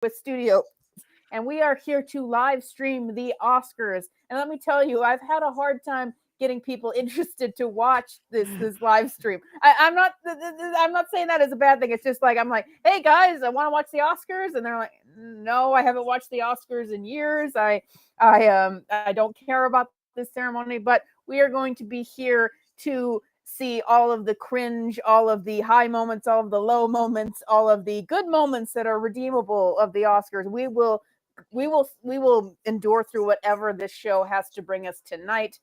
with Studio, and we are here to live stream the Oscars. And let me tell you, I've had a hard time getting people interested to watch this live stream. I'm not saying that as a bad thing. It's just like I'm like, hey guys, I want to watch the Oscars, and they're like, no, I haven't watched the Oscars in years. I don't care about this ceremony, but we are going to be here to see all of the cringe, all of the high moments, all of the low moments, all of the good moments that are redeemable of the Oscars. We will endure through whatever this show has to bring us tonight.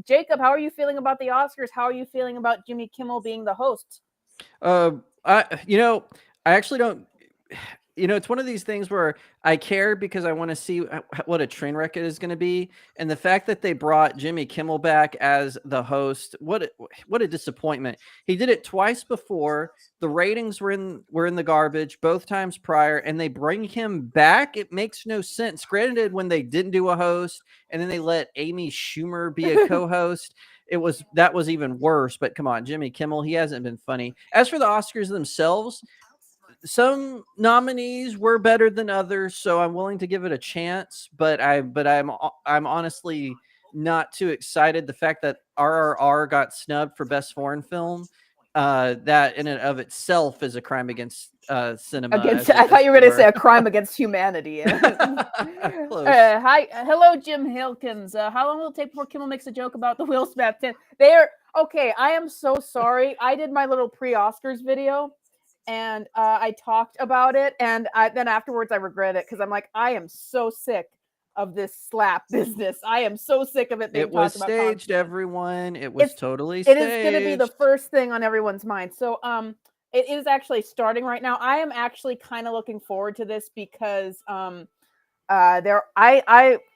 Jacob, how are you feeling about the Oscars? How are you feeling about Jimmy Kimmel being the host? Uh, I actually don't. It's one of these things where I care because I want to see what a train wreck it is going to be, and the fact that they brought Jimmy Kimmel back as the host, what a disappointment. He did it twice before. The ratings were in the garbage both times prior, and they bring him back. It makes no sense. Granted, when they didn't do a host, and then they let Amy Schumer be a co-host. That was even worse. But come on, Jimmy Kimmel, he hasn't been funny. As for the Oscars themselves, some nominees were better than others, so I'm willing to give it a chance. But I'm honestly not too excited. The fact that RRR got snubbed for best foreign film, that in and of itself is a crime against cinema. Against, As I as thought you were it going to say were. a crime against humanity. Close. Hi, hello, Jim Hilkins. How long will it take before Kimmel makes a joke about the Will Smith? They're okay. I am so sorry. I did my little pre-Oscars video, and I talked about it, and then afterwards I regret it because I'm like, I am so sick of this slap business. I am so sick of it being It was talked about staged, constantly. everyone. It was It's totally it is going to be the staged. first thing on everyone's mind. So it is actually starting right now. I am actually kind of looking forward to this because there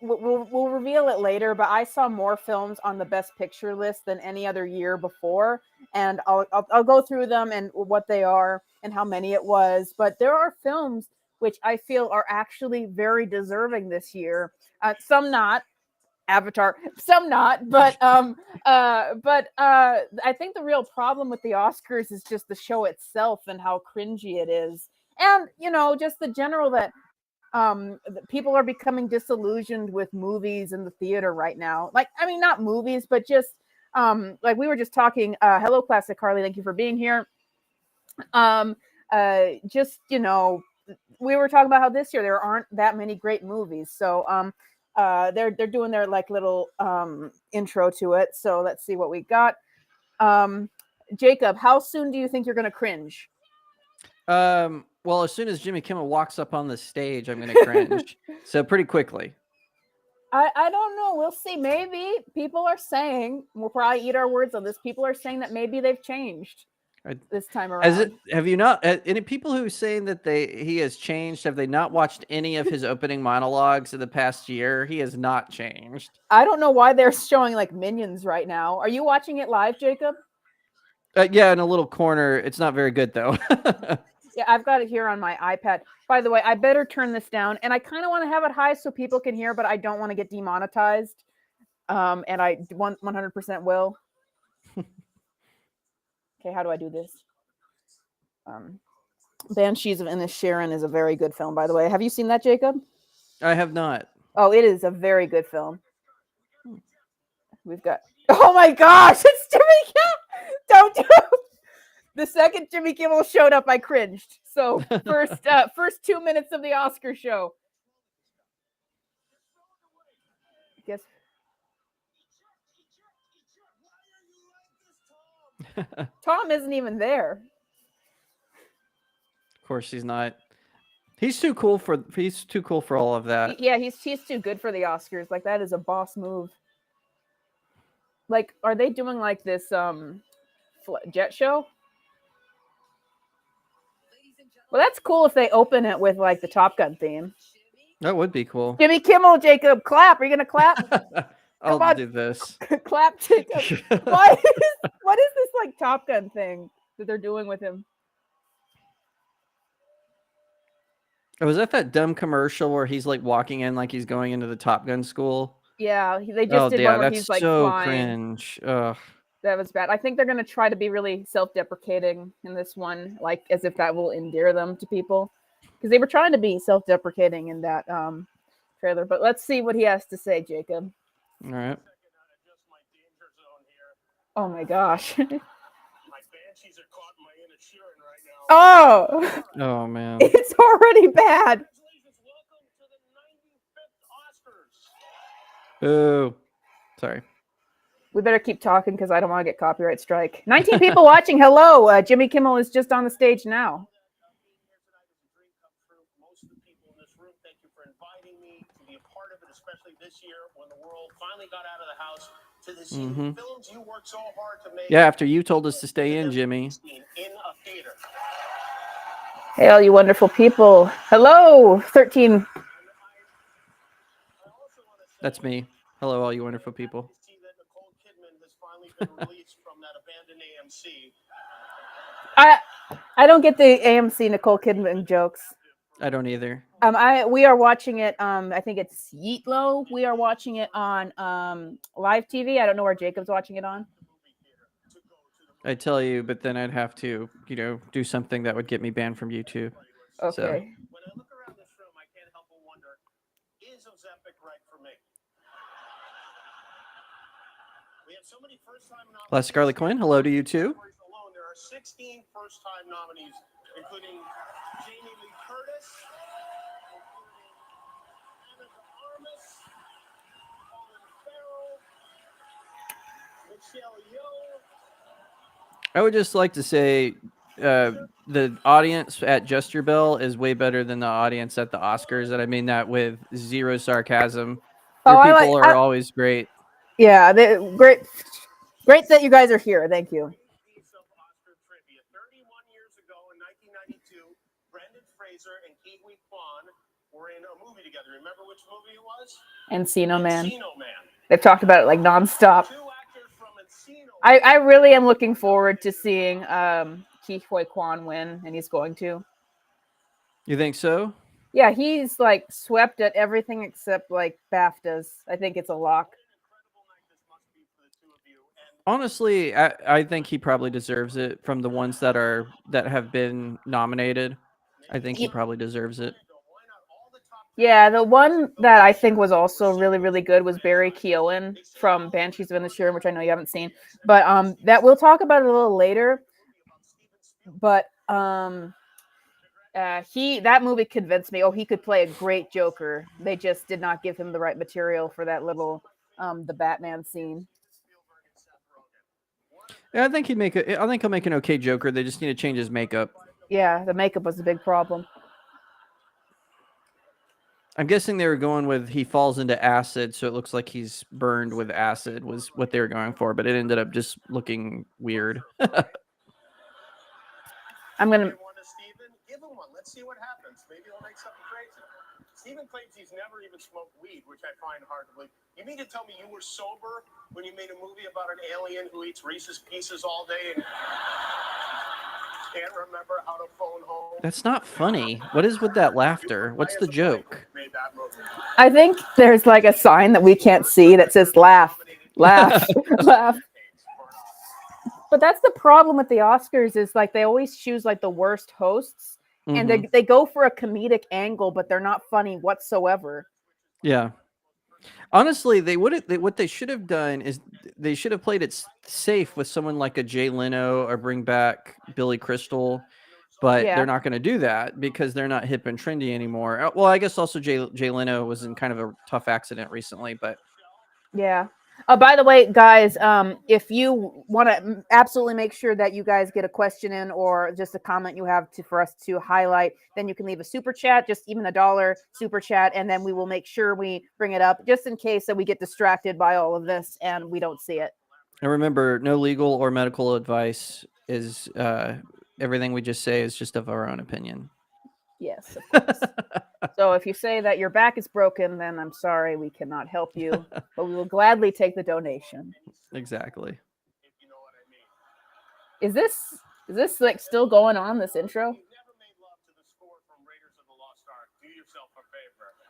we'll reveal it later, but I saw more films on the best picture list than any other year before, and I'll go through them and what they are and how many it was. But there are films which I feel are actually very deserving this year. Some not. Avatar, some not, but I think the real problem with the Oscars is just the show itself and how cringy it is, and just the general that people are becoming disillusioned with movies in the theater right now. Like, I mean, not movies, but just like we were just talking. Hello, Classic Carly, thank you for being here. Um, just we were talking about how this year there aren't that many great movies, so they're doing their like little intro to it. So let's see what we got. Um, Jacob, how soon do you think you're going to cringe? Well, as soon as Jimmy Kimmel walks up on the stage, I'm going to cringe. So pretty quickly. I don't know. We'll see. Maybe people are saying we'll probably eat our words on this. People are saying that maybe they've changed this time around. Have you not any people who are saying that he has changed? Have they not watched any of his opening monologues in the past year? He has not changed. I don't know why they're showing like Minions right now. Are you watching it live, Jacob? Yeah, in a little corner. It's not very good though. Yeah, I've got it here on my iPad. By the way, I better turn this down, and I kind of want to have it high so people can hear, but I don't want to get demonetized. And I 100% will. Okay, how do I do this? Banshees of Inisherin is a very good film, by the way. Have you seen that, Jacob? I have not. Oh, it is a very good film. We've got. Oh my gosh, it's Jimmy Kimmel! Don't do it. The second Jimmy Kimmel showed up, I cringed. So first 2 minutes of the Oscar show. Guess. Tom isn't even there. Of course, he's not. He's too cool for all of that. Yeah, he's too good for the Oscars. Like, that is a boss move. Like, are they doing like this jet show? Well, that's cool if they open it with like the Top Gun theme. That would be cool. Jimmy Kimmel, Jacob, clap. Are you gonna clap? I'll do this. Clap, Jacob. What is this like Top Gun thing that they're doing with him? Oh, was that dumb commercial where he's like walking in like he's going into the Top Gun school? Yeah, they just did one where that's he's like so flying. cringe. Ugh. That was bad. I think they're gonna try to be really self-deprecating in this one, like as if that will endear them to people. because they were trying to be self-deprecating in that trailer. But let's see what he has to say, Jacob. All right. Oh my gosh. My banshees are caught in my inner Sheeran right now. Oh, Oh man. it's already bad. Congratulations, welcome to the 95th Oscars. Boo. Sorry. We better keep talking because I don't want to get copyright strike. 19 people watching. Hello. Jimmy Kimmel is just on the stage now. Being here tonight is a dream come true for most of the people in this room. Thank you for inviting me to be a part of it, especially this year when the world finally got out of the house to see the films you worked so hard to make. Yeah, after you told us to stay in, Jimmy. In a theater. Hey, all you wonderful people. Hello. 13. That's me. Hello, all you wonderful people. See that Nicole Kidman has finally been released from that abandoned AMC. I don't get the AMC Nicole Kidman jokes. I don't either. We are watching it. I think it's Yeetlo. We are watching it on live TV. I don't know where Jacob's watching it on. I tell you, but then I'd have to, do something that would get me banned from YouTube. Okay. So, When I look around this room, I can't help but wonder, is Ozempic right for me? We have so many first-time nominees. Les Scarlet Quinn, hello to you too. Alone, there are 16 first-time nominees, including Jamie Lee Curtis, including Anna de Armas, Colin Farrell, Michelle Yeoh. I would just like to say the audience at Gesture Bell is way better than the audience at the Oscars, and I mean that with zero sarcasm. Your people are always great. Yeah, great that you guys are here. Thank you. Piece of Oscar trivia. 31 years ago in 1992, Brendan Fraser and Ke Huy Quan were in a movie together. Remember which movie it was? Encino Man. Encino Man. They've talked about it like nonstop. Two actors from Encino. I really am looking forward to seeing Ke Huy Quan win, and he's going to. You think so? Yeah, he's like swept at everything except like BAFTAs. I think it's a lock. Honestly, I think he probably deserves it from the ones that have been nominated. I think he probably deserves it. Yeah, the one that I think was also really, really good was Barry Keoghan from Banshees of Inisherin, which I know you haven't seen. But that we'll talk about it a little later. But that movie convinced me. Oh, he could play a great Joker. They just did not give him the right material for that little the Batman scene. Yeah, I think he'll make an okay Joker. They just need to change his makeup. Yeah, the makeup was a big problem. I'm guessing they were going with he falls into acid, so it looks like he's burned with acid was what they were going for, but it ended up just looking weird. I'm gonna Steven, give him one. Let's see what happens. Maybe he'll make something crazy. Steven claims he's never even smoked weed, which I find hard to believe. You mean to tell me you were sober when you made a movie about an alien who eats Reese's Pieces all day and can't remember how to phone home? That's not funny. What is with that laughter? What's the joke? I think there's like a sign that we can't see that says laugh, laugh, laugh. But that's the problem with the Oscars is like they always choose like the worst hosts. And they go for a comedic angle, but they're not funny whatsoever. Yeah. Honestly, what they should have done is they should have played it safe with someone like a Jay Leno or bring back Billy Crystal, but they're not going to do that because they're not hip and trendy anymore. Well, I guess also Jay Leno was in kind of a tough accident recently, but yeah. By the way, guys, if you want to absolutely make sure that you guys get a question in or just a comment you have for us to highlight, then you can leave a super chat, just even $1 super chat, and then we will make sure we bring it up just in case that we get distracted by all of this and we don't see it. And remember, no legal or medical advice is everything we just say is just of our own opinion. Yes, of course. So if you say that your back is broken, then I'm sorry, we cannot help you, but we will gladly take the donation. Exactly. Is this like still going on, this intro?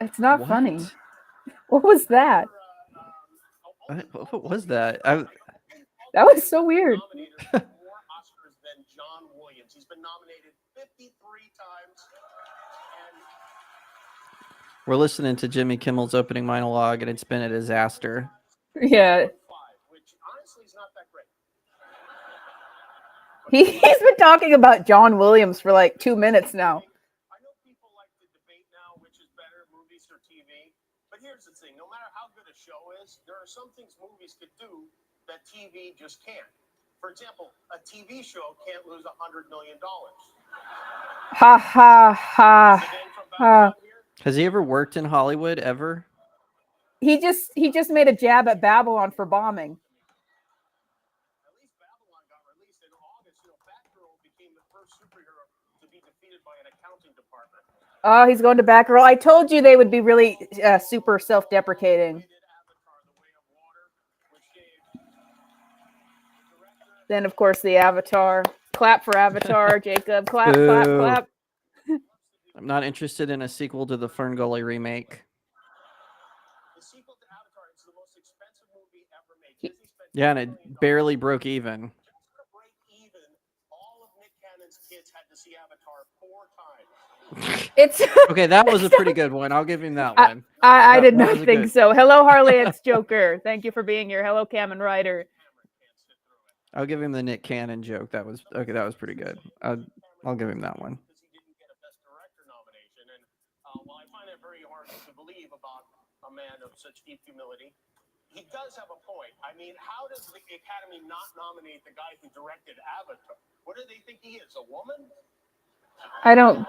It's not funny. What was that? What was that? That was so weird. More Oscars than John Williams. He's been nominated 53 times. We're listening to Jimmy Kimmel's opening monologue, and it's been a disaster. Yeah. Which honestly is not that great. He's been talking about John Williams for like 2 minutes now. I know people like to debate now which is better, movies or TV. But here's the thing: no matter how good a show is, there are some things movies could do that TV just can't. For example, a TV show can't lose $100 million. Ha ha ha. ha. Has he ever worked in Hollywood ever? He just made a jab at Babylon for bombing. At least Babylon got released in August. You know, Batgirl became the first superhero to be defeated by an accounting department. Oh, he's going to Batgirl. I told you they would be really super self-deprecating. Then, of course, the Avatar. Clap for Avatar, Jacob. Clap, clap, Boo. clap. I'm not interested in a sequel to the Ferngully remake. The sequel to Avatar is the most expensive movie ever made. Disney spent Yeah, and $10 it billion. barely broke even. Just to break even, all of Nick Cannon's kids had to see Avatar 4 times. It's Okay, that was a pretty good one. I'll give him that one. I did That not was a think good- so. Hello, Harley X Joker. Thank you for being here. Hello, Cameron Ryder. I'll give him the Nick Cannon joke. That was okay. That was pretty good. I'll give him that one. Because he didn't get a Best Director nomination. And while I find it very hard to believe about a man of such deep humility, he does have a point. I mean, how does the Academy not nominate the guy who directed Avatar? What do they think he is, a woman? I don't.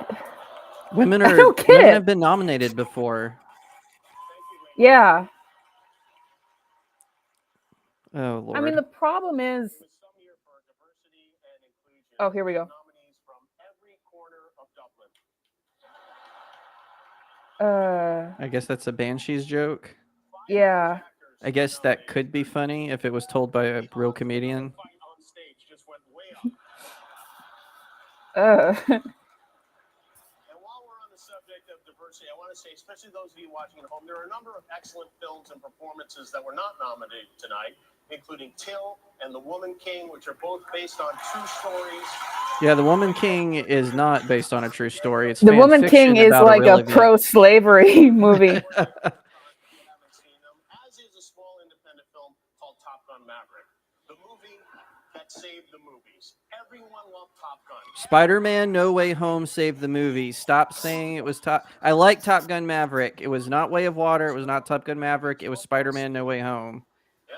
Women I are don't get women it. have been nominated before. Thank you, Lady. Yeah. Oh Lord. I mean, the problem is. It was some year for diversity and inclusion. Oh, here we go. Nominees from every corner of Dublin. I guess that's a Banshees joke. Yeah. I guess that could be funny if it was told by a real comedian. Fight on stage just went way up. And while we're on the subject of diversity, I want to say, especially those of you watching at home, there are a number of excellent films and performances that were not nominated tonight, including Till and The Woman King, which are both based on true stories. Yeah, The Woman King is not based on a true story. It's The fan Woman fiction King is about like real a event. pro-slavery movie. If you haven't seen them, as is a small independent film called Top Gun Maverick, the movie that saved the movies. Everyone loved Top Gun. Spider-Man No Way Home saved the movie. Stop saying it was Top. I like Top Gun Maverick. It was not Way of Water. It was not Top Gun Maverick. It was Spider-Man No Way Home.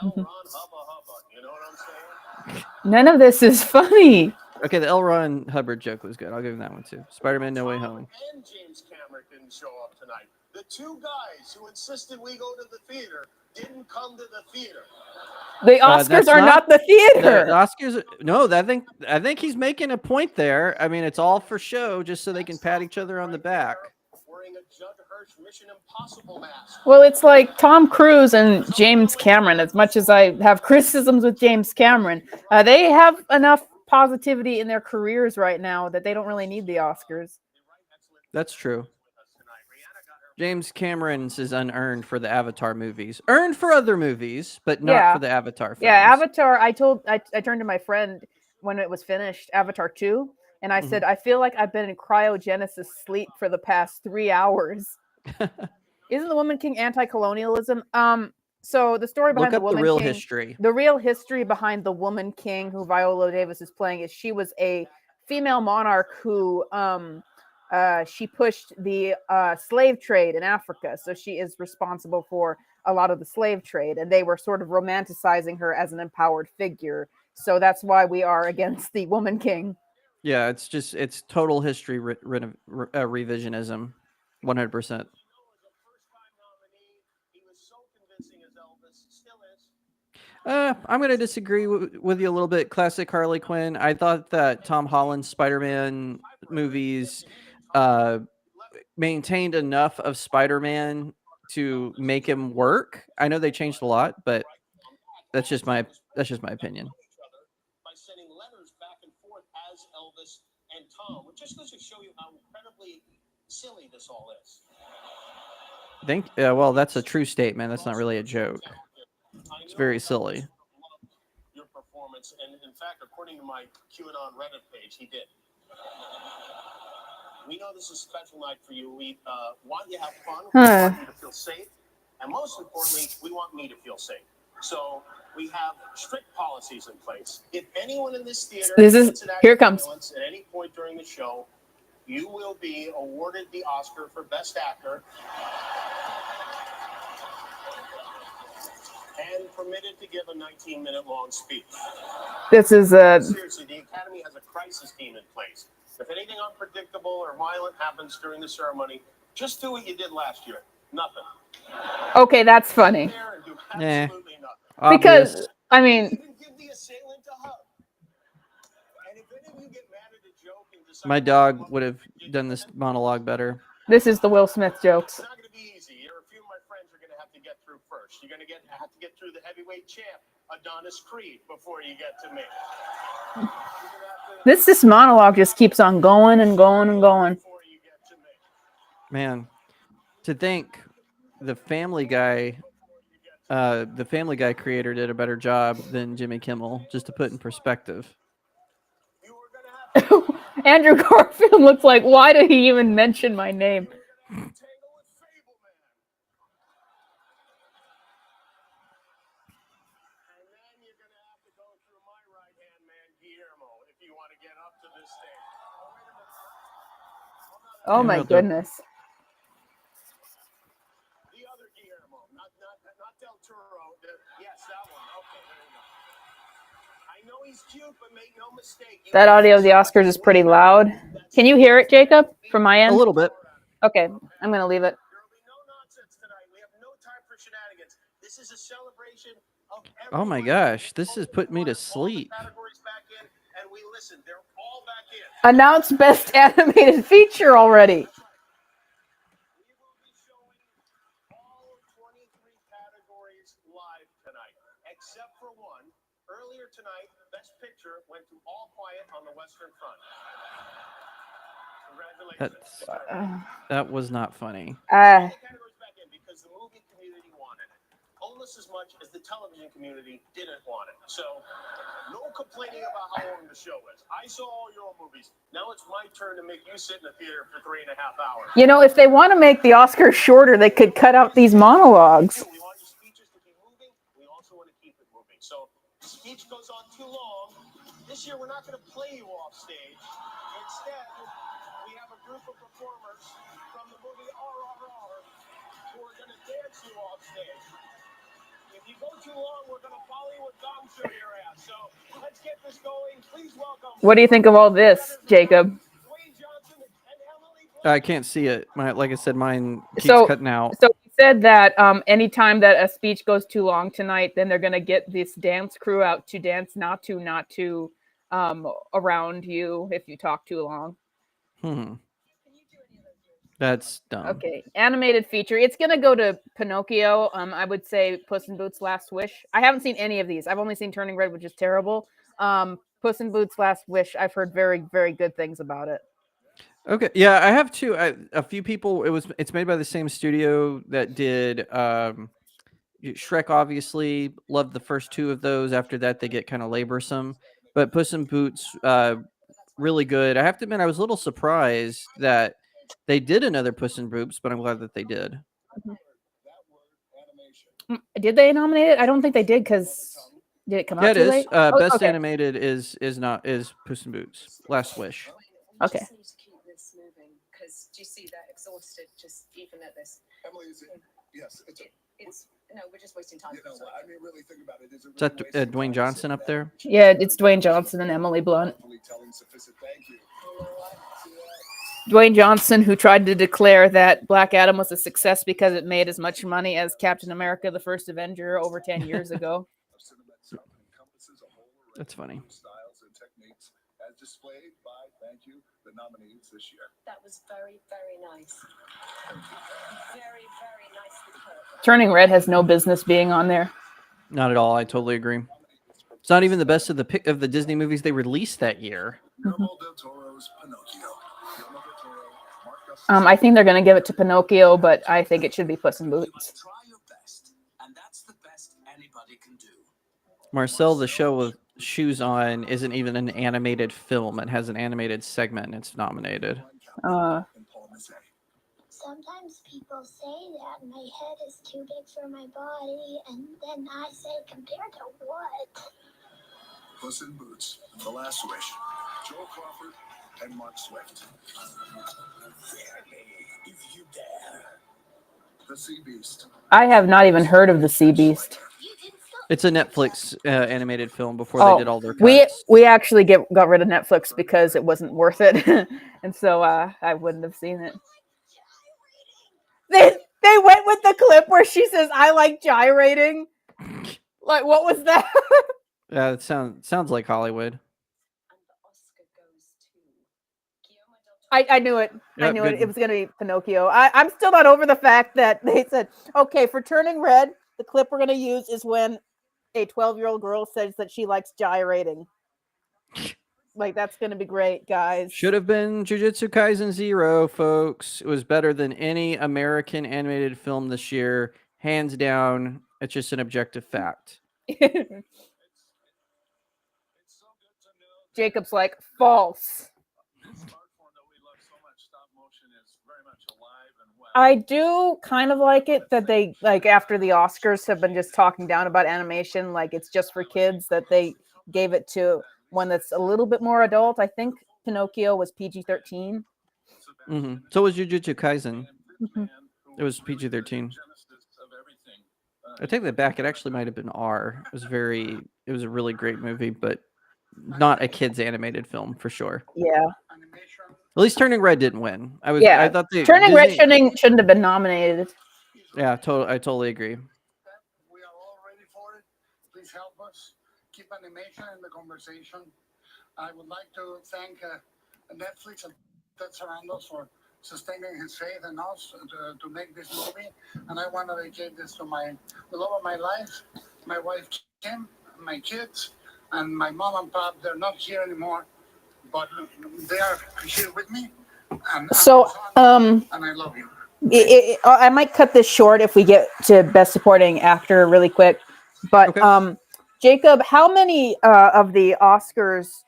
L. Ron Hubba Hubba, you know what I'm saying? None of this is funny. Okay, the L. Ron Hubbard joke was good. I'll give him that one too. Spider-Man No Way Home. And James Cameron didn't show up tonight. The two guys who insisted we go to the theater didn't come to the theater. The Oscars that's are not the The theater. Oscars. No, I think he's making a point there. I mean, it's all for show, just so they can pat each other on the back. Wearing a Judd Hirsch Mission Impossible mask. Well, it's like Tom Cruise and James Cameron. As much as I have criticisms with James Cameron, they have enough positivity in their careers right now that they don't really need the Oscars. That's true. James Cameron's is unearned for the Avatar movies. Earned for other movies, but not Yeah. for the Avatar films. Yeah, Avatar. I turned to my friend when it was finished, Avatar 2, and I said, I feel like I've been in cryogenesis sleep for the past 3 hours. Isn't The Woman King anti-colonialism? So the story behind Look The up the Woman real King, history. the real history behind the Woman King, who Viola Davis is playing, is she was a female monarch who she pushed the slave trade in Africa. So she is responsible for a lot of the slave trade, and they were sort of romanticizing her as an empowered figure. So that's why we are against the Woman King. Yeah, it's total history revisionism, 100%. I'm going to disagree with you a little bit. Classic Harley Quinn. I thought that Tom Holland's Spider-Man movies maintained enough of Spider-Man to make him work. I know they changed a lot, but that's just my opinion. By sending letters back and forth as Elvis and Tom, which just goes to show you how incredibly silly this all is. Well, that's a true statement. That's not really a joke. It's very silly. Your performance, and in fact, according to my QAnon Reddit page, he did. We know this is a special night for you. We want you to have fun. We Huh. want you to feel safe. And most importantly, we want me to feel safe. So we have strict policies in place. If anyone in this theater This is- gets an act here it of comes. violence at any point during the show, you will be awarded the Oscar for Best Actor and permitted to give a 19-minute long speech. This is Seriously, the Academy has a crisis team in place. If anything unpredictable or violent happens during the ceremony, just do what you did last year. Nothing. okay. That's funny There and do Eh. absolutely nothing. because Obvious. I mean, Even give the assailant a hug. And if any of you get mad at a joke and decide My to dog come up would with have a done this ridiculous- monologue better. this is the Will Smith jokes. It's not going to be easy. There are a few of my friends are going to have to get through first. You're going to have to get through the heavyweight champ, Adonis Creed, before you get to me. You're gonna have to- This monologue just keeps on going and going and going. Before you get to me. Man, to think the Family Guy creator did a better job than Jimmy Kimmel, just to put in perspective. You are going to have to Andrew Garfield looks like, why did he even mention my name? tangle with Fableman. And then you're going to have to go through my right-hand man, Guillermo, if you want to get up to this stage. Oh my Yeah, the- goodness. The other Guillermo, not Del Toro. Yes, that one. Okay, there you go. I know he's cute, but make no mistake. That audio of the Oscars is pretty loud. Can you hear it, Jacob, from my A end? little bit. Okay, I'm gonna leave it. There will be no nonsense tonight. We have no time for shenanigans. This is a celebration of Oh my everyone. gosh, this has put me to All the sleep. categories back in, and we listen. They're all back in. Announce best animated feature already. We will be showing all 23 categories live tonight, except for one. Earlier tonight, Best Picture went to All Quiet on the Western Front. Congratulations. That was not funny. All the categories back in because the movie community wanted it. Almost as much as the television community didn't want it. So, no complaining about how long the show is. I saw all your movies. Now it's my turn to make you sit in the theater for 3.5 hours. You know, if they want to make the Oscars shorter, they could cut out these monologues. We want your speeches to be moving. We also want to keep it moving. So, if the speech goes on too long, this year we're not going to play you off stage. Instead, we have a group of performers from the movie RRR who are going to dance you off stage. If you go too long, we're going to follow you with gong show your ass. So let's get this going. Please welcome. What do you think of all this, Jacob? Dwayne Johnson and Emily I can't see it. Like I said, mine keeps So- cutting out. So he said that anytime that a speech goes too long tonight, then they're gonna get this dance crew out to dance not to around you if you talk too long. That's dumb. Okay, animated feature. It's gonna go to Pinocchio. I would say Puss in Boots: Last Wish. I haven't seen any of these. I've only seen Turning Red, which is terrible. Puss in Boots: Last Wish. I've heard very, very good things about it. Okay, yeah, I have two. A few people. It's made by the same studio that did Shrek. Obviously, loved the first two of those. After that, they get kind of laborsome. But Puss in Boots, really good. I have to admit, I was a little surprised that they did another Puss in Boots, but I'm glad that they did. Did they nominate it? I don't think they did because did it come out Yeah, it too is. late? Best okay. animated is Puss in Boots. Last Wish. Okay. Just need to keep this moving because do you see that exhausted just even at this? Emily, is it? Yes, it's a. It's no, we're just wasting time. You know, I mean, really think about it. Is Is that Dwayne Johnson up there? Yeah, it's Dwayne Johnson and Emily Blunt. Telling sufficient thank you. Dwayne Johnson, who tried to declare that Black Adam was a success because it made as much money as Captain America: The First Avenger over 10 years ago. That's funny. Styles and techniques as displayed by, thank you, the nominees this year. That was very, very nice. Very, very nicely put. Turning Red has no business being on there. Not at all. I totally agree. It's not even the best of the Disney movies they released that year. Guillermo del Toro's Pinocchio. Guillermo del Toro, Mark I think they're going to give it to Pinocchio, but I think it should be Puss in Boots. Try your best, and that's the best anybody can do. Marcel, the show with shoes on, isn't even an animated film. It has an animated segment and it's nominated. and Paul Mazzei. Sometimes people say that my head is too big for my body, and then I say, compared to what? Puss in Boots, The Last Wish, Joe Crawford, and Mark Swift. Fairly, if you dare. The Sea Beast. I have not even heard of the Sea Beast. It's a Netflix animated film before they did all their we cuts. we actually got rid of Netflix because it wasn't worth it, and so I wouldn't have seen it. They went with the clip where she says, "I like gyrating." Like, what was that? Yeah, it sounds like Hollywood. And the Oscar goes to Guillermo del Toro. I knew it. I Yep, knew good. it. It was going to be Pinocchio. I'm still not over the fact that they said, okay, for Turning Red, the clip we're going to use is when a 12-year-old girl says that she likes gyrating. Like, that's going to be great, guys. Should have been Jujutsu Kaisen 0, folks. It was better than any American animated film this year, hands down. It's just an objective fact. Jacob's like, false. I do kind of like it that they, like, after the Oscars have been just talking down about animation, like it's just for kids, that they gave it to one that's a little bit more adult. I think Pinocchio was PG-13. So was Jujutsu Kaisen. Mhm. It was PG-13. I take that back. It actually might have been R. It was a really great movie, but not a kids animated film for sure. Yeah. At least Turning Red didn't win. I Yeah. thought Turning Red shouldn't have been nominated. Yeah, I totally agree. We are all ready for it. Please help us keep animation in the conversation. I would like to thank Netflix and that surround us for sustaining his faith in us to make this movie. And I want to dedicate this to the love of my life, my wife Kim, my kids, and my mom and pop. They're not here anymore, but they are here with me. And So, and I love you. I might cut this short if we get to Best Supporting Actor really quick. But Okay. Jacob, how many of the Oscars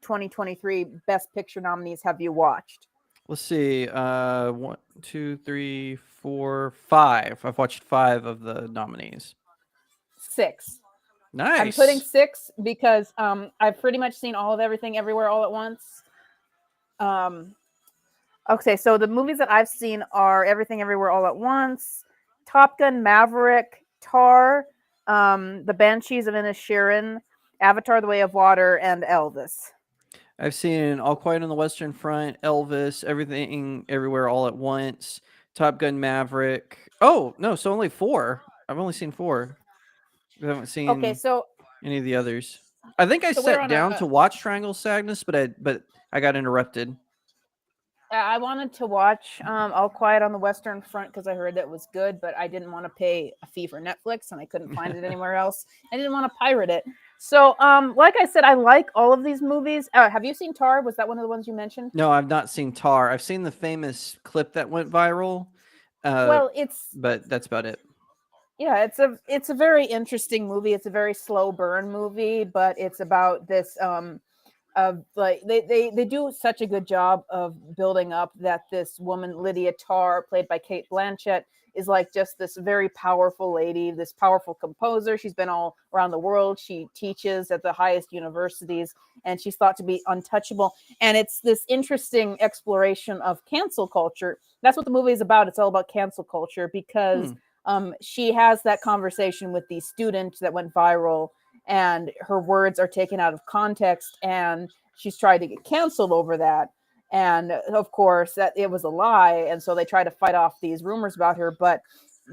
2023 Best Picture nominees have you watched? Let's see. 1, 2, 3, 4, 5. I've watched 5 of the nominees. 6. Nice. I'm putting 6 because I've pretty much seen all of Everything Everywhere All at Once. Okay, so the movies that I've seen are Everything Everywhere All at Once, Top Gun Maverick, Tar, The Banshees of Inisherin, Avatar: The Way of Water, and Elvis. I've seen All Quiet on the Western Front, Elvis, Everything Everywhere All at Once, Top Gun Maverick. Oh, no, so only 4. I've only seen 4. I haven't seen Okay, so any of the others. I think I So we're sat on down a- to watch Triangle Sadness, but I got interrupted. I wanted to watch All Quiet on the Western Front because I heard that was good, but I didn't want to pay a fee for Netflix and I couldn't find it anywhere else. I didn't want to pirate it. So, like I said, I like all of these movies. Have you seen Tar? Was that one of the ones you mentioned? No, I've not seen Tar. I've seen the famous clip that went viral. Well, But that's about it. yeah, it's a very interesting movie. It's a very slow burn movie, but it's about this of like they do such a good job of building up that this woman Lydia Tarr, played by Cate Blanchett, is like just this very powerful lady, this powerful composer. She's been all around the world. She teaches at the highest universities, and she's thought to be untouchable. And it's this interesting exploration of cancel culture. That's what the movie is about. It's all about cancel culture because she has that conversation with these students that went viral, and her words are taken out of context, and she's tried to get canceled over that. And of course, that it was a lie, and so they try to fight off these rumors about her. But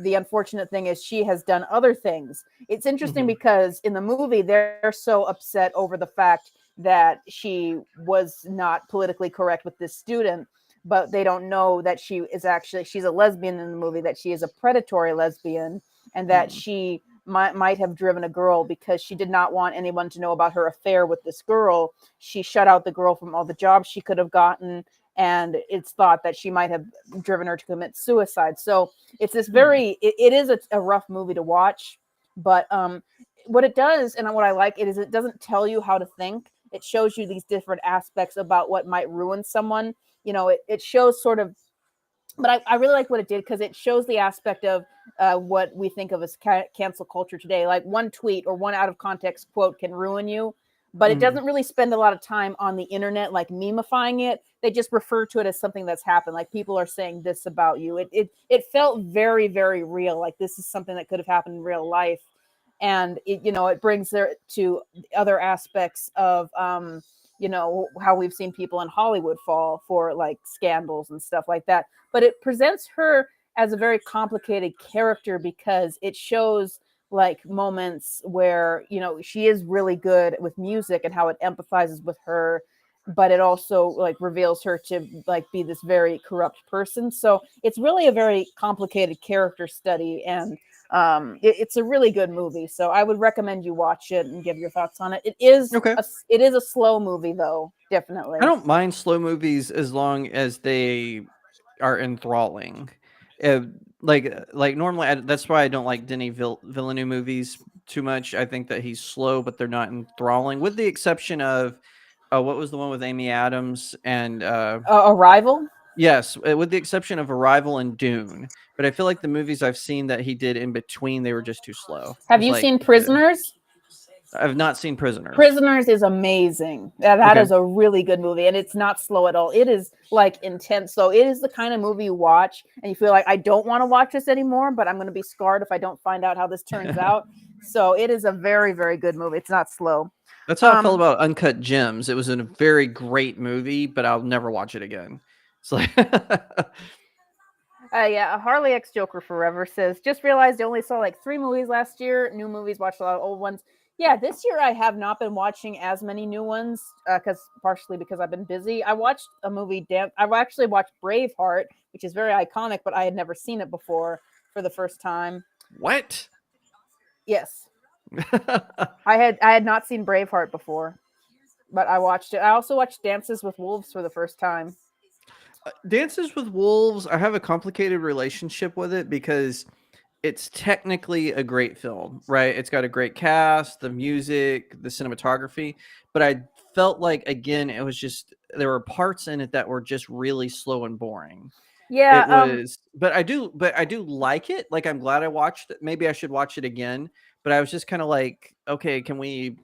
the unfortunate thing is, she has done other things. It's interesting because in the movie, they're so upset over the fact that she was not politically correct with this student, but they don't know that she's a lesbian in the movie, that she is a predatory lesbian, and that she might have driven a girl because she did not want anyone to know about her affair with this girl. She shut out the girl from all the jobs she could have gotten, and it's thought that she might have driven her to commit suicide. So it's this it is a rough movie to watch, but what it does, and what I like it, is it doesn't tell you how to think. It shows you these different aspects about what might ruin someone. it shows sort of, but I really like what it did because it shows the aspect of what we think of as cancel culture today. Like one tweet or one out of context quote can ruin you, but it doesn't really spend a lot of time on the internet, like memifying it. They just refer to it as something that's happened. Like people are saying this about you. It felt very, very real. Like this is something that could have happened in real life. And it brings there to other aspects of, how we've seen people in Hollywood fall for like scandals and stuff like that. But it presents her as a very complicated character because it shows like moments where she is really good with music and how it empathizes with her, but it also like reveals her to like be this very corrupt person. So it's really a very complicated character study, and it's a really good movie. So I would recommend you watch it and give your thoughts on it. It is Okay. it is a slow movie though, definitely. I don't mind slow movies as long as they are enthralling. Like normally, that's why I don't like Denis Villeneuve movies too much. I think that he's slow, but they're not enthralling, with the exception of what was the one with Amy Adams and Arrival. yes, with the exception of Arrival and Dune. But I feel like the movies I've seen that he did in between, they were just too slow. Have It's you like, seen Prisoners? I've not seen Prisoners. Prisoners is amazing. That Okay. is a really good movie, and it's not slow at all. It is like intense. So it is the kind of movie you watch and you feel like, I don't want to watch this anymore, but I'm going to be scarred if I don't find out how this turns out. So it is a very, very good movie. It's not slow. That's how I felt about Uncut Gems. It was a very great movie, but I'll never watch it again. It's like Yeah, Harley X Joker Forever says, just realized I only saw like 3 movies last year. New movies, watched a lot of old ones. Yeah, this year I have not been watching as many new ones partially because I've been busy. I watched a movie. I've actually watched Braveheart, which is very iconic, but I had never seen it before for the first time. what? Yes, I had not seen Braveheart before, but I watched it. I also watched Dances with Wolves for the first time. Dances with Wolves, I have a complicated relationship with it because it's technically a great film, right? It's got a great cast, the music, the cinematography, but I felt like, again, it was just, there were parts in it that were just really slow and boring. Yeah, It was, but I do like it. Like, I'm glad I watched it. Maybe I should watch it again, but I was just kind of like, okay, can we,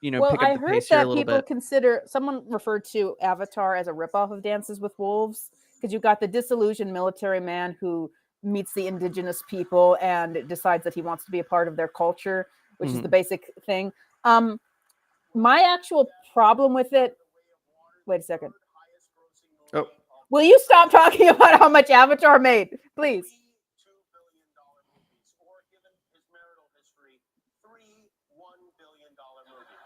well, pick up I the heard pace here a that little people bit? someone referred to Avatar as a ripoff of Dances with Wolves because you got the disillusioned military man who meets the indigenous people and decides that he wants to be a part of their culture, which is the basic thing. My actual problem with it. Wait a second. Oh, Will you stop talking about how much Avatar made, please? $2 billion movies, or given his marital history, 3 $1 billion movies.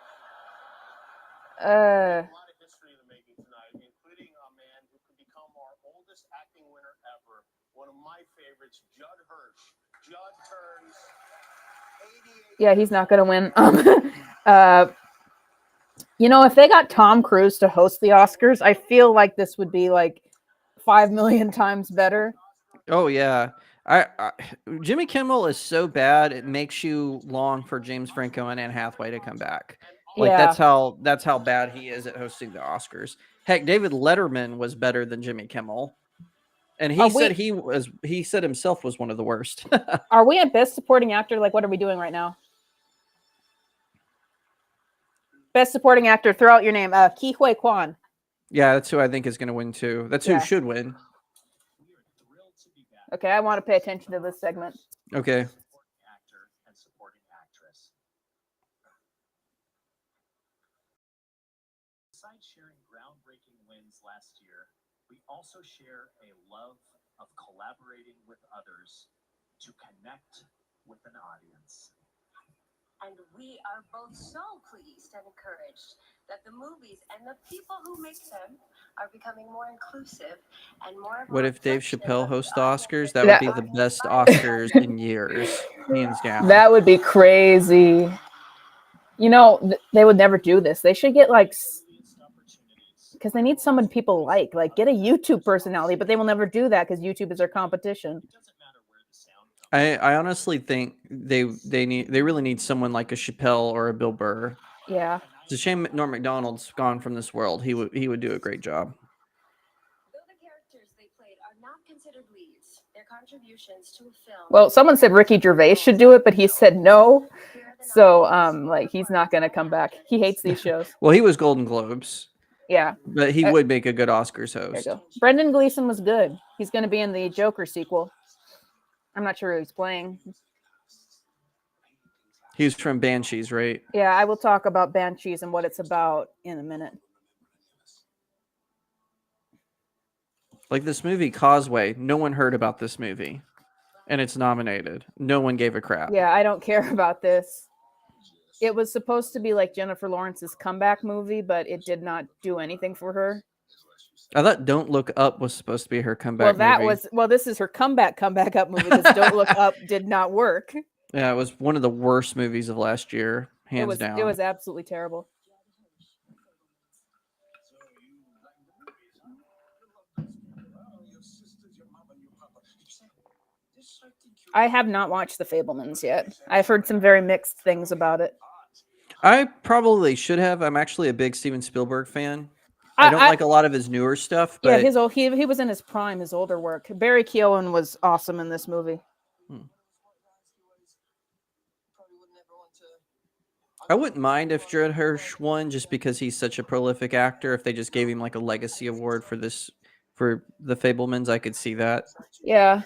A lot of history in the making tonight, including a man who could become our oldest acting winner ever. One of my favorites, Judd Hirsch. Judd turns 88. Yeah, he's not going to win. If they got Tom Cruise to host the Oscars, I feel like this would be like 5 million times better. oh yeah. I Jimmy Kimmel is so bad it makes you long for James Franco and Anne Hathaway to come back. Like Yeah. that's how bad he is at hosting the Oscars. Heck, David Letterman was better than Jimmy Kimmel. And he said himself was one of the worst. Are we at Best Supporting Actor? Like, what are we doing right now? Best Supporting Actor, throw out your name. Ke Huy Quan. Yeah, that's who I think is going to win too. That's who Yeah. should win. Okay, I want to pay attention to this segment. Okay. Actor and supporting actress. Besides sharing groundbreaking wins last year, we also share a love of collaborating with others to connect with an audience. And we are both so pleased and encouraged that the movies and the people who make them are becoming more inclusive and more. What if Dave Chappelle hosts the Oscars? That That- would be the best Oscars in years, hands down. That would be crazy. They would never do this. They should get because they need someone people like get a YouTube personality, but they will never do that because YouTube is their competition. I honestly think they really need someone like a Chappelle or a Bill Burr. Yeah. It's a shame Norm Macdonald's gone from this world. He would do a great job. contributions to a film. Well, someone said Ricky Gervais should do it, but he said no. So, like, he's not going to come back. He hates these shows. Well, he was Golden Globes, Yeah, but he would make a good Oscars there you host. go. Brendan Gleeson was good. He's going to be in the Joker sequel. I'm not sure who he's playing. He's from Banshees, right? Yeah, I will talk about Banshees and what it's about in a minute. Like this movie Causeway, no one heard about this movie, and it's nominated. No one gave a crap. Yeah, I don't care about this. It was supposed to be like Jennifer Lawrence's comeback movie, but it did not do anything for her. I thought Don't Look Up was supposed to be her comeback movie. This is her comeback up movie because Don't Look Up did not work. Yeah, it was one of the worst movies of last year, hands down. It was absolutely terrible. I have not watched The Fabelmans yet. I've heard some very mixed things about it. I probably should have. I'm actually a big Steven Spielberg fan. I don't like a lot of his newer stuff, but he was in his prime, his older work. Barry Keoghan was awesome in this movie. I wouldn't mind if Judd Hirsch won just because he's such a prolific actor. If they just gave him like a legacy award for The Fabelmans, I could see that. Yeah.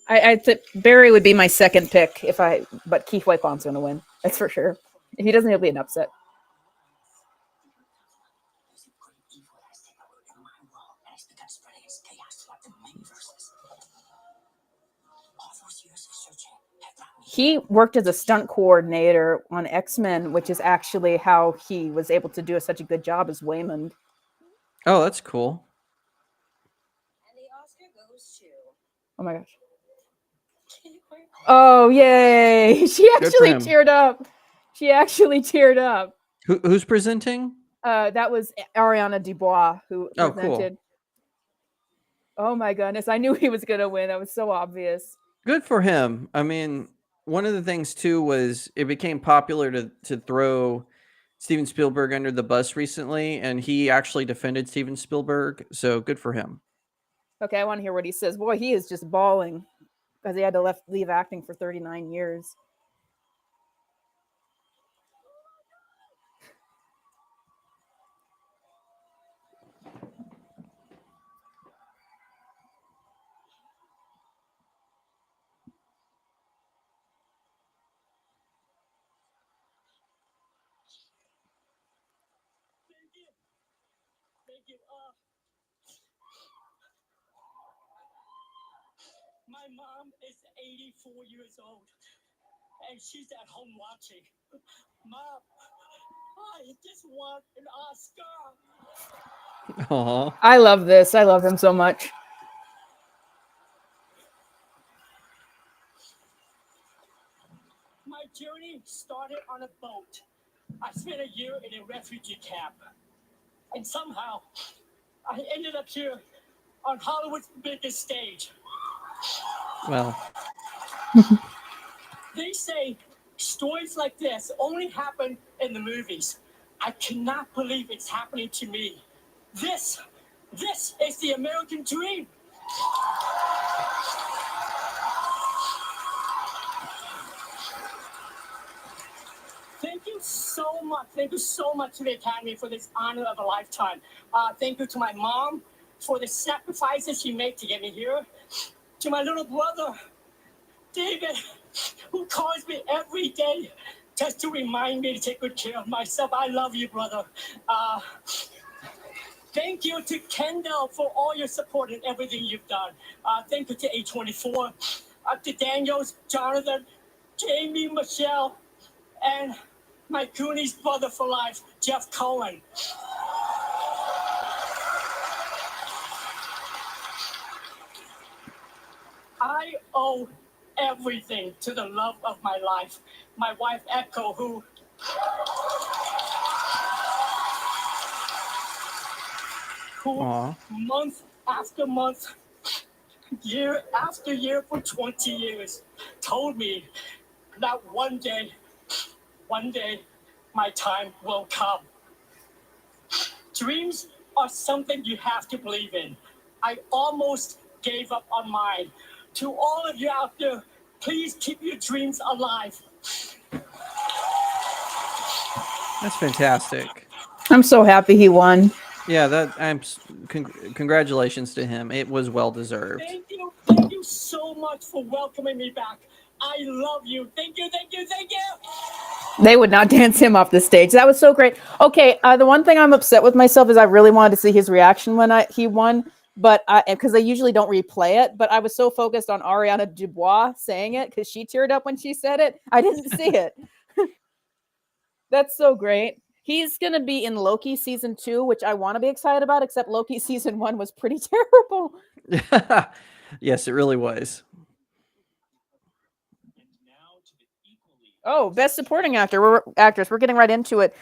I think Barry would be my second pick but Keith Whitebaum's going to win. That's for sure. If he doesn't, he'll be an upset. He worked as a stunt coordinator on X-Men, which is actually how he was able to do such a good job as Waymond. Oh, that's cool. And the Oscar goes to... Oh my gosh. Oh, yay. She actually teared up. Who's presenting? That was Ariana DuBois who presented. Cool. Oh my goodness. I knew he was going to win. That was so obvious. Good for him. I mean, one of the things too was it became popular to throw Steven Spielberg under the bus recently, and he actually defended Steven Spielberg. So good for him. Okay, I want to hear what he says. Boy, he is just bawling because he had to leave acting for 39 years. My mom is 84 years old, and she's at home watching. Mom, I just want an Oscar. Aww. I love this. I love him so much. My journey started on a boat. I spent a year in a refugee camp, and somehow I ended up here on Hollywood's biggest stage. Well, they say stories like this only happen in the movies. I cannot believe it's happening to me. This is the American dream. Thank you so much. Thank you so much to the Academy for this honor of a lifetime. Thank you to my mom for the sacrifices she made to get me here. To my little brother, David, who calls me every day just to remind me to take good care of myself. I love you, brother. Thank you to Kendall for all your support and everything you've done. Thank you to A24, to Daniels, Jonathan, Jamie, Michelle, and my Goonies brother for life, Jeff Cohen. I owe everything to the love of my life, my wife Echo, who Aww. month after month, year after year for 20 years, told me that one day, my time will come. Dreams are something you have to believe in. I almost gave up on mine. To all of you out there, please keep your dreams alive. That's fantastic. I'm so happy he won. Yeah, congratulations to him. It was well deserved. Thank you so much for welcoming me back. I love you. Thank you, thank you, thank you. They would not dance him off the stage. That was so great. Okay, the one thing I'm upset with myself is I really wanted to see his reaction when he won, but because I usually don't replay it, but I was so focused on Ariana Dubois saying it because she teared up when she said it. I didn't see it. That's so great. He's going to be in Loki season 2, which I want to be excited about, except Loki season 1 was pretty terrible. Yes, it really was. Oh, best supporting actress. We're getting right into it.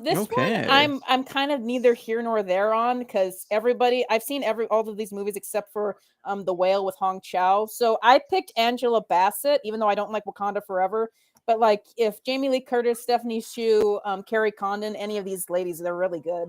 This Okay. one I'm kind of neither here nor there on because I've seen all of these movies except for The Whale with Hong Chow. So I picked Angela Bassett, even though I don't like Wakanda Forever. But like if Jamie Lee Curtis, Stephanie Hsu, Carrie Condon, any of these ladies, they're really good.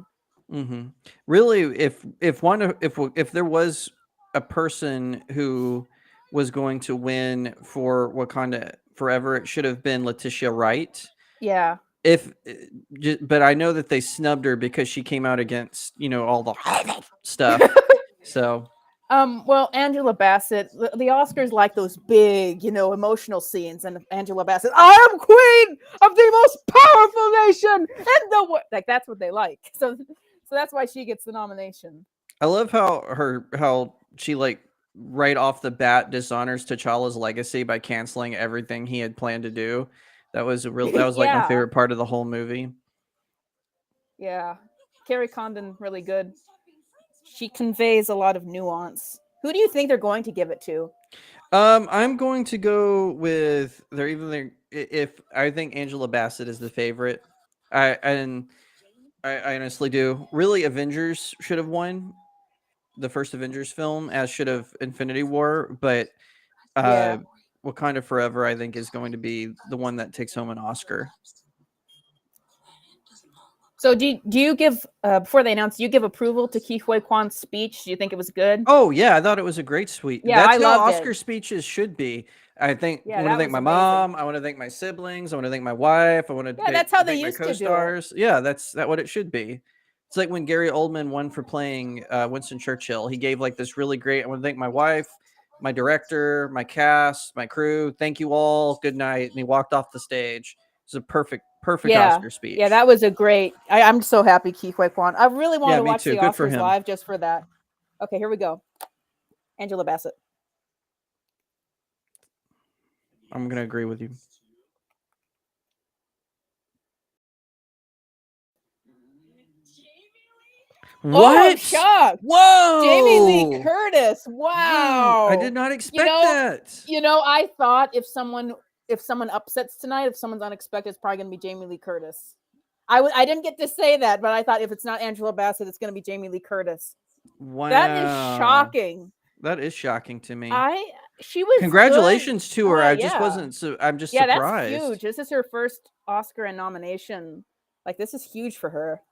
Mm-hmm. Really, if there was a person who was going to win for Wakanda Forever, it should have been Letitia Wright. Yeah. But I know that they snubbed her because she came out against all the stuff. So. Well, Angela Bassett, the Oscars like those big, emotional scenes, and Angela Bassett, I am queen of the most powerful nation in the world. Like that's what they like. So that's why she gets the nomination. I love how she like right off the bat dishonors T'Challa's legacy by canceling everything he had planned to do. That was like my favorite part of the whole movie. Yeah, Carrie Condon, really good. She conveys a lot of nuance. Who do you think they're going to give it to? I'm going to go with if I think Angela Bassett is the favorite. I honestly do. Really, Avengers should have won the first Avengers film, as should have Infinity War, but Wakanda Forever I think is going to be the one that takes home an Oscar. So do you give before they announce, do you give approval to Ke Huy Quan's speech? Do you think it was good? Oh yeah, I thought it was a great speech. Yeah, That's I how loved Oscar it. speeches should be. I think Yeah, I want to thank my was mom. I want to thank my siblings. I want to thank my wife. I want to that's how they thank my used to do it. co-stars. Yeah, that's what it should be. It's like when Gary Oldman won for playing Winston Churchill. He gave like this really great. I want to thank my wife, my director, my cast, my crew. Thank you all. Good night. And he walked off the stage. It's a perfect Oscar speech. Yeah, that was a great. I'm so happy Ke Huy Quan. I really want to watch the Good for Oscars him. live just for that. Okay, here we go. Angela Bassett. I'm gonna agree with you. What? Oh, I'm shocked. Whoa! Jamie Lee Curtis. Wow. I did not expect that. I thought if someone upsets tonight, if someone's unexpected, it's probably going to be Jamie Lee Curtis. I didn't get to say that, but I thought if it's not Angela Bassett, it's going to be Jamie Lee Curtis. Wow. That is shocking. That is shocking to me. She was Congratulations good. to her. I'm just surprised. That's huge. This is her first Oscar and nomination. Like this is huge for her.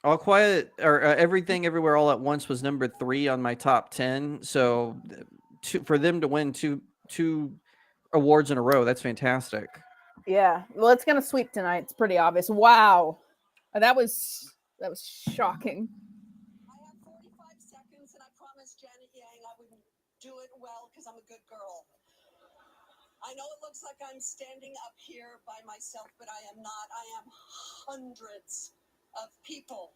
All Quiet or Everything Everywhere All at Once was number 3 on my top 10. So for them to win two awards in a row, that's fantastic. Yeah. Well, it's gonna sweep tonight. It's pretty obvious. Wow. That was shocking. I have 45 seconds, and I promised Janet Yang I would do it well because I'm a good girl. I know it looks like I'm standing up here by myself, but I am not. I am hundreds of people.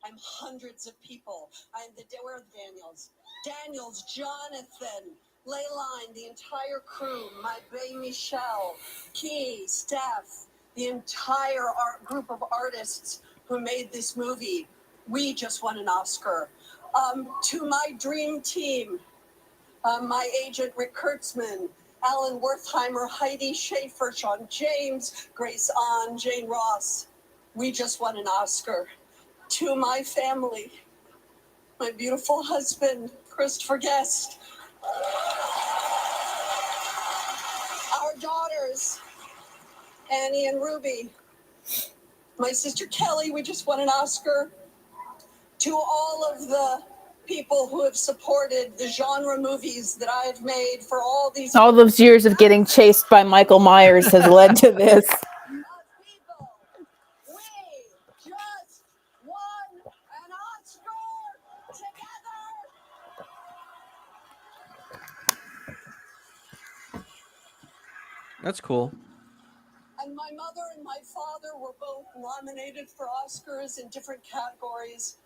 I'm hundreds of people. Where are the Daniels? Daniels, Jonathan, Leyline, the entire crew, my bae Michelle, Key, Steph, the entire group of artists who made this movie. We just won an Oscar. To my dream team, my agent Rick Kurtzman, Alan Wertheimer, Heidi Schaefer, Sean James, Grace Ahn, Jane Ross. We just won an Oscar. To my family, my beautiful husband, Christopher Guest. Our daughters, Annie and Ruby. My sister Kelly, we just won an Oscar. To all of the people who have supported the genre movies that I have made for all these All those years of getting chased by Michael Myers has led to this. people. We just won an Oscar together. That's cool. And my mother and my father were both nominated for Oscars in different categories.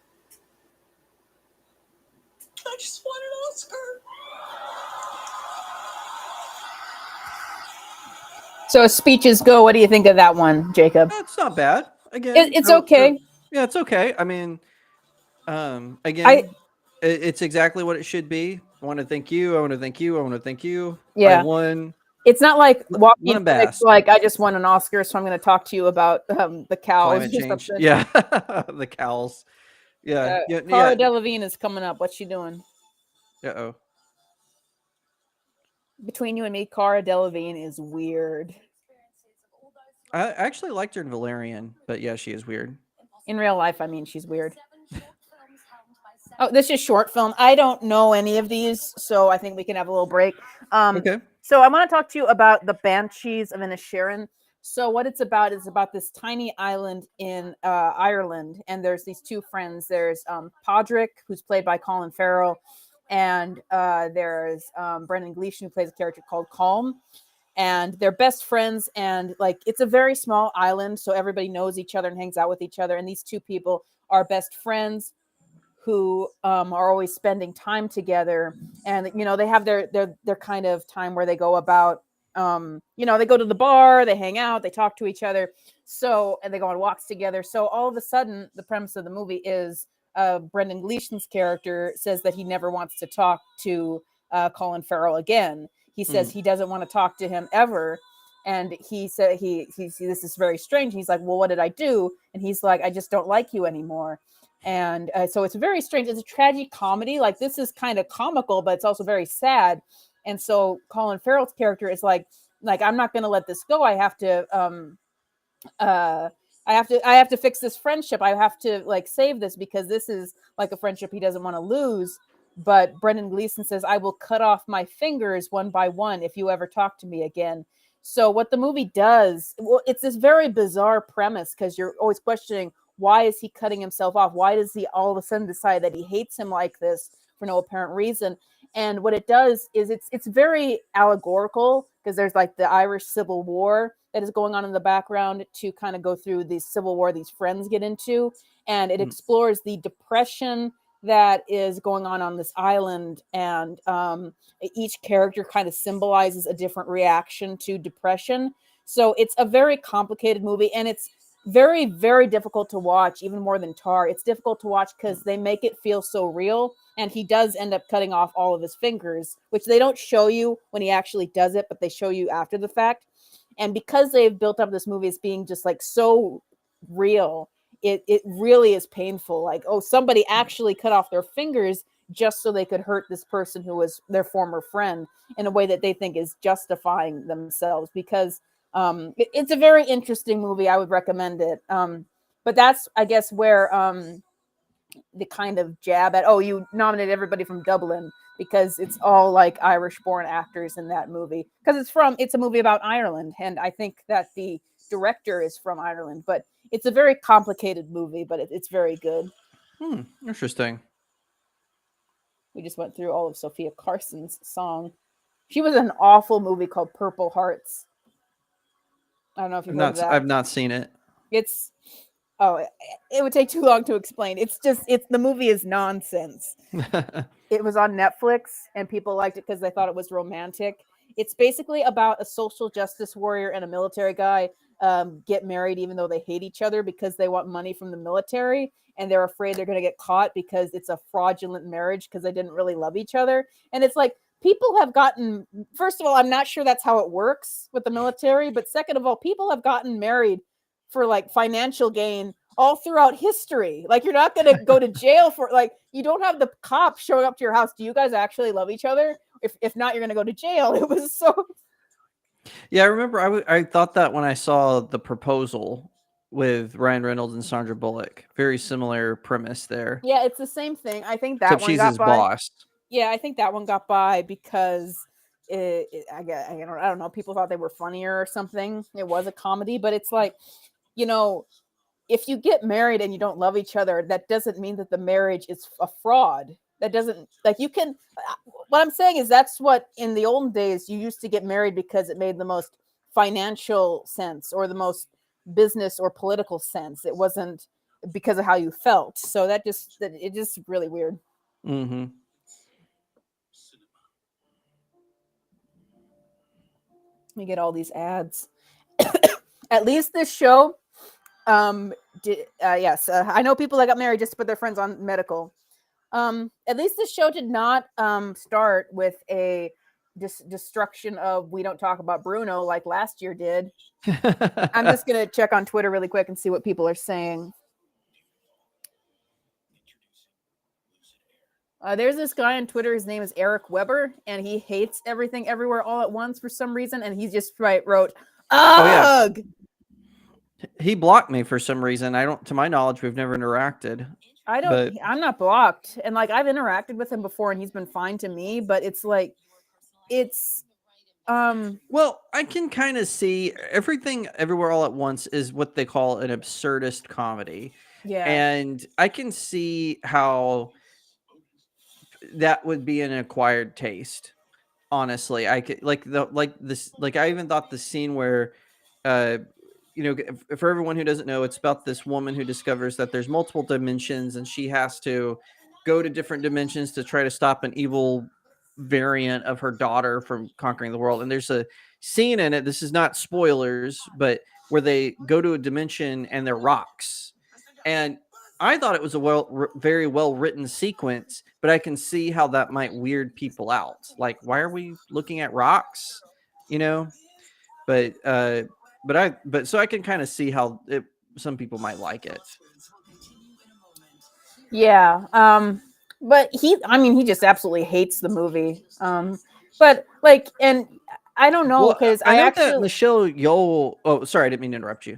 I just won an Oscar. So as speeches go, what do you think of that one, Jacob? That's not bad. Again, It's okay. Yeah, it's okay. I mean, again, it's exactly what it should be. I want to thank you. I want to thank you. I want to thank you. Yeah. I won. It's not like walking Won a in public, bass. like I just won an Oscar, so I'm going to talk to you about the cows. Climate or change. something. Yeah, the cows. Yeah, yeah. Cara Delevingne is coming up. What's she doing? Uh-oh. Between you and me, Cara Delevingne is weird. I actually liked her in Valerian, but yeah, she is weird. In real life, I mean, she's weird. Oh, this is short film. I don't know any of these, so I think we can have a little break. Okay. So I want to talk to you about the Banshees of Inisherin. So what it's about is about this tiny island in Ireland, and there's these two friends. There's Podrick, who's played by Colin Farrell, and there's Brendan Gleeson, who plays a character called Calm. And they're best friends, and like it's a very small island, so everybody knows each other and hangs out with each other. And these two people are best friends who are always spending time together, and you know they have their kind of time where they go about you know, they go to the bar, they hang out, they talk to each other, so and they go on walks together. So all of a sudden the premise of the movie is Brendan Gleeson's character says that he never wants to talk to Colin Farrell again. He says he doesn't want to talk to him ever. And he said he this is very strange. He's like, well, what did I do? And he's like, I just don't like you anymore. And so it's very strange. It's a tragic comedy. Like this is kind of comical, but it's also very sad. And so Colin Farrell's character is like I'm not going to let this go. I have to I have to fix this friendship. I have to like save this because this is like a friendship he doesn't want to lose. But Brendan Gleeson says, I will cut off my fingers one by one if you ever talk to me again. So what the movie does, well, it's this very bizarre premise because you're always questioning, why is he cutting himself off? Why does he all of a sudden decide that he hates him like this for no apparent reason? And what it does is it's very allegorical because there's like the Irish Civil War that is going on in the background to kind of go through the Civil War these friends get into. And it explores the depression that is going on this island. And each character kind of symbolizes a different reaction to depression. So it's a very complicated movie, and it's very, very difficult to watch, even more than Tar. It's difficult to watch because they make it feel so real. And he does end up cutting off all of his fingers, which they don't show you when he actually does it, but they show you after the fact. And because they've built up this movie as being just like so real, it really is painful. Like, oh, somebody actually cut off their fingers just so they could hurt this person who was their former friend in a way that they think is justifying themselves, because it's a very interesting movie. I would recommend it. But that's, I guess, where the kind of jab at, oh, you nominated everybody from Dublin because it's all like Irish born actors in that movie, because it's a movie about Ireland. And I think that the director is from Ireland, but it's a very complicated movie, but it's very good. Interesting. We just went through all of Sophia Carson's song. She was in an awful movie called Purple Hearts. I don't know if you've heard of that. I've not seen it. It would take too long to explain. The movie is nonsense. It was on Netflix and people liked it because they thought it was romantic. It's basically about a social justice warrior and a military guy get married even though they hate each other because they want money from the military, and they're afraid they're going to get caught because it's a fraudulent marriage because they didn't really love each other. And it's like, people have gotten, first of all, I'm not sure that's how it works with the military, but second of all, people have gotten married for like financial gain all throughout history. Like, you're not going to go to jail for, like, you don't have the cops showing up to your house. Do you guys actually love each other? If not, you're going to go to jail. It was so. Yeah, I remember I thought that when I saw The Proposal, with Ryan Reynolds and Sandra Bullock. Very similar premise there. Yeah, it's the same thing. I think that Except one she's got his by. boss. Yeah, I think that one got by because I don't know. People thought they were funnier or something. It was a comedy, but it's like, you know, if you get married and you don't love each other, that doesn't mean that the marriage is a fraud. That doesn't, like, you can. What I'm saying is that's what in the olden days you used to get married because it made the most financial sense or the most business or political sense. It wasn't because of how you felt. So it just really weird. Mm-hmm. Let me get all these ads. At least this show, yes, I know people that got married just to put their friends on medical. At least this show did not start with a destruction of we don't talk about Bruno like last year did. I'm just gonna check on Twitter really quick and see what people are saying. There's this guy on Twitter. His name is Eric Weber, and he hates everything everywhere all at once for some reason. And he just wrote, "Ugh." He blocked me for some reason. To my knowledge, we've never interacted. I'm not blocked. And like, I've interacted with him before and he's been fine to me, but it's like, well, I can kind of see Everything Everywhere All at Once is what they call an absurdist comedy. Yeah. And I can see how that would be an acquired taste. Honestly, I could I even thought the scene where, for everyone who doesn't know, it's about this woman who discovers that there's multiple dimensions and she has to go to different dimensions to try to stop an evil variant of her daughter from conquering the world. And there's a scene in it, this is not spoilers, but where they go to a dimension and they're rocks. And I thought it was a very well written sequence, but I can see how that might weird people out. Like, why are we looking at rocks? But so I can kind of see how some people might like it. Yeah. But he just absolutely hates the movie. But like, and I don't know, because I know that Michelle Yeoh. Oh, sorry, I didn't mean to interrupt you.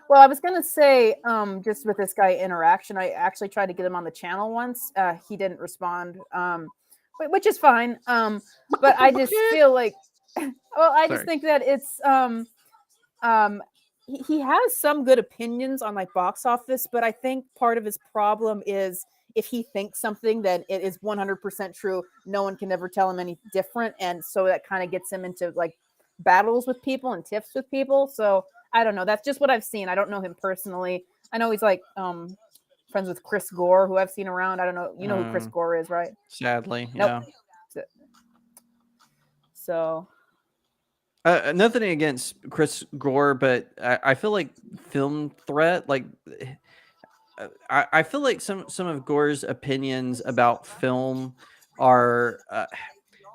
Well, I was gonna say, just with this guy interaction, I actually tried to get him on the channel once. He didn't respond, which is fine. But I just feel like, well, I just think that it's he has some good opinions on like box office, but I think part of his problem is if he thinks something, then it is 100% true. No one can ever tell him any different, and so that kind of gets him into like battles with people and tiffs with people. So I don't know. That's just what I've seen. I don't know him personally. I know he's like friends with Chris Gore, who I've seen around. I don't know. You know who Chris Gore is, right? Sadly, nope. Yeah. So. Nothing against Chris Gore, but I feel like Film Threat, like I feel like some of Gore's opinions about film are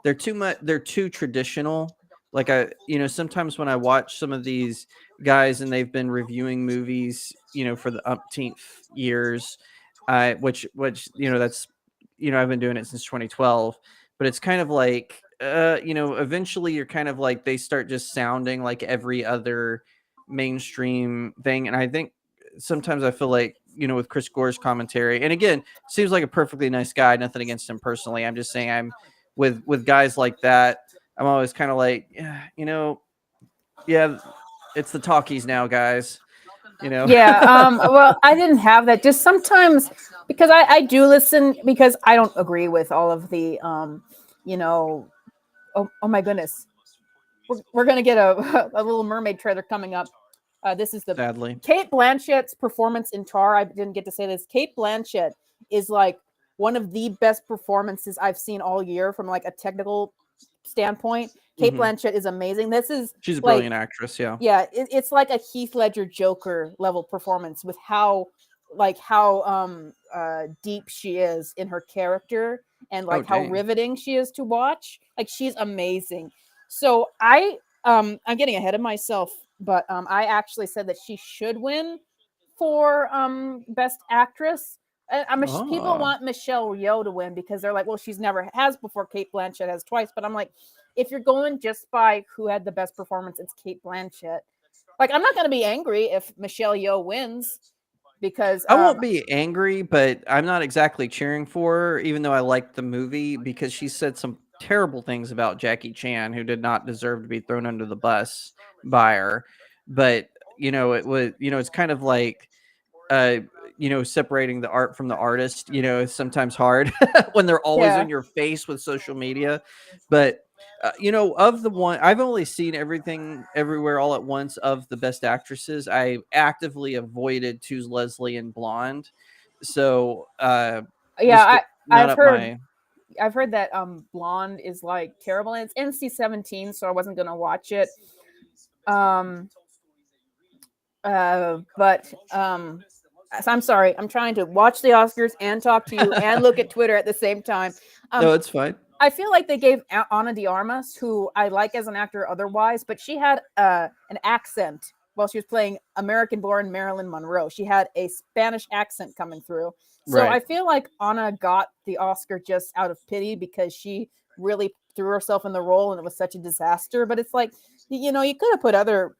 they're too traditional. Like sometimes when I watch some of these guys and they've been reviewing movies, for the umpteenth years, which that's I've been doing it since 2012, but it's kind of like eventually you're kind of like they start just sounding like every other mainstream thing, and I think sometimes I feel like with Chris Gore's commentary, and again, seems like a perfectly nice guy. Nothing against him personally. I'm just saying I'm with guys like that. I'm always kind of like, yeah, it's the talkies now, guys. Yeah. Well, I didn't have that. Just sometimes because I do listen because I don't agree with all of the, oh my goodness, we're gonna get a Little Mermaid trailer coming up. This is sadly Cate Blanchett's performance in Tar. I didn't get to say this. Cate Blanchett is like one of the best performances I've seen all year from like a technical standpoint. Cate Blanchett is amazing. She's a brilliant actress. Yeah. It's like a Heath Ledger Joker level performance with how deep she is in her character and like how riveting she is to watch. Like she's amazing. So I'm getting ahead of myself, but I actually said that she should win for Best Actress. People want Michelle Yeoh to win because they're like, well, she's never has before. Cate Blanchett has twice, but I'm like, if you're going just by who had the best performance, it's Cate Blanchett. Like, I'm not going to be angry if Michelle Yeoh wins because I won't be angry, but I'm not exactly cheering for her, even though I liked the movie, because she said some terrible things about Jackie Chan, who did not deserve to be thrown under the bus by her. But it was, it's kind of like, uh, separating the art from the artist. It's sometimes hard when they're always yeah. in your face with social media. But of the one, I've only seen Everything Everywhere All at Once of the Best Actresses. I actively avoided Choose Leslie and Blonde, so just Yeah, not I've up heard my. I've heard that Blonde is like terrible, and it's NC-17, so I wasn't gonna watch it. But so I'm sorry. I'm trying to watch the Oscars and talk to you and look at Twitter at the same time. No, it's fine. I feel like they gave Ana de Armas, who I like as an actor otherwise, but she had an accent while she was playing American-born Marilyn Monroe. She had a Spanish accent coming through. So Right. I feel like Ana got the Oscar just out of pity because she really threw herself in the role and it was such a disaster. But it's like, you could have put other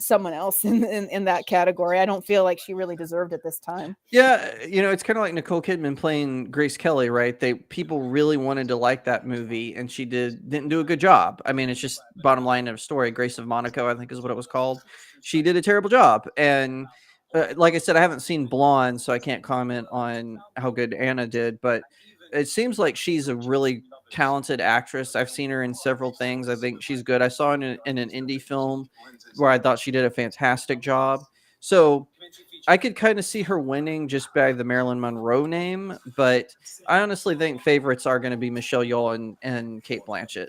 someone else in that category. I don't feel like she really deserved it this time. Yeah, it's kind of like Nicole Kidman playing Grace Kelly, right? People really wanted to like that movie, and she didn't do a good job. I mean, it's just bottom line of a story. Grace of Monaco, I think, is what it was called. She did a terrible job, and like I said, I haven't seen Blonde, so I can't comment on how good Anna did. But it seems like she's a really talented actress. I've seen her in several things. I think she's good. I saw her in an indie film where I thought she did a fantastic job. So I could kind of see her winning just by the Marilyn Monroe name, but I honestly think favorites are going to be Michelle Yeoh and Cate Blanchett.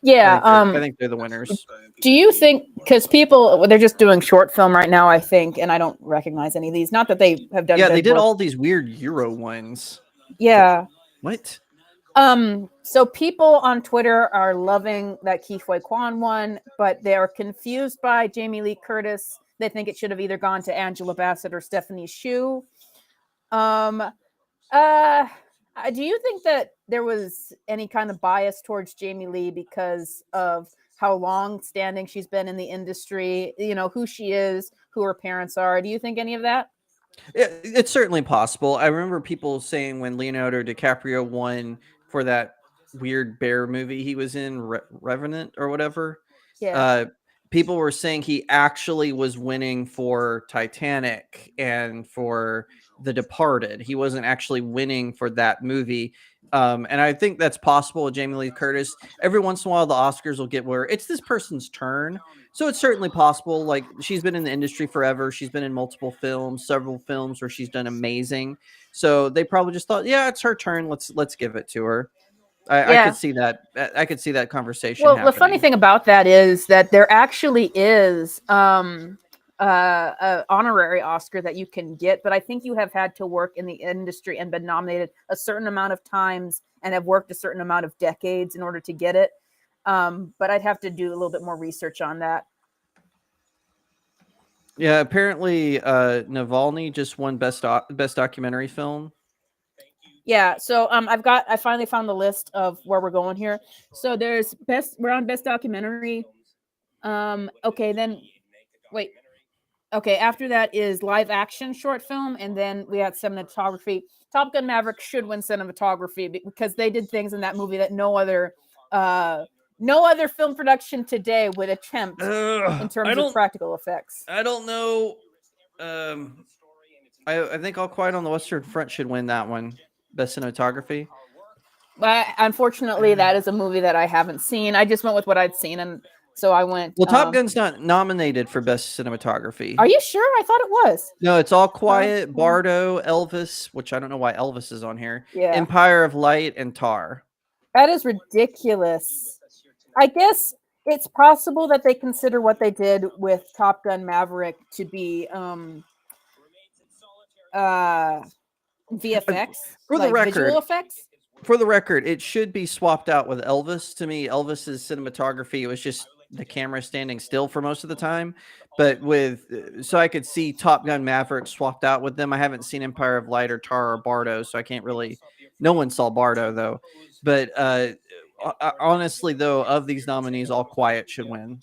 Yeah, I think they're the winners. do you think, because they're just doing short film right now, I think, and I don't recognize any of these. Not that they have done. Yeah, good they did work. all these weird Euro ones. Yeah. What? So people on Twitter are loving that Ke Huy Quan one, but they are confused by Jamie Lee Curtis. They think it should have either gone to Angela Bassett or Stephanie Hsu. Do you think that there was any kind of bias towards Jamie Lee because of how long standing she's been in the industry, who she is, who her parents are? Do you think any of that? It's certainly possible. I remember people saying when Leonardo DiCaprio won for that weird bear movie he was in, Revenant or whatever. Yeah. People were saying he actually was winning for Titanic and for The Departed. He wasn't actually winning for that movie. And I think that's possible with Jamie Lee Curtis. Every once in a while, the Oscars will get where it's this person's turn. So it's certainly possible. Like, she's been in the industry forever. She's been in multiple films, several films where she's done amazing. So they probably just thought, yeah, it's her turn. Let's give it to her. I could see that. I could see that conversation. Well, happening. the funny thing about that is that there actually is an honorary Oscar that you can get, but I think you have had to work in the industry and been nominated a certain amount of times and have worked a certain amount of decades in order to get it. But I'd have to do a little bit more research on that. Yeah, apparently Navalny just won best documentary film. Yeah, so I finally found the list of where we're going here. So we're on best documentary. Okay, then wait. Okay, after that is live action short film, and then we had cinematography. Top Gun Maverick should win cinematography because they did things in that movie that no other film production today would attempt in terms of practical effects. I don't know. I think All Quiet on the Western Front should win that one. Best cinematography. But unfortunately, that is a movie that I haven't seen. I just went with what I'd seen, and so I went. Well, Top Gun's not nominated for best cinematography. Are you sure? I thought it was. No, it's All Quiet, Bardo, Elvis, which I don't know why Elvis is on here. Yeah. Empire of Light, and Tar. That is ridiculous. I guess it's possible that they consider what they did with Top Gun Maverick to be VFX, for the record, visual effects. For the record, it should be swapped out with Elvis. To me, Elvis's cinematography was just the camera standing still for most of the time. But so I could see Top Gun Maverick swapped out with them. I haven't seen Empire of Light or Tar or Bardo, so I can't really. No one saw Bardo though. But honestly, though, of these nominees, All Quiet should win.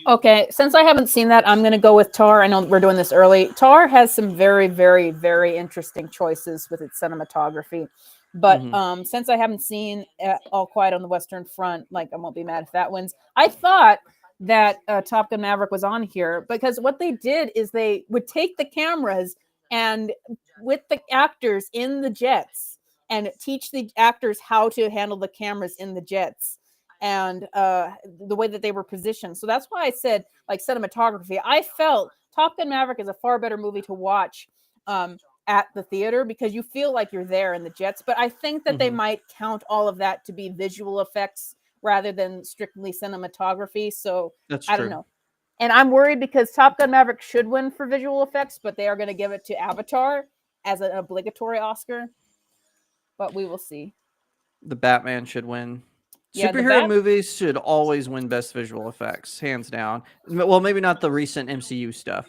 Okay, since I haven't seen that, I'm going to go with Tar. I know we're doing this early. Tar has some very, very, very interesting choices with its cinematography. But since I haven't seen All Quiet on the Western Front, like I won't be mad if that wins. I thought that Top Gun Maverick was on here because what they did is they would take the cameras and with the actors in the jets and teach the actors how to handle the cameras in the jets and the way that they were positioned. So that's why I said like cinematography. I felt Top Gun Maverick is a far better movie to watch at the theater because you feel like you're there in the jets. But I think that they might count all of that to be visual effects rather than strictly cinematography. So That's I true. don't know. And I'm worried because Top Gun Maverick should win for visual effects, but they are going to give it to Avatar as an obligatory Oscar. But we will see. The Batman should win. Yeah, the Superhero movies should always win best visual effects, hands down. Well, maybe not the recent MCU stuff.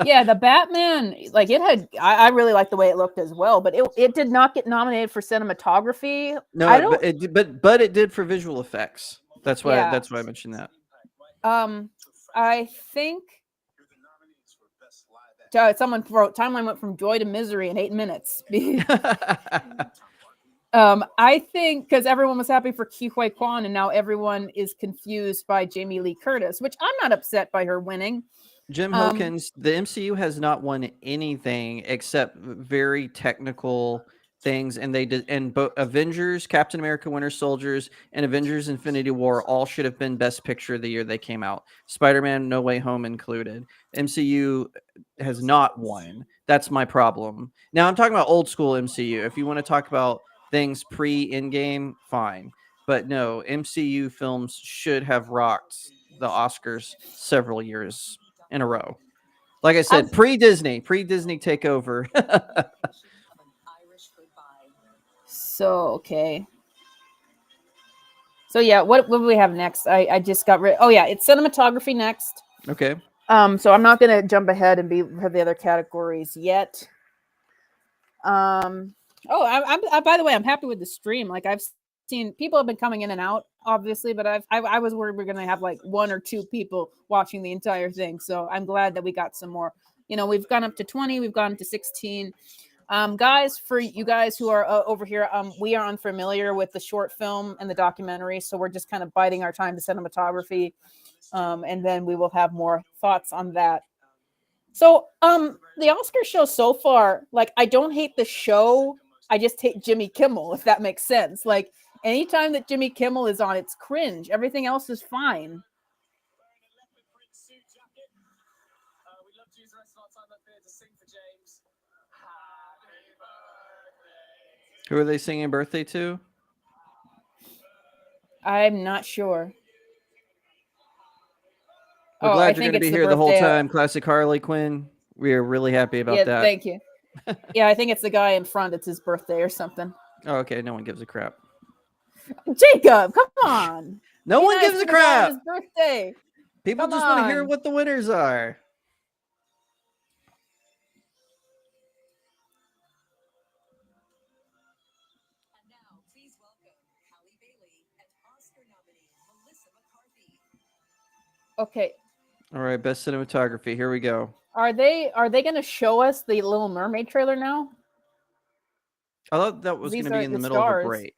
Yeah, the Batman, like it had, I really like the way it looked as well, but it did not get nominated for cinematography. No, I don't. but it did for visual effects. That's why Yeah. that's why I mentioned that. I think someone wrote timeline went from joy to misery in 8 minutes. I think because everyone was happy for Ke Huy Quan, and now everyone is confused by Jamie Lee Curtis, which I'm not upset by her winning. Jim Hawkins, the MCU has not won anything except very technical things, and they did. And both Avengers, Captain America: Winter Soldiers, and Avengers: Infinity War all should have been Best Picture the year they came out. Spider-Man: No Way Home included. MCU has not won. That's my problem. Now I'm talking about old school MCU. If you want to talk about things pre-Endgame, fine. But no, MCU films should have rocked the Oscars several years in a row. Like I said, pre-Disney takeover. So, okay. So yeah, what do we have next? I just got rid. Oh yeah, it's cinematography next. Okay. So I'm not gonna jump ahead and have the other categories yet. I'm by the way, I'm happy with the stream. Like I've seen people have been coming in and out, obviously, but I was worried we're gonna have like 1 or 2 people watching the entire thing. So I'm glad that we got some more. You know, we've gone up to 20, we've gone up to 16. Guys, for you guys who are over here, we are unfamiliar with the short film and the documentary, so we're just kind of biding our time to cinematography, and then we will have more thoughts on that. So, the Oscar show so far, like, I don't hate the show. I just hate Jimmy Kimmel, if that makes sense. Like, anytime that Jimmy Kimmel is on, it's cringe. Everything else is fine. We'd love to use the rest of our time up here to sing for James. Happy birthday. Who are they singing birthday to? I'm not sure. We're glad I you're think going to it's be the here the whole birthday. time. Classic Harley Quinn. We are really happy about that. Thank you. Yeah, I think it's the guy in front. It's his birthday or something. Oh, okay. No one gives a crap. Jacob, come on. No one gives a crap. His birthday. People Come just want to hear on. what the winners are. And now, please welcome Halle Bailey and Oscar nominee Melissa McCarthy. Okay. All right, best cinematography. Here we go. Are they going to show us the Little Mermaid trailer now? I thought that was going These to be are in the the middle of a stars. break.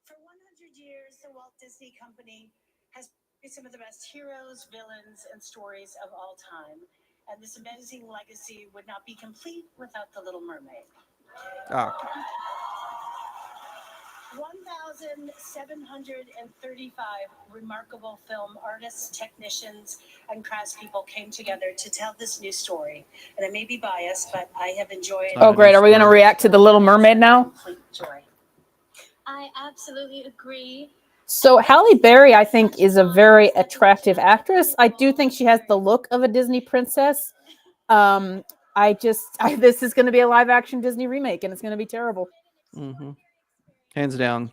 For 100 years, the Walt Disney Company has produced some of the best heroes, villains, and stories of all time. And this amazing legacy would not be complete without The Little Mermaid. Ah, 1,735 remarkable film artists, technicians, and craftspeople came together to tell this new story. And I may be biased, but I have enjoyed. Oh, great. Are we going to react to the Little Mermaid now? Complete joy. I absolutely agree. So Halle Berry, I think, is a very attractive actress. I do think she has the look of a Disney princess. This is going to be a live action Disney remake, and it's going to be terrible. mm-hmm. Hands down.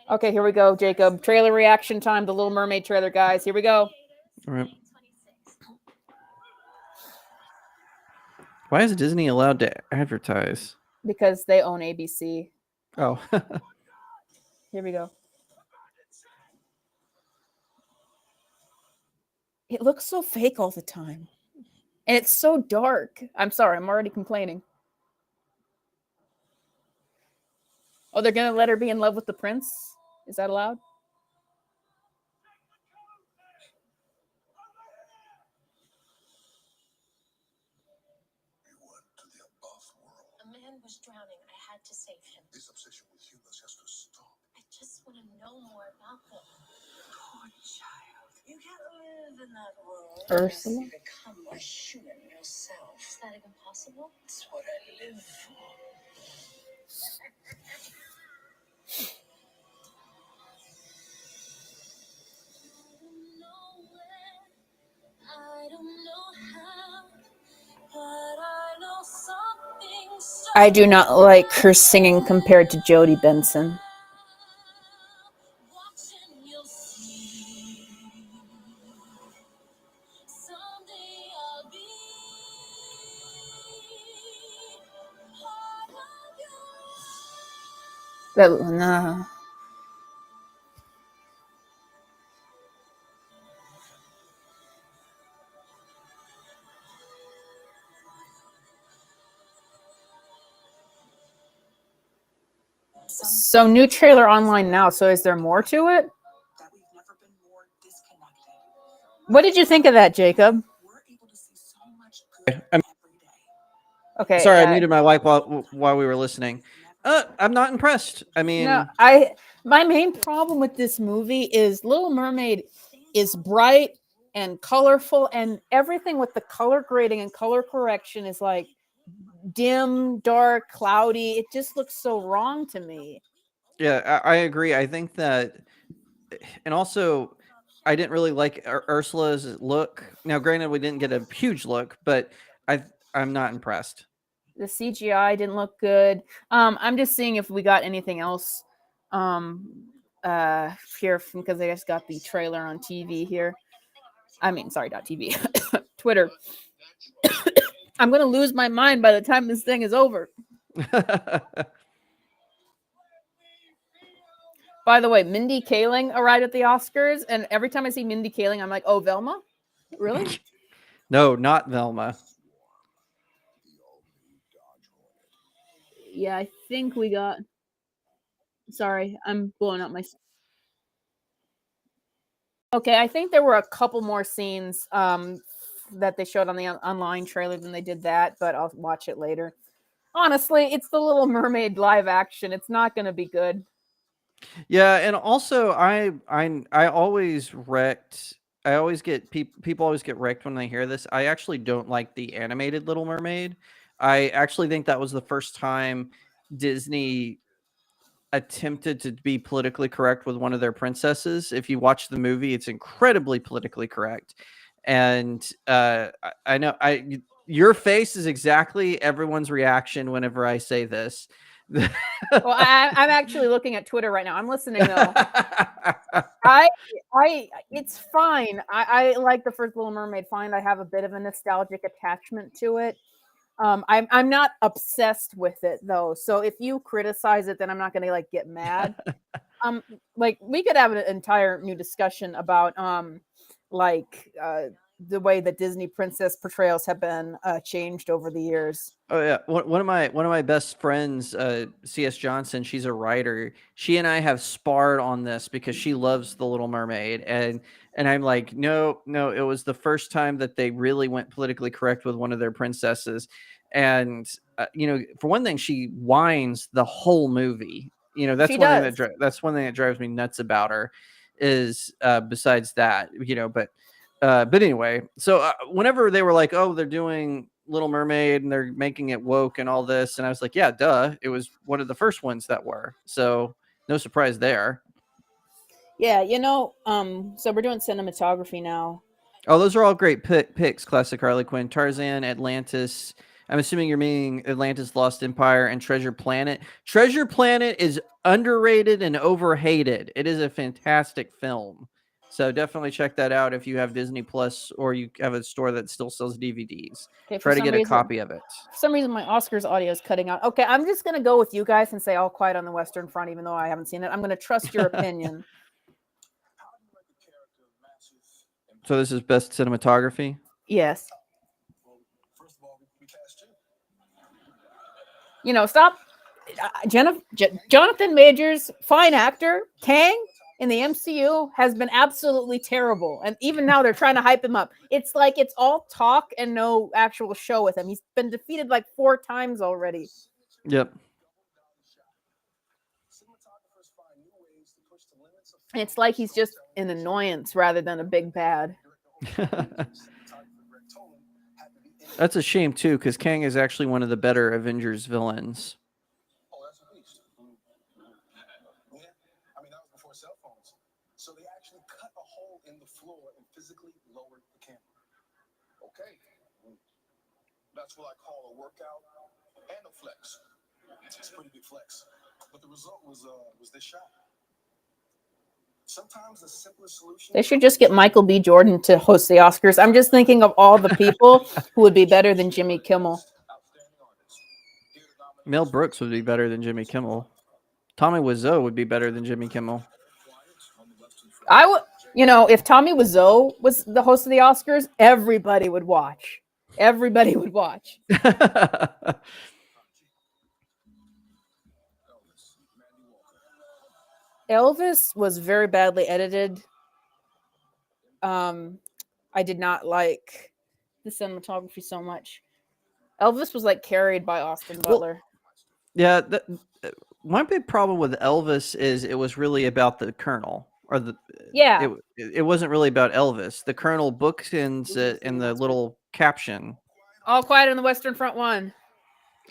Okay, here we go, Jacob. Trailer reaction time. The Little Mermaid trailer, guys. Here we go. All right. Why is Disney allowed to advertise? because they own ABC. Oh. Here we go. It looks so fake all the time. And it's so dark. I'm sorry, I'm already complaining. Oh, they're going to let her be in love with the prince? Is that allowed? You went to the above world. A man was drowning. I had to save him. This obsession with humans has to stop. I just want to know more about them. Poor child. You can't live in that world. Ursula? unless you become a human yourself. Is that even possible? It's what I live for. I don't know how, but I know something. I do not like her singing compared to Jodie Benson. Watching, you'll see. Someday I'll be part of you. That, nah. So new trailer online now. So is there more to it? That we've never been more disconnected. What did you think of that, Jacob? We're able to see so much good I'm every day. Okay. Sorry, I muted my mic while we were listening. I'm not impressed. I mean, No, my main problem with this movie is Little Mermaid is bright and colorful, and everything with the color grading and color correction is like dim, dark, cloudy. It just looks so wrong to me. yeah, I agree. I think that, and also, I didn't really like Ursula's look. Now, granted, we didn't get a huge look, but I'm not impressed. The CGI didn't look good. I'm just seeing if we got anything else here because I just got the trailer on TV here. I mean, sorry, not TV, Twitter. I'm gonna lose my mind by the time this thing is over. By the way, Mindy Kaling arrived at the Oscars, and every time I see Mindy Kaling, I'm like, oh, Velma? Really? No, not Velma. Yeah, I think we got. Sorry, I'm blowing up my. Okay, I think there were a couple more scenes that they showed on the online trailer than they did that, but I'll watch it later. Honestly, it's the Little Mermaid live action. It's not going to be good. Yeah, and also I always wrecked. I always get people always get wrecked when they hear this. I actually don't like the animated Little Mermaid. I actually think that was the first time Disney attempted to be politically correct with one of their princesses. If you watch the movie, it's incredibly politically correct. And I know your face is exactly everyone's reaction whenever I say this. Well, I'm actually looking at Twitter right now. I'm listening though. It's fine. I like the first Little Mermaid fine. I have a bit of a nostalgic attachment to it. I'm not obsessed with it though. So if you criticize it, then I'm not gonna like get mad. Like we could have an entire new discussion about the way that Disney princess portrayals have been changed over the years. Oh yeah, one of my best friends, C.S. Johnson. She's a writer. She and I have sparred on this because she loves The Little Mermaid, and I'm like, no, it was the first time that they really went politically correct with one of their princesses, and for one thing, she whines the whole movie. That's one thing that's one thing that drives me nuts about her. Is besides that, but anyway, so whenever they were like, oh, they're doing Little Mermaid and they're making it woke and all this, and I was like, yeah, duh, it was one of the first ones that were, so no surprise there. Yeah, so we're doing cinematography now. Oh, those are all great picks. Classic Harley Quinn, Tarzan, Atlantis. I'm assuming you're meaning Atlantis, Lost Empire, and Treasure Planet. Treasure Planet is underrated and overhated. It is a fantastic film. So definitely check that out if you have Disney Plus or you have a store that still sells DVDs. Okay, Try to get a copy of it. For some reason, my Oscars audio is cutting out. Okay, I'm just gonna go with you guys and say All Quiet on the Western Front, even though I haven't seen it. I'm gonna trust your opinion. So this is best cinematography. Yes. First of all, we cast you. You know, stop. Jonathan Majors, fine actor. Kang in the MCU has been absolutely terrible, and even now they're trying to hype him up. It's like it's all talk and no actual show with him. He's been defeated like 4 times already. Yep. And it's like he's just an annoyance rather than a big bad. That's a shame too, because Kang is actually one of the better Avengers villains. Oh, that's a beast. Yeah, I mean that was before cell phones, so they actually cut a hole in the floor and physically lowered the camera. Okay, that's what I call a workout and a flex. It's a pretty big flex, but the result was this shot. Sometimes the simplest solution. They should just get Michael B. Jordan to host the Oscars. I'm just thinking of all the people who would be better than Jimmy Kimmel. Mel Brooks would be better than Jimmy Kimmel. Tommy Wiseau would be better than Jimmy Kimmel. I would, you know, if Tommy Wiseau was the host of the Oscars, everybody would watch. Everybody would watch. Elvis was very badly edited. I did not like the cinematography so much. Elvis was like carried by Austin Butler. Yeah, my big problem with Elvis is it was really about the Colonel, or it wasn't really about Elvis. The Colonel bookends it in the little caption. All Quiet on the Western Front 1.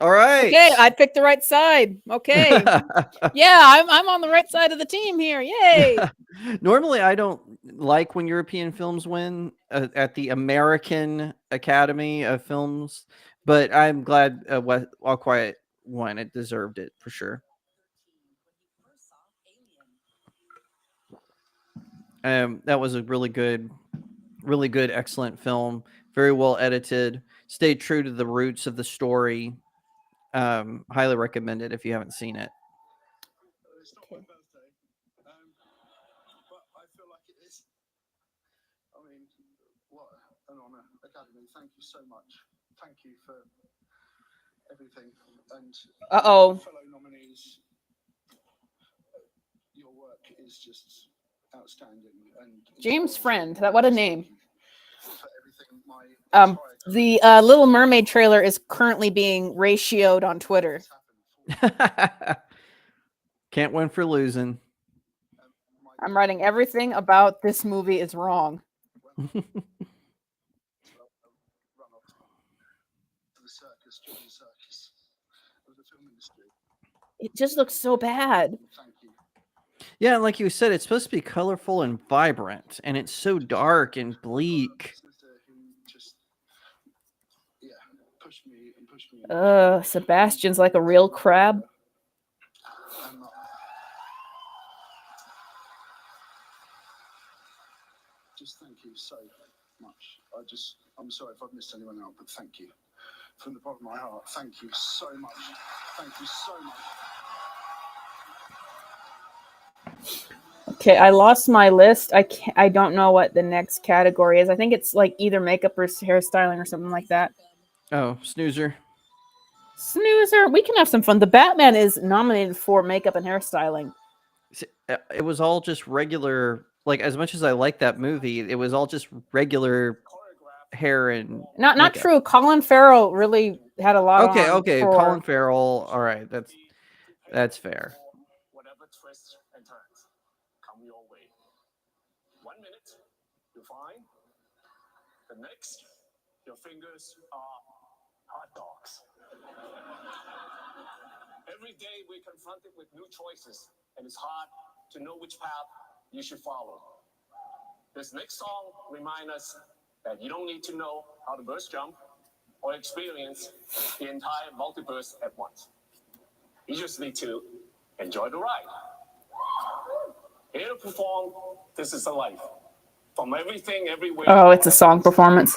All right. Okay, I picked the right side. Okay. Yeah, I'm on the right side of the team here. Yay. Normally, I don't like when European films win at the American Academy of Films, but I'm glad All Quiet won. It deserved it for sure. That was a really good, excellent film. Very well edited. Stayed true to the roots of the story. Highly recommend it if you haven't seen it. It's not my birthday, but I feel like it is. I mean, what an honor, Academy. Thank you so much. Thank you for everything. And fellow nominees, your work is just outstanding. And James Friend, what a name. For everything the Little Mermaid trailer is currently being ratioed on Twitter. Can't win for losing. I'm writing everything about this movie is wrong. It just looks so bad. Yeah, and like you said, it's supposed to be colorful and vibrant, and it's so dark and bleak. Sebastian's like a real crab. Just thank you so much. I'm sorry if I've missed anyone out, but thank you. From the bottom of my heart, thank you so much. Thank you so much. Okay, I lost my list. I don't know what the next category is. I think it's like either makeup or hairstyling or something like that. Oh, snoozer. We can have some fun. The Batman is nominated for makeup and hairstyling. It was all just regular. Like, as much as I like that movie, it was all just regular hair and not makeup. True. Colin Farrell really had a lot. Okay. Colin Farrell. All right, that's fair. Whatever twists and turns come your way. 1 minute, you're fine. The next, your fingers are hot dogs. Every day we're confronted with new choices, and it's hard to know which path you should follow. This next song reminds us that you don't need to know how to burst jump or experience the entire multiverse at once. You just need to enjoy the ride. Here to perform This Is a Life from everything, everywhere. Oh, it's a song performance.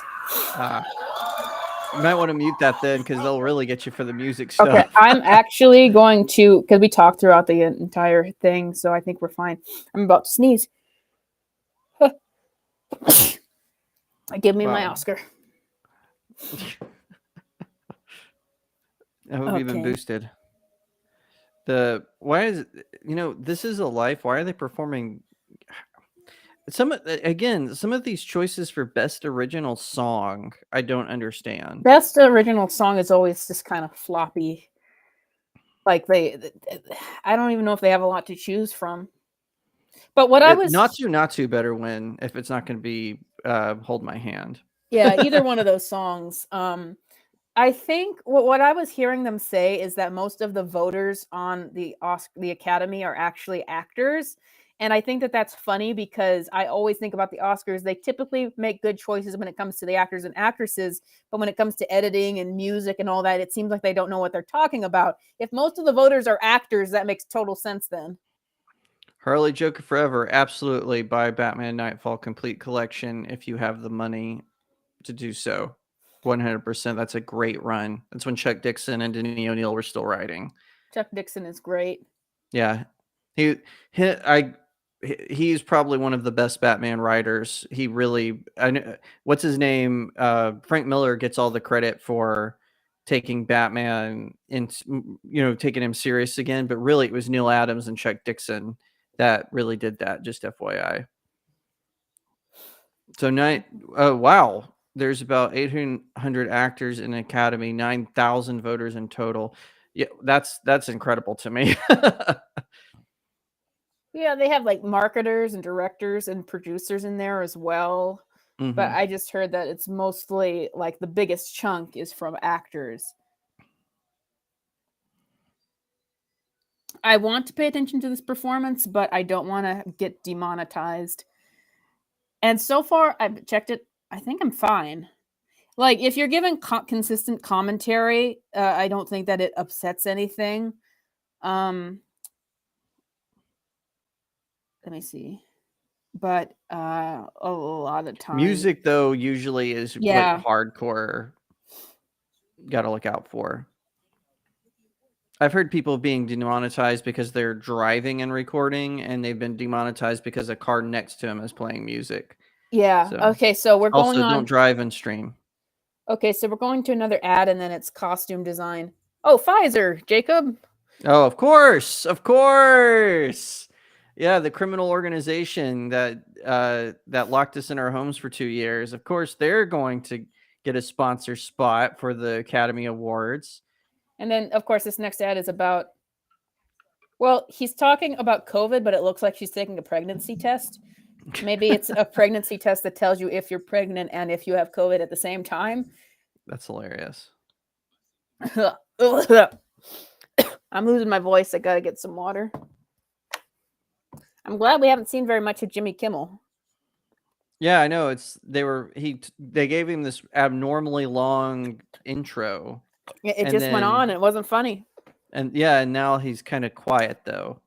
You might want to mute that then, because they'll really get you for the music stuff. Okay, I'm actually going to, because we talked throughout the entire thing, so I think we're fine. I'm about to sneeze. Give me my Wow. Oscar. I hope you've been Okay. boosted. Why is This Is a Life? Why are they performing some of these choices for best original song? I don't understand. Best original song is always just kind of floppy. Like I don't even know if they have a lot to choose from. But what I was Not to better win if it's not going to be Hold My Hand. Yeah, either one of those songs. I think what I was hearing them say is that most of the voters on the Academy are actually actors. And I think that that's funny because I always think about the Oscars. They typically make good choices when it comes to the actors and actresses. But when it comes to editing and music and all that, it seems like they don't know what they're talking about. If most of the voters are actors, that makes total sense then. Harley Joker Forever, absolutely buy Batman Nightfall Complete Collection if you have the money to do so. 100%. That's a great run. That's when Chuck Dixon and Denny O'Neil were still writing. Chuck Dixon is great. Yeah. He's probably one of the best Batman writers. He really, what's his name? Frank Miller gets all the credit for taking Batman taking him serious again, but really it was Neil Adams and Chuck Dixon that really did that. Just FYI. So wow. There's about 800 actors in the Academy, 9,000 voters in total. Yeah, that's incredible to me. Yeah, they have like marketers and directors and producers in there as well. But I just heard that it's mostly like the biggest chunk is from actors. I want to pay attention to this performance, but I don't want to get demonetized. And so far, I've checked it. I think I'm fine. Like, if you're given consistent commentary, I don't think that it upsets anything. Let me see. But a lot of times, music though usually is what hardcore got to look out for. I've heard people being demonetized because they're driving and recording, and they've been demonetized because a car next to them is playing music. Yeah. So, okay. So we're going also on. Don't drive and stream. Okay. So we're going to another ad, and then it's costume design. Oh, Pfizer, Jacob. Oh, of course. Of course. Yeah. The criminal organization that locked us in our homes for 2 years. Of course, they're going to get a sponsor spot for the Academy Awards. And then, of course, this next ad is about, well, he's talking about COVID, but it looks like she's taking a pregnancy test. Maybe it's a pregnancy test that tells you if you're pregnant and if you have COVID at the same time. That's hilarious. I'm losing my voice. I got to get some water. I'm glad we haven't seen very much of Jimmy Kimmel. Yeah, I know. They gave him this abnormally long intro. It just went on. It wasn't funny. And yeah, and now he's kind of quiet though.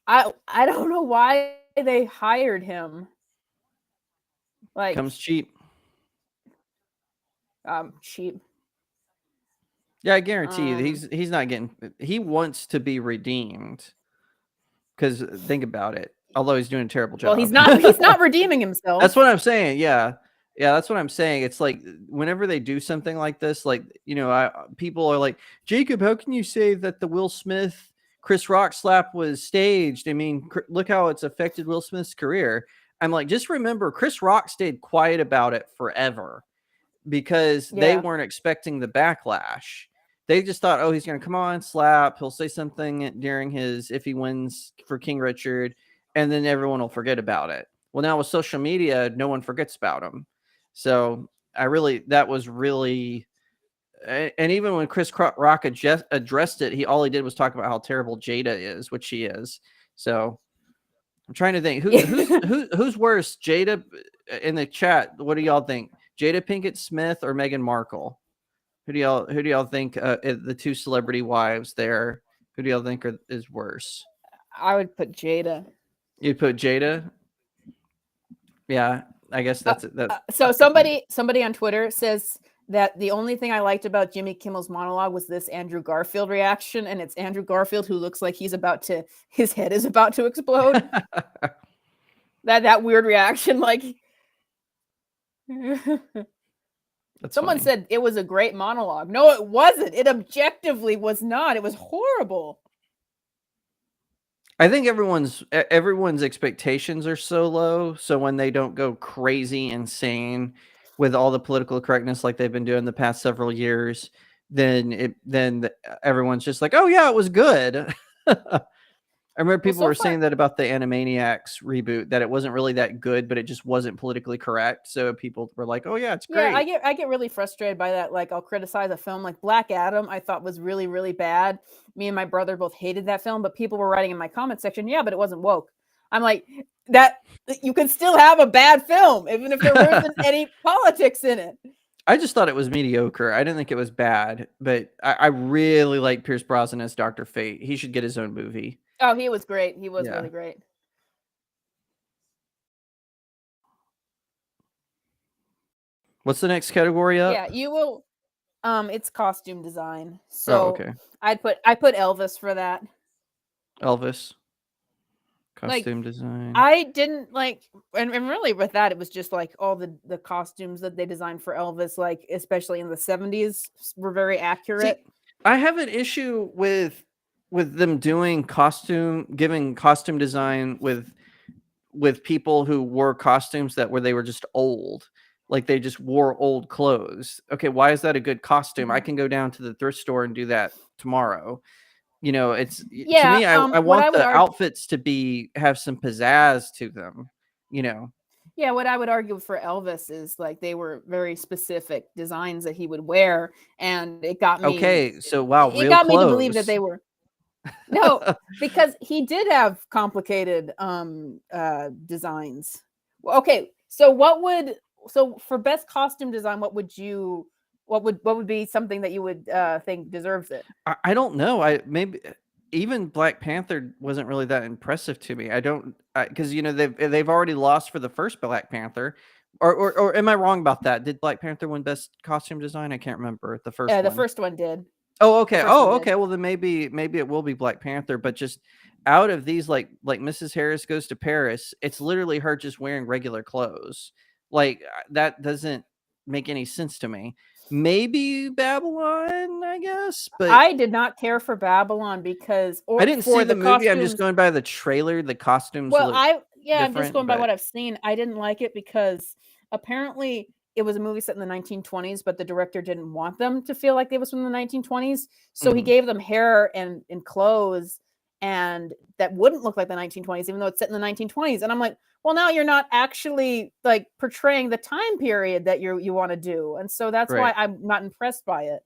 I don't know why they hired him. Like, comes cheap. Cheap. Yeah, I guarantee you, he's not getting. He wants to be redeemed. Because think about it. Although he's doing a terrible job. Well, he's not redeeming himself. That's what I'm saying. Yeah. Yeah, that's what I'm saying. It's like whenever they do something like this, like, people are like, Jacob, how can you say that the Will Smith Chris Rock slap was staged? I mean, look how it's affected Will Smith's career. I'm like, just remember, Chris Rock stayed quiet about it forever because they weren't expecting the backlash. They just thought, oh, he's going to come on, slap. He'll say something during if he wins for King Richard, and then everyone will forget about it. Well, now with social media, no one forgets about him. So that was really, and even when Chris Rock addressed it, all he did was talk about how terrible Jada is, which she is. So I'm trying to think who's worse, Jada in the chat. What do y'all think? Jada Pinkett Smith or Meghan Markle? Who do y'all think the two celebrity wives there? Who do y'all think is worse? I would put Jada. You'd put Jada? Yeah, I guess that's it. So somebody on Twitter says that the only thing I liked about Jimmy Kimmel's monologue was this Andrew Garfield reaction, and it's Andrew Garfield who looks like his head is about to explode. that weird reaction, like That's someone funny. said it was a great monologue. No, it wasn't. It objectively was not. It was horrible. I think everyone's expectations are so low, so when they don't go crazy insane with all the political correctness like they've been doing the past several years, then everyone's just like, "Oh yeah, it was good." I remember people were saying that about the Animaniacs reboot, that it wasn't really that good, but it just wasn't politically correct. So people were like, "Oh yeah, it's great." Yeah, I get really frustrated by that. Like, I'll criticize a film like Black Adam. I thought was really, really bad. Me and my brother both hated that film, but people were writing in my comment section, "Yeah, but it wasn't woke." I'm like, that you can still have a bad film even if there wasn't any politics in it. I just thought it was mediocre. I didn't think it was bad, but I really like Pierce Brosnan as Dr. Fate. He should get his own movie. Oh, he was great. He was Yeah. really great. What's the next category up? Yeah, you will. It's costume design. So okay. I put Elvis for that. Elvis. Like, Costume design. I didn't like, and really with that, it was just like all the costumes that they designed for Elvis, like especially in the 70s, were very accurate. See, I have an issue with them giving costume design with people who wore costumes they were just old. Like they just wore old clothes. Okay, why is that a good costume? I can go down to the thrift store and do that tomorrow. You know, it's to me, I want the outfits to have some pizzazz to them, you know. Yeah, what I would argue for Elvis is like they were very specific designs that he would wear, and it got me. Okay, so wow, it got me to believe that they were. No, because he did have complicated designs. Okay, so for best costume design, what would be something that you would think deserves it? I don't know. Maybe even Black Panther wasn't really that impressive to me. I don't, because you know they've already lost for the first Black Panther, or am I wrong about that? Did Black Panther win best costume design? I can't remember the first. Yeah, the one. first one did. Oh, okay. Oh, okay. Well, then maybe it will be Black Panther. But just out of these, like Mrs. Harris Goes to Paris, it's literally her just wearing regular clothes. Like that doesn't make any sense to me. Maybe Babylon, I guess. But I did not care for Babylon because I didn't see the movie. Costumes, I'm just going by the trailer. The costumes. Well, I'm just different, going by what I've seen. I didn't like it because apparently it was a movie set in the 1920s, but the director didn't want them to feel like it was from the 1920s. So he gave them hair and clothes and that wouldn't look like the 1920s, even though it's set in the 1920s. And I'm like, well, now you're not actually like portraying the time period that you want to do. And so that's why I'm not impressed by it.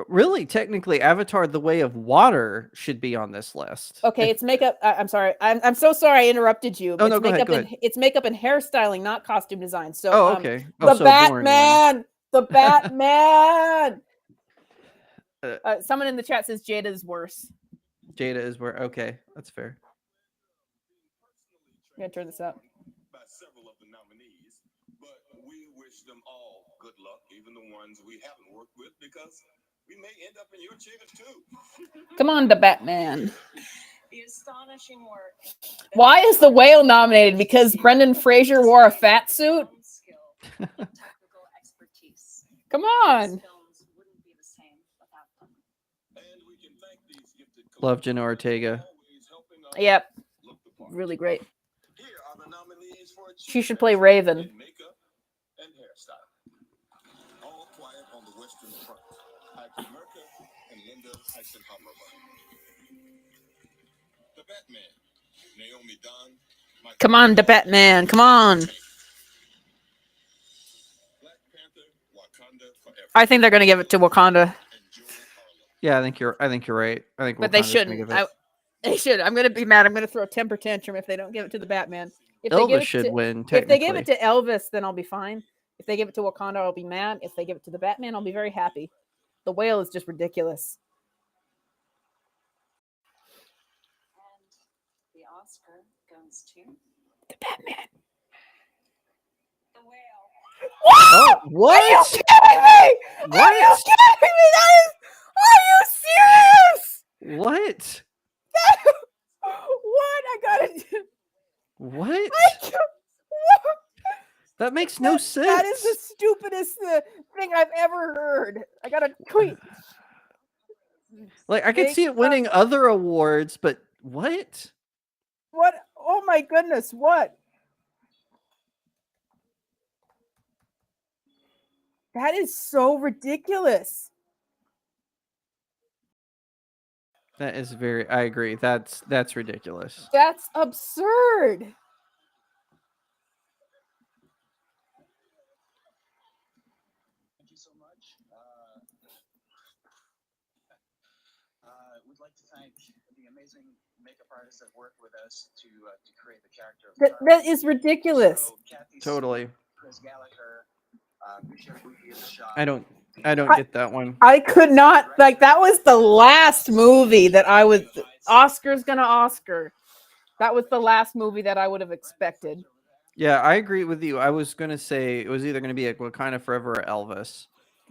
Really, technically, Avatar: The Way of Water should be on this list. Okay, it's makeup. I'm sorry. I'm so sorry I interrupted you. Oh, no, go ahead. It's makeup and hairstyling, not costume design. So, okay. The Batman. The Batman. Someone in the chat says Jada is worse. Jada is worse. Okay, that's fair. I'm gonna turn this up. By several of the nominees, but we wish them all good luck, even the ones we haven't worked with, because we may end up in your chairs too. Come on, the Batman. The astonishing work. Why is the Whale nominated? Because Brendan Fraser wore a fat suit? Come on. Love Jenna Ortega. Yep. Really great. She should play Raven. All Quiet on the Western Front. Heike Merker and Linda Eisenhower. The Batman. Naomi Dunn. Come on, the Batman. Come on. Black Panther, Wakanda Forever. I think they're gonna give it to Wakanda. Yeah, I think you're right. I think, but they shouldn't. They should. I'm gonna be mad. I'm gonna throw a temper tantrum if they don't give it to the Batman. If Elvis should win. If they give it to Elvis, then I'll be fine. If they give it to Wakanda, I'll be mad. If they give it to the Batman, I'll be very happy. The Whale is just ridiculous. And the Oscar goes to the Batman. Oh, Are you what? kidding me? Are you What? kidding me? That is. Are you serious? What? What? I gotta do. What? I can't- what? That makes no That is the sense. stupidest thing I've ever heard. I gotta tweet. Like I could see it winning other awards, but what? What? Oh my goodness! What? That is so ridiculous. That is very. I agree. That's ridiculous. That's absurd. Thank you so much. We'd like to thank the amazing makeup artists that worked with us to create the character of That is ridiculous. So, Kathy Totally. Smith, Chris Gallagher, Michelle Bouvier, Shaw. I don't get that one. I could not like that was the last movie that I was Oscar's gonna Oscar. That was the last movie that I would have expected. Yeah, I agree with you. I was gonna say it was either gonna be like Wakanda Forever or Elvis.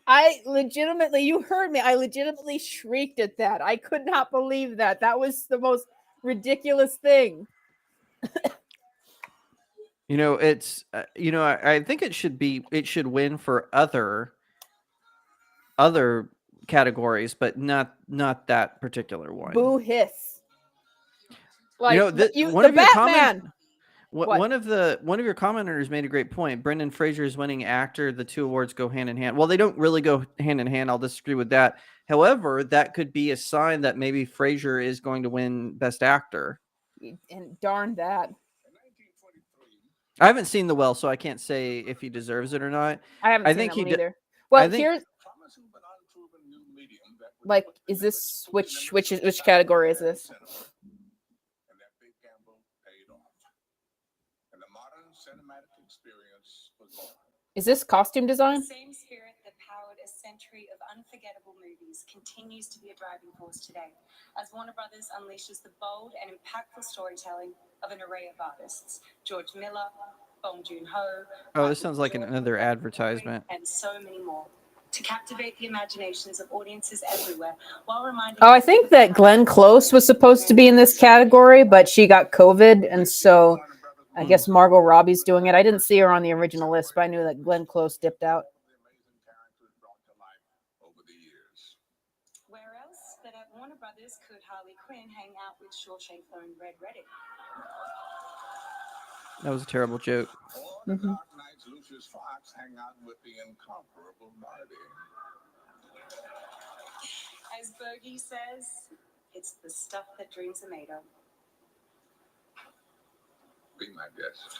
I legitimately, you heard me. I legitimately shrieked at that. I could not believe that. That was the most ridiculous thing. You know, it's I think it should win for other categories, but not that particular one. Boo hiss. Like You know, one the of your Batman. One of your commenters made a great point. Brendan Fraser is winning actor. The two awards go hand in hand. Well, they don't really go hand in hand. I'll disagree with that. However, that could be a sign that maybe Fraser is going to win Best Actor. And darn that. I haven't seen The Well, so I can't say if he deserves it or not. I haven't seen that one either. Well, here's like, is this which category is this? Is this costume design? The same spirit that powered a century of unforgettable movies continues to be a driving force today, as Warner Brothers unleashes the bold and impactful storytelling of an array of artists: George Miller, Bong Joon-ho. Oh, this sounds like another advertisement. And so many more, to captivate the imaginations of audiences everywhere, while reminding. Oh, I think that Glenn Close was supposed to be in this category, but she got COVID, and so I guess Margot Robbie's doing it. I didn't see her on the original list, but I knew that Glenn Close dipped out. Where else but at Warner Brothers could Harley Quinn hang out with Shawshank and Red Redding? That was a terrible joke. Mm-hmm. Lucius Fox hang out with the incomparable Marty. As Bogey says, it's the stuff that dreams are made of. Be my guest.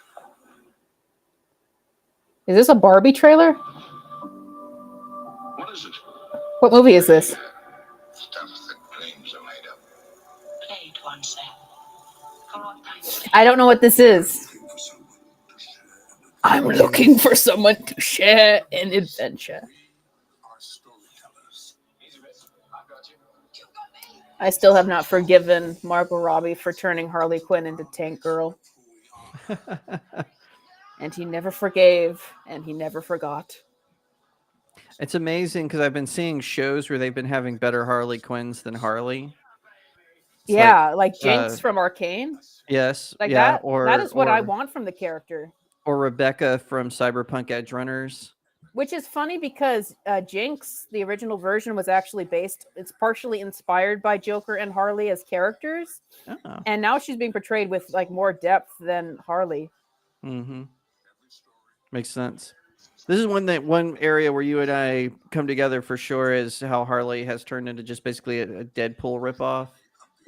Is this a Barbie trailer? What is it? What movie is this? Stuff that dreams are made of. Play it once then. For what time's I don't know what this is. I'm looking for someone to share an adventure. Our storytellers. I still have not forgiven Margot Robbie for turning Harley Quinn into Tank Girl. And he never forgave, and he never forgot. It's amazing because I've been seeing shows where they've been having better Harley Quinns than Harley. It's Yeah, like Jinx from Arcane. Yes, Like yeah, that. or That is what I or- want from the character. Or Rebecca from Cyberpunk Edgerunners. Which is funny because Jinx, the original version, was actually it's partially inspired by Joker and Harley as characters. Oh. And now she's being portrayed with like more depth than Harley. Mm-hmm. Makes sense. This is one area where you and I come together for sure is how Harley has turned into just basically a Deadpool ripoff.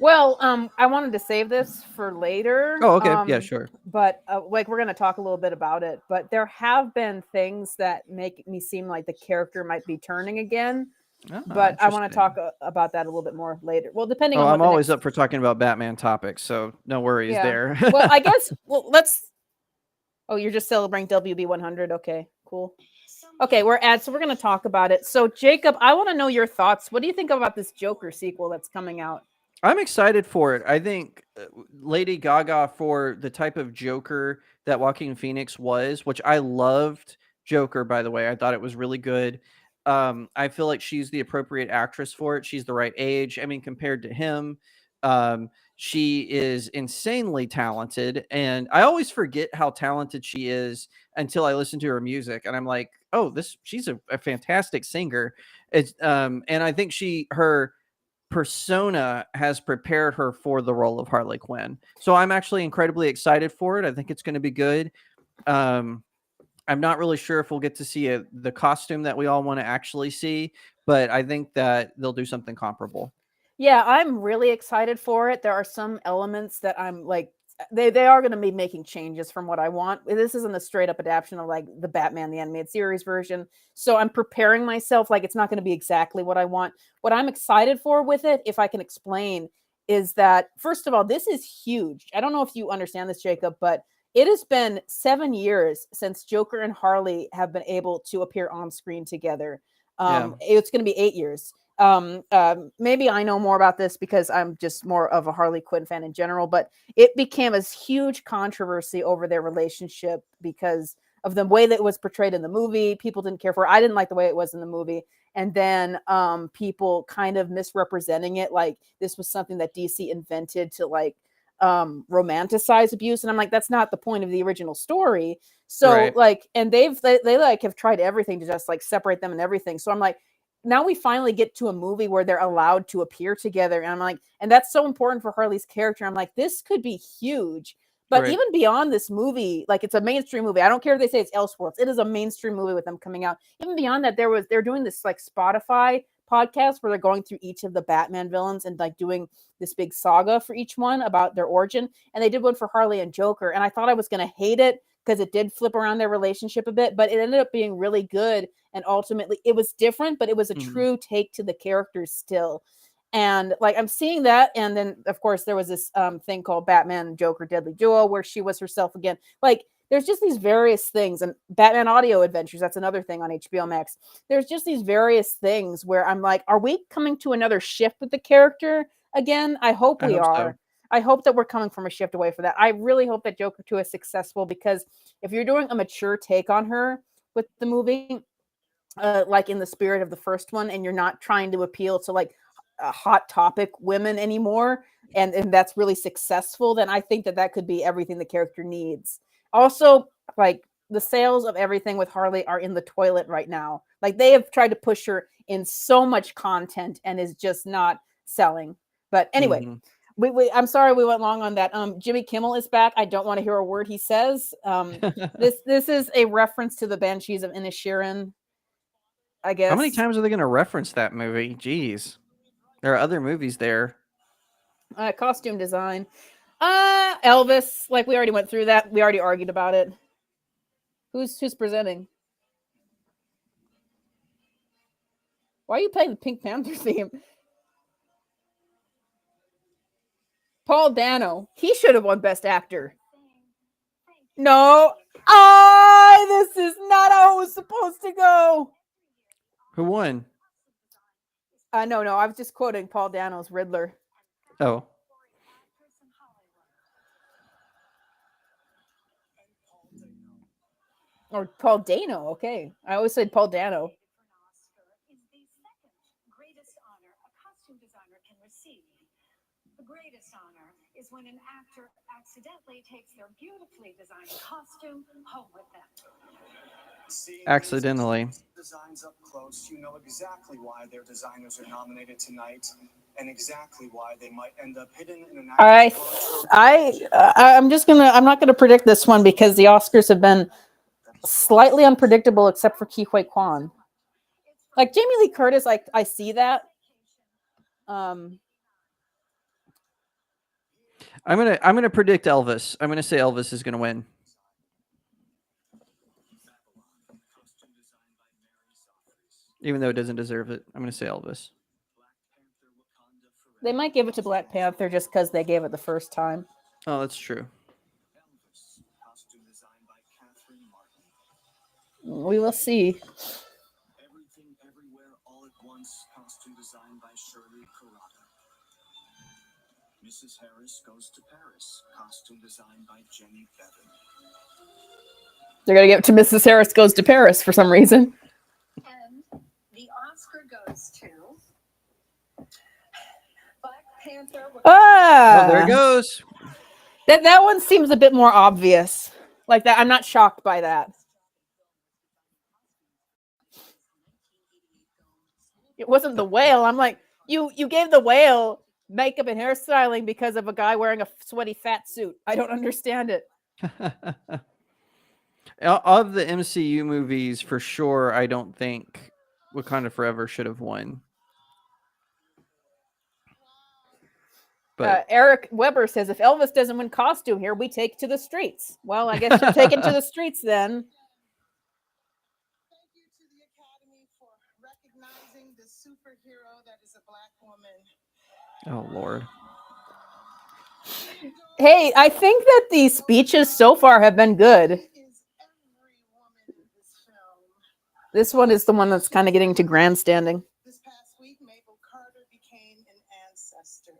Well, I wanted to save this for later. Oh, okay. Yeah, sure. But like we're going to talk a little bit about it. But there have been things that make me seem like the character might be turning again. Oh, but I want to interesting. talk about that a little bit more later. Well, depending Oh, on what I'm the always next- up for talking about Batman topics, so no worries Yeah. there. Well, I guess let's. Oh, you're just celebrating WB 100. Okay, cool. Okay, we're going to talk about it. So, Jacob, I want to know your thoughts. What do you think about this Joker sequel that's coming out? I'm excited for it. I think Lady Gaga, for the type of Joker that Joaquin Phoenix was, which I loved Joker, by the way. I thought it was really good. I feel like she's the appropriate actress for it. She's the right age. I mean, compared to him, she is insanely talented. And I always forget how talented she is until I listen to her music. And I'm like, oh, she's a fantastic singer. And I think her persona has prepared her for the role of Harley Quinn. So I'm actually incredibly excited for it. I think it's going to be good. I'm not really sure if we'll get to see the costume that we all want to actually see, but I think that they'll do something comparable. Yeah, I'm really excited for it. There are some elements that I'm like, they are going to be making changes from what I want. This isn't a straight up adaptation of like the Batman the animated series version. So I'm preparing myself like it's not going to be exactly what I want. What I'm excited for with it, if I can explain, is that first of all, this is huge. I don't know if you understand this, Jacob, but it has been 7 years since Joker and Harley have been able to appear on screen together. It's going to be 8 years. Maybe I know more about this because I'm just more of a Harley Quinn fan in general, but it became a huge controversy over their relationship because of the way that it was portrayed in the movie. People didn't care for it. I didn't like the way it was in the movie. And then people kind of misrepresenting it like this was something that DC invented to like romanticize abuse. And I'm like, that's not the point of the original story. So Right. like, and they like have tried everything to just like separate them and everything. So I'm like, now we finally get to a movie where they're allowed to appear together. And I'm like, and that's so important for Harley's character. I'm like, this could be huge. But Right. even beyond this movie, like it's a mainstream movie. I don't care if they say it's Elseworlds. It is a mainstream movie with them coming out. Even beyond that, they're doing this like Spotify podcast where they're going through each of the Batman villains and like doing this big saga for each one about their origin. And they did one for Harley and Joker. And I thought I was going to hate it because it did flip around their relationship a bit, but it ended up being really good. And ultimately it was different, but it was a true take to the characters still. And like I'm seeing that. And then of course there was this thing called Batman Joker Deadly Duo where she was herself again. Like there's just these various things, and Batman Audio Adventures, that's another thing on HBO Max. There's just these various things where I'm like, are we coming to another shift with the character again? I hope we are. So. I hope that we're coming from a shift away from that. I really hope that Joker 2 is successful because if you're doing a mature take on her with the movie, like in the spirit of the first one, and you're not trying to appeal to like hot topic women anymore, and that's really successful, then I think that could be everything the character needs. Also, like the sales of everything with Harley are in the toilet right now. Like they have tried to push her in so much content and is just not selling. But anyway, I'm sorry we went long on that. Jimmy Kimmel is back. I don't want to hear a word he says. This is a reference to the Banshees of Inisherin, I guess. How many times are they going to reference that movie? Jeez. There are other movies there. Costume design. Elvis, like we already went through that. We already argued about it. Who's presenting? Why are you playing the Pink Panther theme? Paul Dano. He should have won Best Actor. No. This is not how it was supposed to go. Who won? No. I was just quoting Paul Dano's Riddler. Oh. Or Paul Dano, okay. I always said Paul Dano. Greatest honor a costume designer can receive. The greatest honor is when an actor accidentally takes their beautifully designed costume home with them. Accidentally. Designs up close, you know exactly why their designers are nominated tonight, and exactly why they might end up hidden in an. I'm not gonna predict this one because the Oscars have been slightly unpredictable, except for Ke Huy Quan. Like Jamie Lee Curtis, I see that. I'm gonna predict Elvis. I'm gonna say Elvis is gonna win. Even though it doesn't deserve it, I'm gonna say Elvis. They might give it to Black Panther just because they gave it the first time. Oh, that's true. We will see. Everything Everywhere All at Once, costume designed by Shirley Kurata. Mrs. Harris Goes to Paris, costume designed by Jenny Bevan. They're gonna give it to Mrs. Harris Goes to Paris for some reason. And the Oscar goes to Black Panther. Ah, Oh, there it goes. That one seems a bit more obvious. Like that, I'm not shocked by that. It wasn't the whale. I'm like, you gave the whale makeup and hairstyling because of a guy wearing a sweaty fat suit. I don't understand it. Of the MCU movies, for sure, I don't think Wakanda Forever should have won. But Eric Weber says, if Elvis doesn't win costume here, we take to the streets. Well, I guess you're taking to the streets then. Thank you to the Academy for recognizing the superhero that is a Black woman. oh Lord. Hey, I think that these speeches so far have been good. Is every woman in this film. This one is the one that's kind of getting to grandstanding. This past week, Mabel Carter became an ancestor.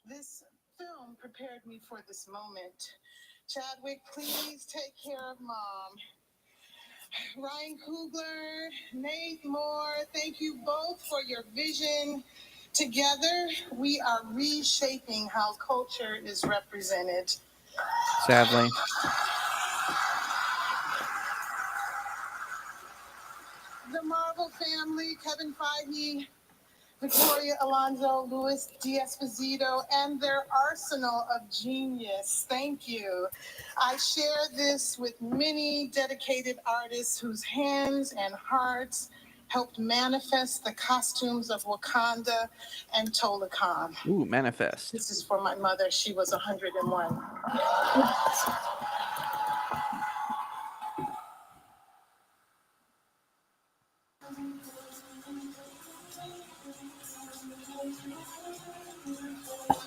This film prepared me for this moment. Chadwick, please take care of Mom. Ryan Coogler, Nate Moore, thank you both for your vision. Together, we are reshaping how culture is represented. Sadly. The Marvel family, Kevin Feige, Victoria Alonso, Luis D'Esposito, and their arsenal of genius. Thank you. I share this with many dedicated artists whose hands and hearts helped manifest the costumes of Wakanda and Tolakan. Ooh, manifest. This is for my mother. She was 101.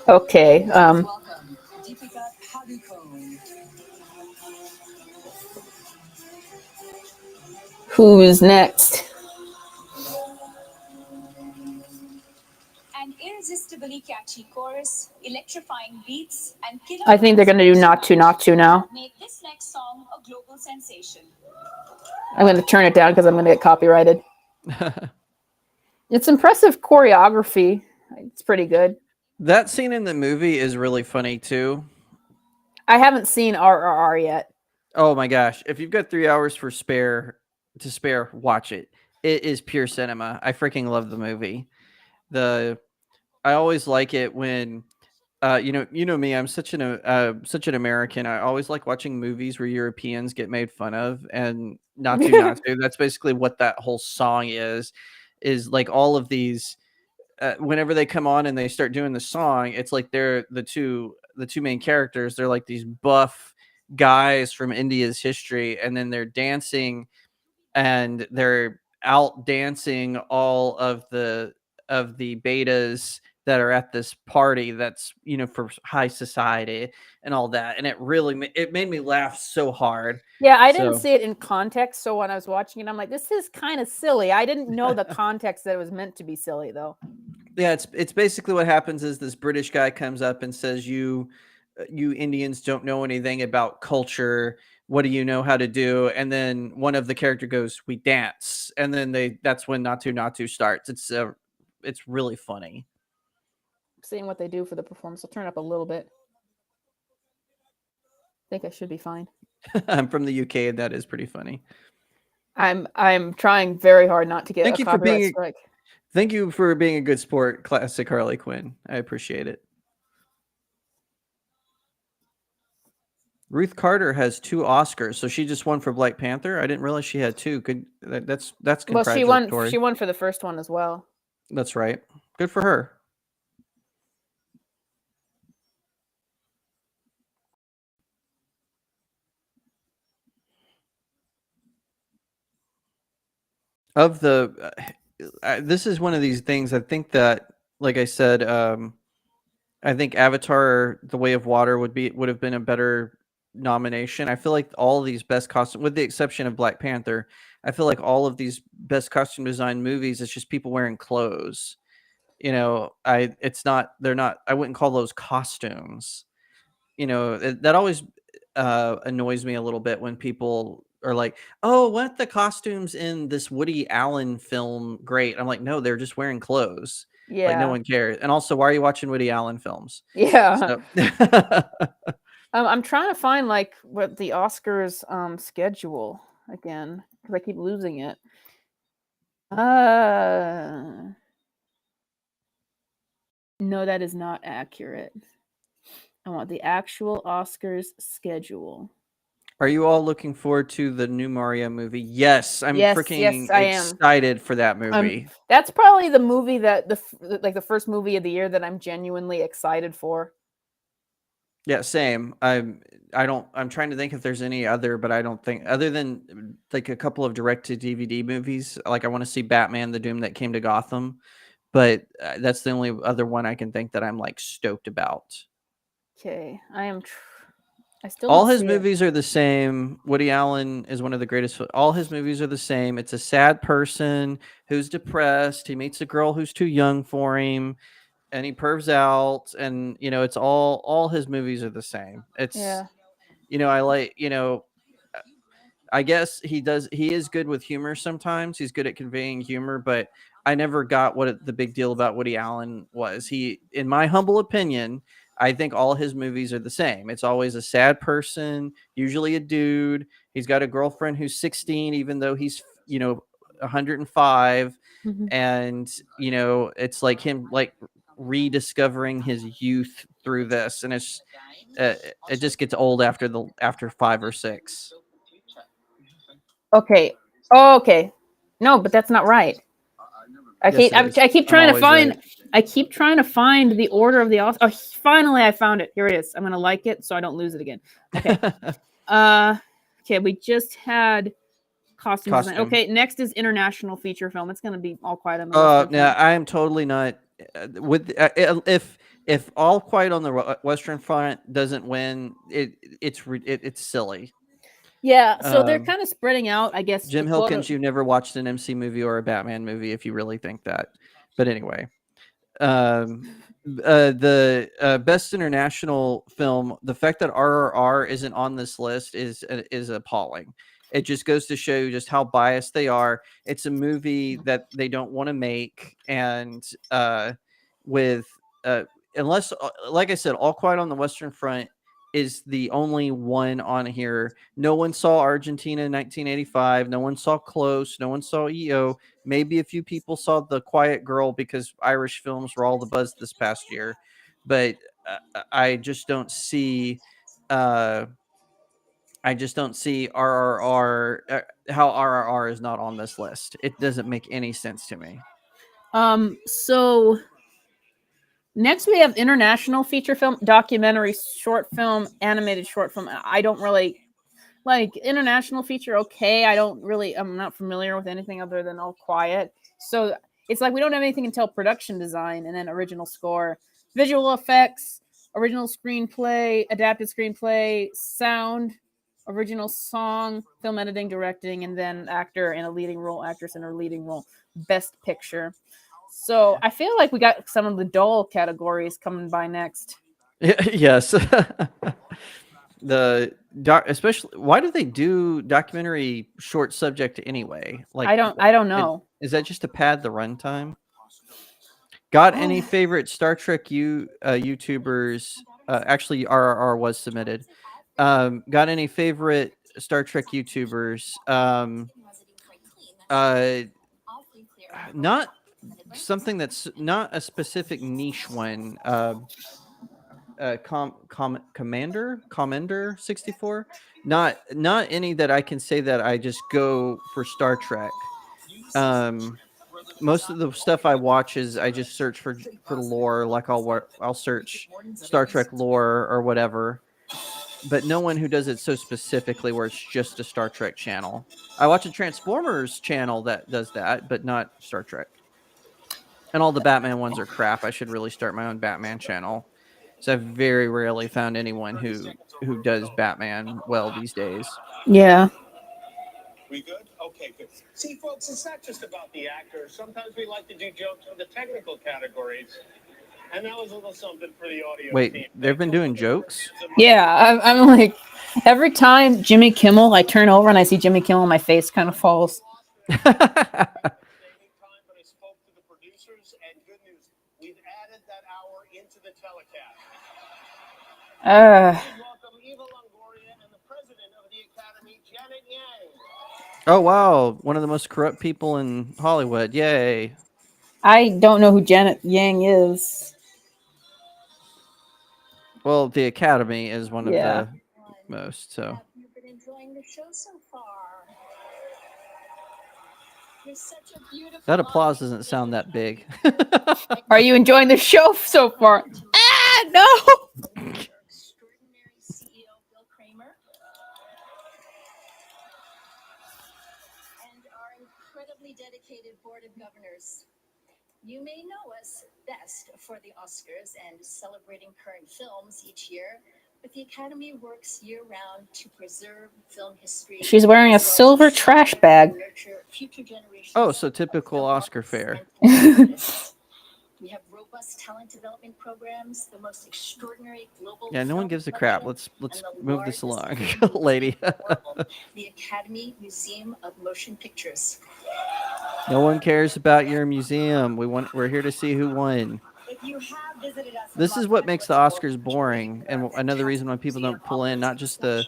Okay. Welcome, Deepika Padukone. Who's next? An irresistibly catchy chorus, electrifying beats, and killer I think they're going to do Not To now. make this next song a global sensation. I'm going to turn it down because I'm going to get copyrighted. It's impressive choreography. It's pretty good. That scene in the movie is really funny too. I haven't seen RRR yet. Oh my gosh. If you've got 3 hours to spare, watch it. It is pure cinema. I freaking love the movie. I always like it when you know me, I'm such an American. I always like watching movies where Europeans get made fun of, and not to. That's basically what that whole song is like all of these whenever they come on and they start doing the song, it's like they're the two main characters. They're like these buff guys from India's history, and then they're dancing and they're out dancing all of the betas that are at this party that's, for high society and all that. And it made me laugh so hard. Yeah, I didn't see it in context. So when I was watching it, I'm like, this is kind of silly. I didn't know the context that it was meant to be silly, though. Yeah, it's basically what happens is this British guy comes up and says, you Indians don't know anything about culture. What do you know how to do? And then one of the character goes, we dance. And then that's when Not To starts. It's really funny. Seeing what they do for the performance. I'll turn it up a little bit. I think I should be fine. I'm from the UK, and that is pretty funny. I'm trying very hard not to get Thank a you for copyright strike. Thank you for being a good sport, classic Harley Quinn. I appreciate it. Ruth Carter has 2 Oscars, so she just won for Black Panther. I didn't realize she had 2. That's Well, congratulatory. she won for the first one as well. That's right. Good for her. Of the this is one of these things. I think that, like I said, I think Avatar: The Way of Water would have been a better nomination. I feel like all of these best costume, with the exception of Black Panther, I feel like all of these best costume design movies, it's just people wearing clothes. You know, they're not, I wouldn't call those costumes. You know, that always annoys me a little bit when people are like, "Oh, weren't the costumes in this Woody Allen film great?" I'm like, "No, they're just wearing clothes. Like no Yeah. one cares." And also, why are you watching Woody Allen films? Yeah. So I'm trying to find like what the Oscars schedule again because I keep losing it. No, that is not accurate. I want the actual Oscars schedule. are you all looking forward to the new Mario movie? Yes, I'm Yes, freaking I am. excited for that movie. That's probably the movie that the first movie of the year that I'm genuinely excited for. Yeah, same. I'm trying to think if there's any other, but I don't think other than like a couple of direct to DVD movies. Like I want to see Batman: The Doom That Came to Gotham, but that's the only other one I can think that I'm like stoked about. Okay, I still All don't his see it. movies are the same. Woody Allen is one of the greatest. All his movies are the same. It's a sad person who's depressed. He meets a girl who's too young for him, and he pervs out. And you know, it's all his movies are the same. It's Yeah. you know, I like I guess he is good with humor sometimes. He's good at conveying humor, but I never got what the big deal about Woody Allen was. He, in my humble opinion, I think all his movies are the same. It's always a sad person, usually a dude. He's got a girlfriend who's 16, even though he's, 105. Mhm. And, it's like him like rediscovering his youth through this. And it just gets old after 5 or 6. Okay. Oh, okay. No, but that's not right. I keep trying to find. Right. I keep trying to find the order of the Oscars. Oh, finally, I found it. Here it is. I'm gonna like it so I don't lose it again. Okay. Okay. We just had costumes. Okay. Next is international feature film. It's gonna be All Quiet on the Western Yeah, Front. I am totally not with if All Quiet on the Western Front doesn't win, it's silly. Yeah, so they're kind of spreading out, I guess. Jim Hilkins, you've never watched an MC movie or a Batman movie if you really think that. But anyway, the best international film, the fact that RRR isn't on this list is appalling. It just goes to show you just how biased they are. It's a movie that they don't want to make, and unless, like I said, All Quiet on the Western Front is the only one on here. No one saw Argentina in 1985. No one saw Close. No one saw EO. Maybe a few people saw The Quiet Girl because Irish films were all the buzz this past year. But I just don't see RRR, how RRR is not on this list. It doesn't make any sense to me. So next we have international feature film, documentary, short film, animated short film. I don't really like international feature. Okay, I'm not familiar with anything other than All Quiet. So it's like we don't have anything until production design and then original score, visual effects, original screenplay, adapted screenplay, sound, original song, film editing, directing, and then actor in a leading role, actress in a leading role, best picture. So I feel like we got some of the dull categories coming by next. Yes. Especially, why do they do documentary short subject anyway? Like, I don't know. Is that just to pad the runtime? Got any favorite Star Trek YouTubers? Actually, RRR was submitted. Got any favorite Star Trek YouTubers? Not something that's not a specific niche one. Commander 64. Not any that I can say that I just go for Star Trek. Most of the stuff I watch is I just search for lore. Like I'll search Star Trek lore or whatever. But no one who does it so specifically where it's just a Star Trek channel. I watch a Transformers channel that does that, but not Star Trek. And all the Batman ones are crap. I should really start my own Batman channel. So I've very rarely found anyone who does Batman well these days. Yeah. We good? Okay, good. See, folks, it's not just about the actors. Sometimes we like to do jokes for the technical categories. And that was a little something for the audio team. Wait, they've been doing jokes? Yeah, I'm like, every time Jimmy Kimmel, I turn over and I see Jimmy Kimmel, my face kind of falls. But I spoke to the producers, and good news, we've added that hour into the telecast. Please welcome Eva Longoria and the president of the Academy, Janet Yang. Oh, wow. One of the most corrupt people in Hollywood. Yay. I don't know who Janet Yang is. Well, the Academy is one Yeah. of the most, so. Have you been enjoying the show so far? You're such a beautiful That applause doesn't sound that big. Are you enjoying the show so far? Ah, no! extraordinary CEO Bill Kramer and our incredibly dedicated board of governors. You may know us best for the Oscars and celebrating current films each year, but the Academy works year-round to preserve film history. She's wearing a as well as silver trash bag. nurture future generations Oh, so of typical film Oscar artists fare. and talents. We have robust talent development programs, the most extraordinary global. Yeah, no one film gives a crap. collection, Let's and the move this largest along, lady. the Academy Museum of Motion Pictures. No one cares about your museum. We're here to see who won. If you have visited us in This is Los what makes the Angeles, Oscars boring, and another reason why people don't pull in not just the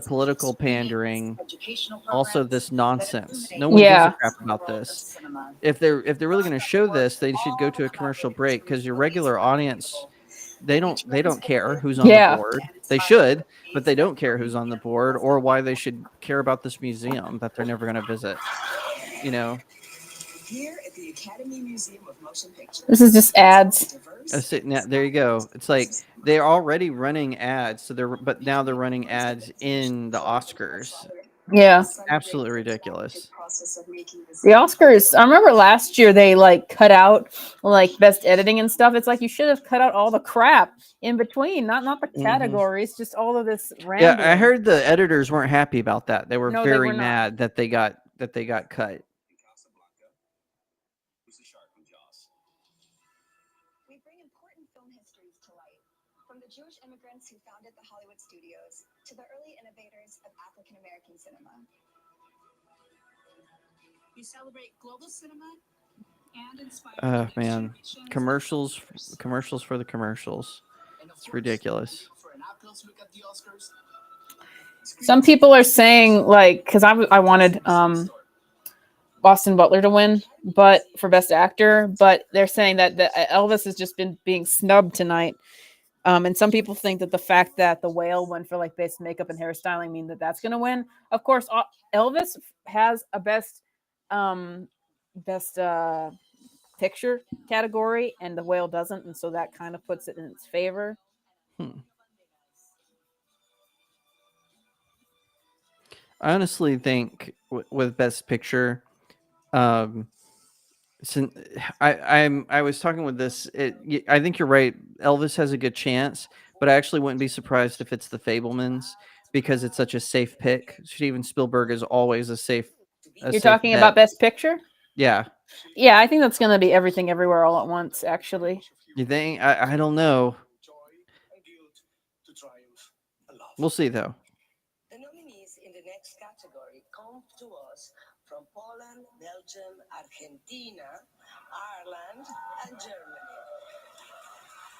political pandering, also this nonsense. No one gives Yeah. a crap about this. If they're really going to show this, they should go to a commercial break, because your regular audience, they don't care who's on Yeah. the board. They should, but they don't care who's on the board or why they should care about this museum that they're never going to visit. You know. Here at the Academy Museum of Motion Pictures. This is just ads. There you go. It's like they're already running ads, but now they're running ads in the Oscars. Yeah. Absolutely ridiculous. The Oscars, I remember last year they like cut out like best editing and stuff. It's like you should have cut out all the crap in between, not the categories, just all of this random. Yeah, I heard the editors weren't happy about that. They were No, they very were not. mad that they got cut. We bring important film histories to light, from the Jewish immigrants who founded the Hollywood studios to the early innovators of African American cinema. We celebrate global cinema and inspire Man, commercials for the commercials. It's ridiculous. For an close look at the Oscars. Some people are saying like, because I wanted Austin Butler to win, but for Best Actor, but they're saying that Elvis has just been being snubbed tonight. And some people think that the fact that The Whale won for like best makeup and hairstyling mean that that's going to win. Of course, Elvis has a best picture category, and The Whale doesn't, and so that kind of puts it in its favor. I honestly think with Best Picture, since I was talking with this, I think you're right. Elvis has a good chance, but I actually wouldn't be surprised if it's The Fabelmans, because it's such a safe pick. Steven Spielberg is always a safe. You're talking about Best Picture? Yeah. Yeah, I think that's going to be Everything Everywhere All at Once, actually. You think? I don't know. We'll see, though. The nominees in the next category come to us from Poland, Belgium, Argentina, Ireland, and Germany.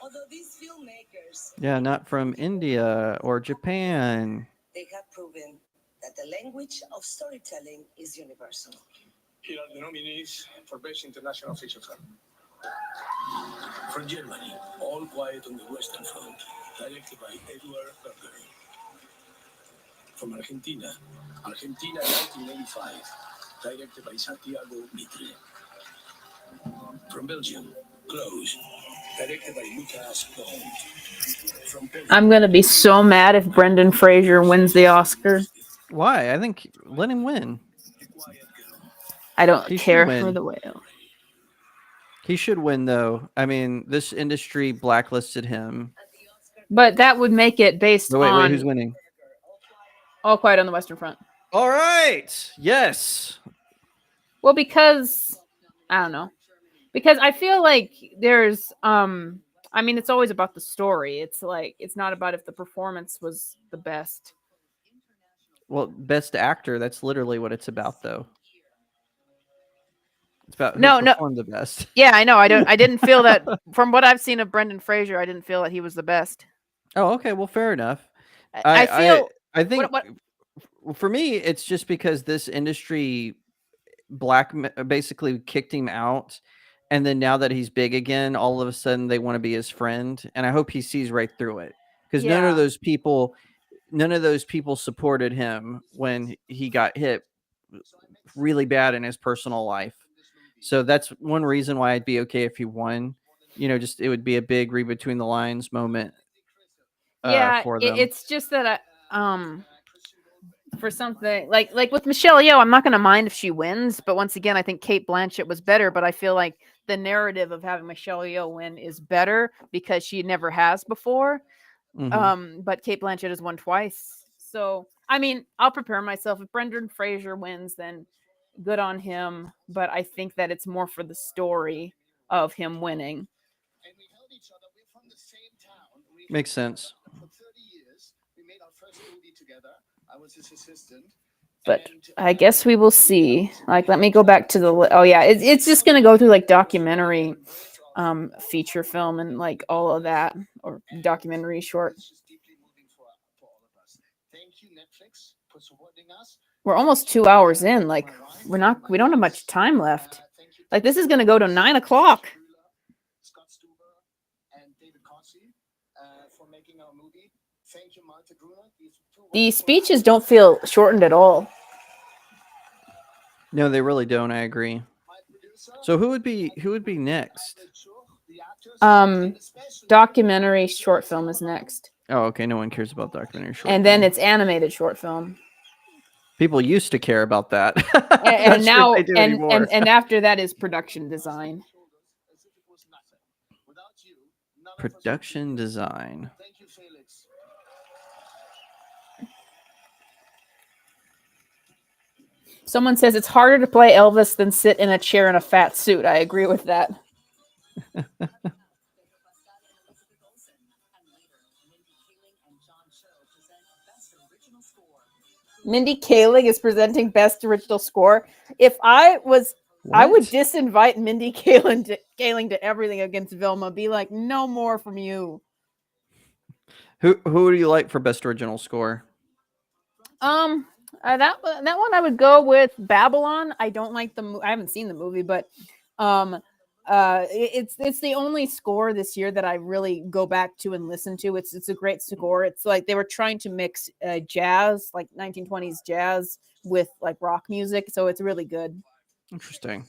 Although these filmmakers, Yeah, not from India or Japan. they have proven that the language of storytelling is universal. Here are the nominees for Best International Feature Film. From Germany, All Quiet on the Western Front, directed by Edward Berger. From Argentina, 1985, directed by Santiago Mitre. From Belgium, Close, directed by Lucas Bond. From I'm going to be so mad if Brendan Fraser wins the Oscar. Why? I think let him win. I don't He should care win. for The Whale. He should win, though. I mean, this industry blacklisted him. But that would make it based Wait, on who's winning? All Quiet on the Western Front. All right. Yes. Well, because I don't know. Because I feel like there's I mean, it's always about the story. It's like it's not about if the performance was the best. Well, best actor. That's literally what it's about, though. It's about who No, no. performed the best. Yeah, I know. I didn't feel that from what I've seen of Brendan Fraser, I didn't feel that he was the best. Oh, okay. Well, fair enough. I feel I think what for me, it's just because this industry basically kicked him out, and then now that he's big again, all of a sudden they want to be his friend, and I hope he sees right through it, because none of Yeah. those people supported him when he got hit really bad in his personal life. So that's one reason why I'd be okay if he won. Just it would be a big read between the lines moment Yeah, for them. it's just that for something like with Michelle Yeoh, I'm not going to mind if she wins, but once again, I think Kate Blanchett was better, but I feel like the narrative of having Michelle Yeoh win is better because she never has before. But Kate Blanchett has won twice. So, I mean, I'll prepare myself. If Brendan Fraser wins, then good on him, but I think that it's more for the story of him winning. And we held each other. We're from the same town. Makes sense. For 30 years, we made our first movie together. I was his assistant. But I guess we will see. Like, let me go back to the. Oh yeah, it's just gonna go through like documentary, feature film, and like all of that, or documentary short. Thank you, Netflix, for supporting us. We're almost 2 hours in. Like, we don't have much time left. Like, this is gonna go to 9 o'clock. Scott Stuber and David Kossi for making our movie. Thank you, Malte Brunner. The speeches don't feel shortened at all. No, they really don't. I agree. So who would be next? Documentary short film is next, Oh, okay. No one cares about documentary short. and then it's animated short film, People used to care about that. and now they do anymore. and after that is production design. Production design. Thank you, Felix. Someone says it's harder to play Elvis than sit in a chair in a fat suit. I agree with that. Mindy Kaling is presenting Best Original Score. If I was, I would disinvite Mindy Kaling to everything against Vilma. Be like, no more from you. Who do you like for Best Original Score? That one I would go with Babylon. I don't like I haven't seen the movie, but it's the only score this year that I really go back to and listen to. It's a great score. It's like they were trying to mix jazz, like 1920s jazz, with like rock music, so it's really good. Interesting.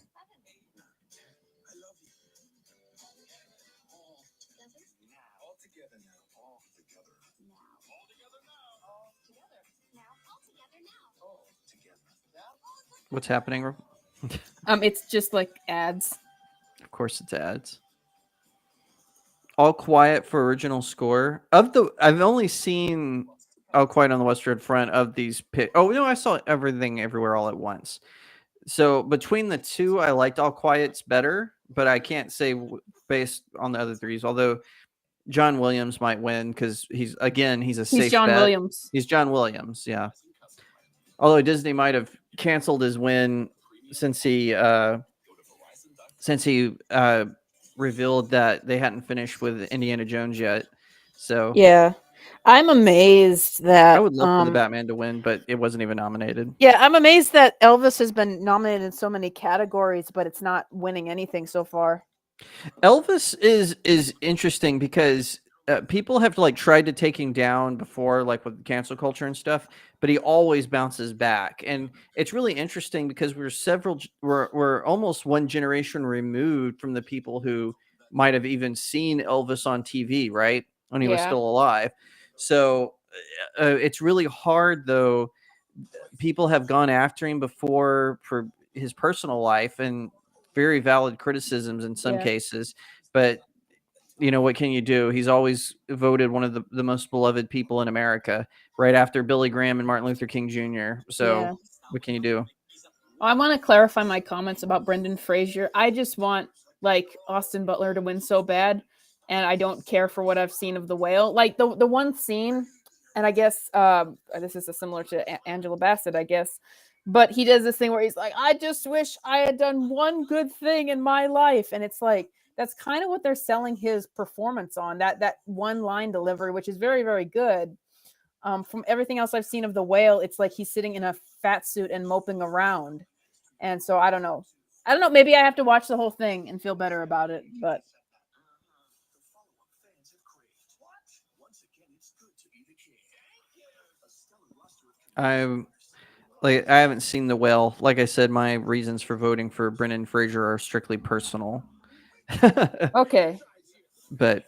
What's happening? It's just like ads. Of course, it's ads. All Quiet for original score. I've only seen All Quiet on the Western Front of these. Oh no, I saw Everything Everywhere All at Once. So between the two, I liked All Quiet's better, but I can't say based on the other threes. Although John Williams might win because he's a safe John bet. Williams. He's John Williams, yeah. Although Disney might have canceled his win since he revealed that they hadn't finished with Indiana Jones yet. So yeah, I'm amazed that I would love for the Batman to win, but it wasn't even nominated. Yeah, I'm amazed that Elvis has been nominated in so many categories, but it's not winning anything so far. Elvis is interesting because people have tried to take him down before, like with cancel culture and stuff, but he always bounces back. And it's really interesting because we're almost one generation removed from the people who might have even seen Elvis on TV, right? When he was still alive. So it's really hard, though. People have gone after him before for his personal life and very valid criticisms in some cases, but what can you do? He's always voted one of the most beloved people in America, right after Billy Graham and Martin Luther King Jr. So Yeah. what can you do? I want to clarify my comments about Brendan Fraser. I just want like Austin Butler to win so bad, and I don't care for what I've seen of The Whale. Like the one scene, and I guess this is similar to Angela Bassett, I guess, but he does this thing where he's like, "I just wish I had done one good thing in my life," and it's like that's kind of what they're selling his performance on, that one line delivery, which is very, very good. From everything else I've seen of The Whale, it's like he's sitting in a fat suit and moping around. And so I don't know. Maybe I have to watch the whole thing and feel better about it. But I haven't seen The Whale. Like I said, my reasons for voting for Brendan Fraser are strictly personal. okay. But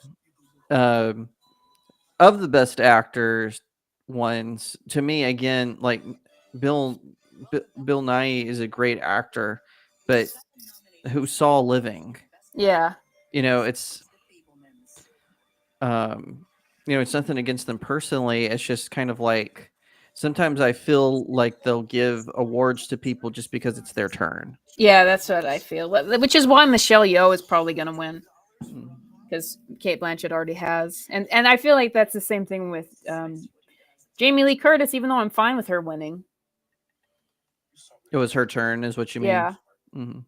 of the best actors ones, to me, again, like Bill Nighy is a great actor, but who saw Living? Yeah. It's it's nothing against them personally. It's just kind of like sometimes I feel like they'll give awards to people just because it's their turn. Yeah, that's what I feel. Which is why Michelle Yeoh is probably going to win. Because Cate Blanchett already has. And I feel like that's the same thing with Jamie Lee Curtis, even though I'm fine with her winning. It was her turn, is what you mean? Yeah. Mm-hmm.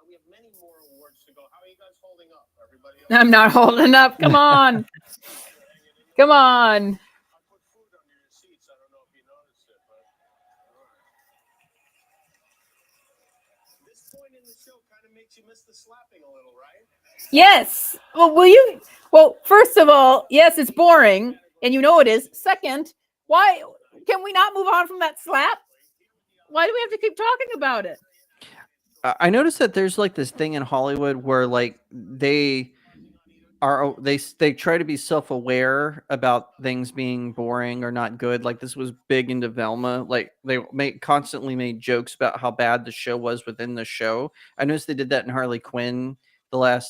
We have many more awards to go. How are you guys holding up? Everybody else? I'm not holding up. Come on. Come on. I put food under your seats. I don't know if you noticed it, but this point in the show kind of makes you miss the slapping a little, right? Yes. Well, first of all, yes, it's boring, and you know it is. Second, why can we not move on from that slap? Why do we have to keep talking about it? I noticed that there's like this thing in Hollywood where like they try to be self-aware about things being boring or not good. Like this was big into Velma. Like they constantly made jokes about how bad the show was within the show. I noticed they did that in Harley Quinn. I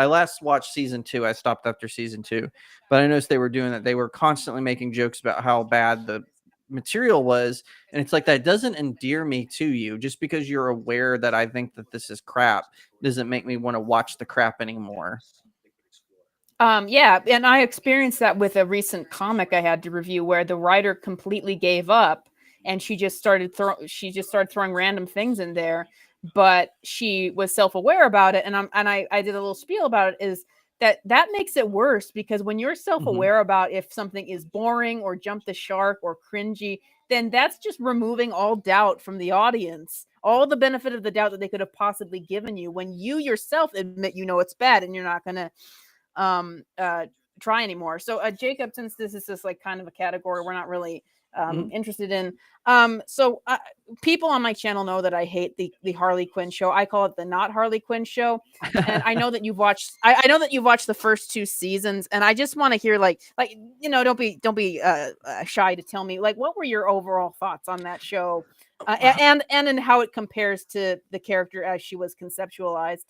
last watched season 2. I stopped after season 2, but I noticed they were doing that. They were constantly making jokes about how bad the material was, and it's like that doesn't endear me to you. Just because you're aware that I think that this is crap doesn't make me want to watch the crap anymore. Yeah, and I experienced that with a recent comic I had to review where the writer completely gave up and she just started throwing random things in there, but she was self-aware about it, and I did a little spiel about it, is that makes it worse, because when you're self-aware about if something is boring or jump the shark or cringy, then that's just removing all doubt from the audience, all the benefit of the doubt that they could have possibly given you when you yourself admit it's bad and you're not going to try anymore. So Jacob, since this is just like kind of a category we're not really interested in, so people on my channel know that I hate the Harley Quinn show. I call it the not Harley Quinn show. And I know that you've watched I know that you've watched the first 2 seasons, and I just want to hear like don't be shy to tell me, like, what were your overall thoughts on that show, and in how it compares to the character as she was conceptualized.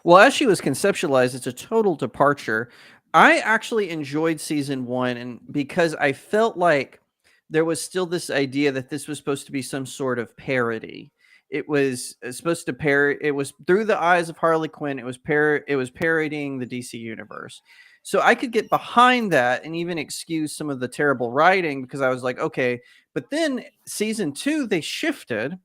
Well, as she was conceptualized, it's a total departure. I actually enjoyed season 1, and because I felt like there was still this idea that this was supposed to be some sort of parody. It was supposed to it was through the eyes of Harley Quinn. It was parodying the DC universe. So I could get behind that and even excuse some of the terrible writing, because I was like, okay. But then season 2, they shifted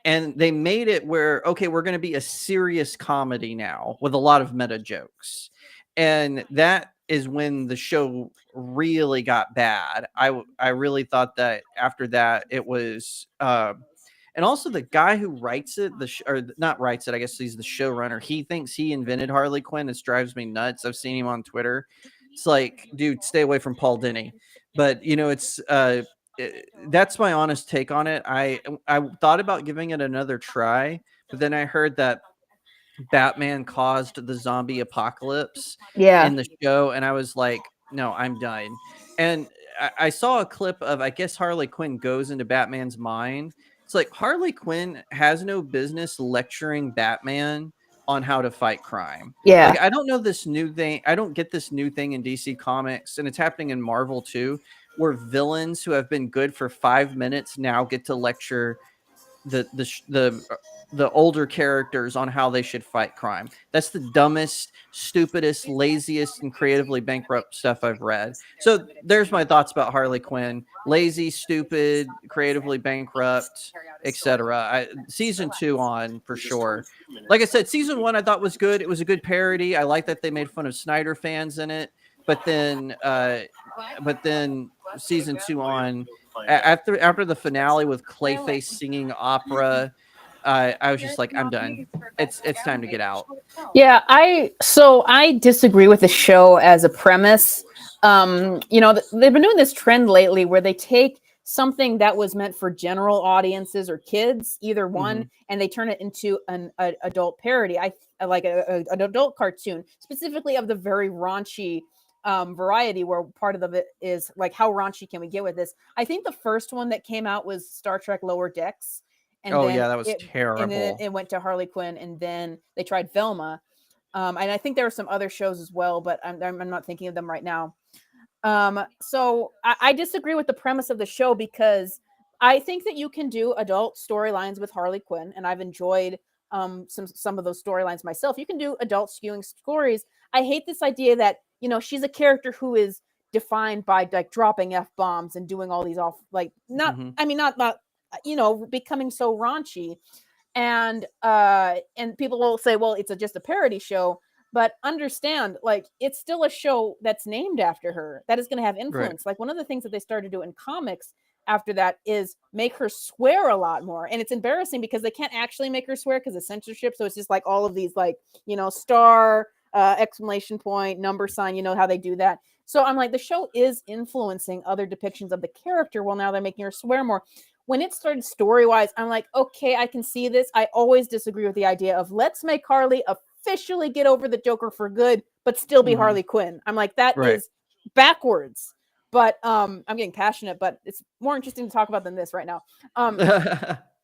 and they made it where, okay, we're going to be a serious comedy now with a lot of meta jokes. And that is when the show really got bad. I really thought that after that it was, and also the guy who writes it, or not writes it, I guess he's the showrunner. He thinks he invented Harley Quinn. This drives me nuts. I've seen him on Twitter. It's like, dude, stay away from Paul Dini. But it's that's my honest take on it. I thought about giving it another try, but then I heard that Batman caused the zombie apocalypse Yeah. in the show, and I was like, no, I'm done. And I saw a clip of, I guess, Harley Quinn goes into Batman's mind. It's like Harley Quinn has no business lecturing Batman on how to fight crime. Yeah. Like, I don't know this new thing. I don't get this new thing in DC Comics, and it's happening in Marvel too, where villains who have been good for 5 minutes now get to lecture the older characters on how they should fight crime. That's the dumbest, stupidest, laziest, and creatively bankrupt stuff I've read. So there's my thoughts about Harley Quinn: lazy, stupid, creatively bankrupt, etc. Season 2 on for sure. Like I said, season 1 I thought was good. It was a good parody. I like that they made fun of Snyder fans in it. But then season 2 on, after the finale with Clayface singing opera, I was just like, I'm done. It's time to get out. Yeah, I disagree with the show as a premise. You know, they've been doing this trend lately where they take something that was meant for general audiences or kids, either one, and they turn it into an adult parody. I like an adult cartoon, specifically of the very raunchy variety, where part of it is like, how raunchy can we get with this? I think the first one that came out was Star Trek Lower Decks. And oh then yeah, that was terrible. And then it went to Harley Quinn, and then they tried Velma. And I think there were some other shows as well, but I'm not thinking of them right now. So I disagree with the premise of the show, because I think that you can do adult storylines with Harley Quinn, and I've enjoyed some of those storylines myself. You can do adult skewing stories. I hate this idea that, you know, she's a character who is defined by like dropping F-bombs and doing all these not you know, becoming so raunchy. And people will say, well, it's just a parody show. But understand, like, it's still a show that's named after her, that is going to have influence. Right. Like, one of the things that they started to do in comics after that is make her swear a lot more. And it's embarrassing because they can't actually make her swear because of censorship. So it's just like all of these, like, you know, star, exclamation point, number sign, you know how they do that. So I'm like, the show is influencing other depictions of the character. Well, now they're making her swear more. When it started story-wise, I'm like, okay, I can see this. I always disagree with the idea of let's make Harley officially get over the Joker for good, but still be Harley Quinn. I'm like, that is backwards. But I'm getting passionate, but it's more interesting to talk about than this right now.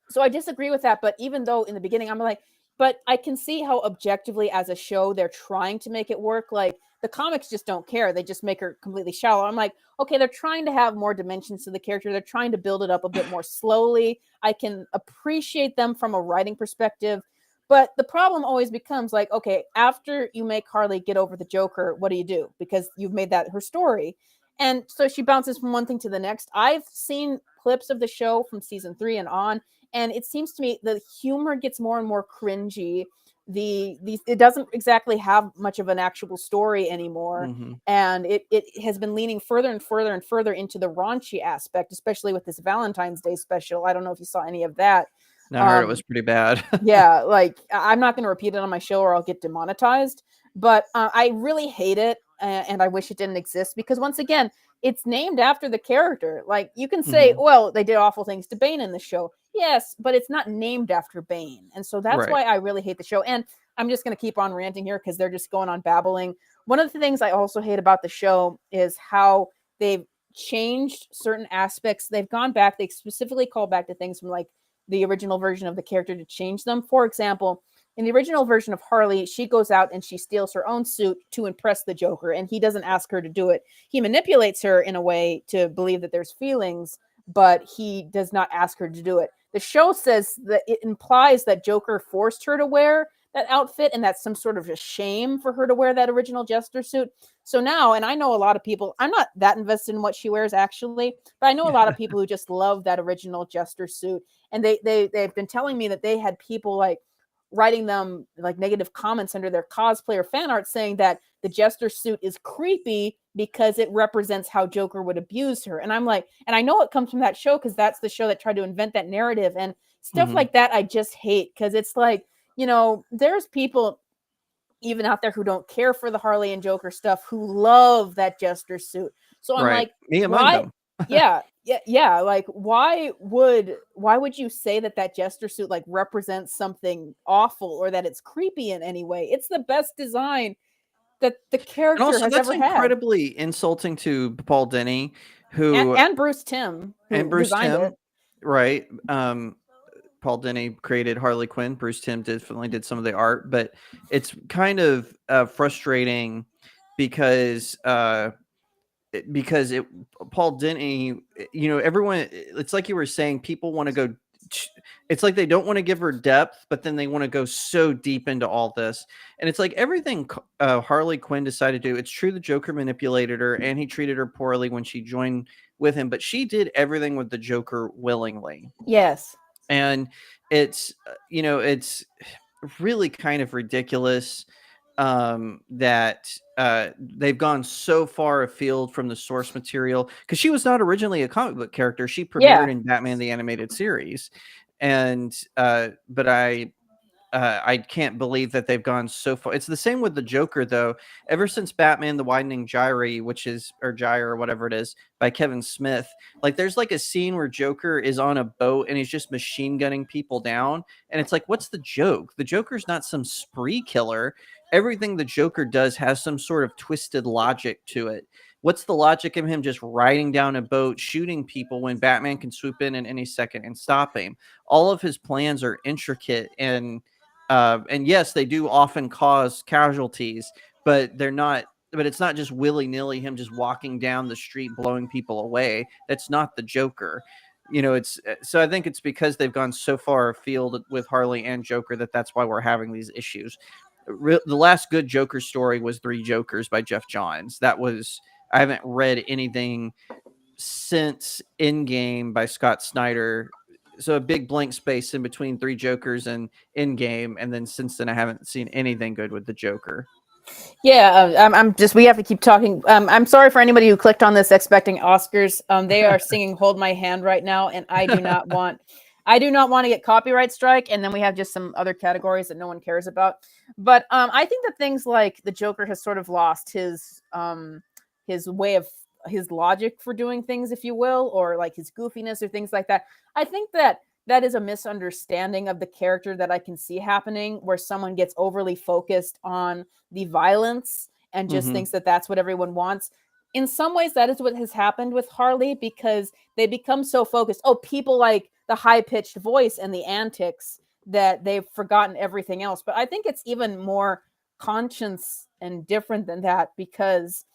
So I disagree with that. But even though in the beginning, I'm like, but I can see how objectively as a show, they're trying to make it work. Like, the comics just don't care. They just make her completely shallow. I'm like, okay, they're trying to have more dimensions to the character. They're trying to build it up a bit more slowly. I can appreciate them from a writing perspective. But the problem always becomes like, okay, after you make Harley get over the Joker, what do? Because you've made that her story. And so she bounces from one thing to the next. I've seen clips of the show from season 3 and on, and it seems to me the humor gets more and more cringy. It doesn't exactly have much of an actual story anymore. And it has been leaning further and further and further into the raunchy aspect, especially with this Valentine's Day special. I don't know if you saw any of that. I heard it was pretty bad. Yeah, like, I'm not going to repeat it on my show or I'll get demonetized, but I really hate it, and I wish it didn't exist, because once again, it's named after the character. Like, you can say, well, they did awful things to Bane in the show. Yes, but it's not named after Bane. And so that's why I really hate the show. And I'm just going to keep on ranting here because they're just going on babbling. One of the things I also hate about the show is how they've changed certain aspects. They've gone back. They specifically call back to things from like the original version of the character to change them. For example, in the original version of Harley, she goes out and she steals her own suit to impress the Joker, and he doesn't ask her to do it. He manipulates her in a way to believe that there's feelings, but he does not ask her to do it. The show says that it implies that Joker forced her to wear that outfit, and that's some sort of a shame for her to wear that original Jester suit. So now, and I know a lot of people, I'm not that invested in what she wears actually, but I know a lot of people who just love that original Jester suit. And they've been telling me that they had people like writing them like negative comments under their cosplay or fan art saying that the Jester suit is creepy because it represents how Joker would abuse her. And I'm like, and I know it comes from that show because that's the show that tried to invent that narrative and stuff like that. I just hate, because it's like, you know, there's people even out there who don't care for the Harley and Joker stuff who love that Jester suit. So I'm like, me among them. Yeah, yeah, like why would you say that jester suit like represents something awful or that it's creepy in any way? It's the best design that the And character also, has that's ever had. incredibly insulting to Paul Dini, who And Bruce Timm, who and Bruce designed Timm, it. right? Paul Dini created Harley Quinn. Bruce Timm definitely did some of the art, but it's kind of frustrating because Paul Dini, everyone, it's like you were saying, people want to go. It's like they don't want to give her depth, but then they want to go so deep into all this, and it's like everything Harley Quinn decided to do. It's true the Joker manipulated her, and he treated her poorly when she joined with him, but she did everything with the Joker willingly. Yes. And it's it's really kind of ridiculous that they've gone so far afield from the source material, because she was not originally a comic book character. She premiered in Batman the Animated Series, and but I can't believe that they've gone so far. It's the same with the Joker, though. Ever since Batman: The Widening Gyre, or whatever it is, by Kevin Smith, like there's like a scene where Joker is on a boat and he's just machine gunning people down, and it's like, what's the joke? The Joker's not some spree killer. Everything the Joker does has some sort of twisted logic to it. What's the logic of him just riding down a boat, shooting people when Batman can swoop in any second and stop him? All of his plans are intricate and yes, they do often cause casualties, but they're not. But it's not just willy-nilly him just walking down the street blowing people away. That's not the Joker. It's so I think it's because they've gone so far afield with Harley and Joker that's why we're having these issues. The last good Joker story was Three Jokers by Jeff Johns. I haven't read anything since Endgame by Scott Snyder. So a big blank space in between Three Jokers and Endgame, and then since then I haven't seen anything good with the Joker. Yeah, we have to keep talking. I'm sorry for anybody who clicked on this expecting Oscars. They are singing "Hold My Hand" right now, and I do not want to get copyright strike. And then we have just some other categories that no one cares about. But I think that things like the Joker has sort of lost his way of his logic for doing things, if you will, or like his goofiness or things like that. I think that is a misunderstanding of the character that I can see happening, where someone gets overly focused on the violence and just thinks that that's what everyone wants. In some ways, that is what has happened with Harley, because they become so focused. Oh, people like the high-pitched voice and the antics, that they've forgotten everything else. But I think it's even more conscious and different than that, because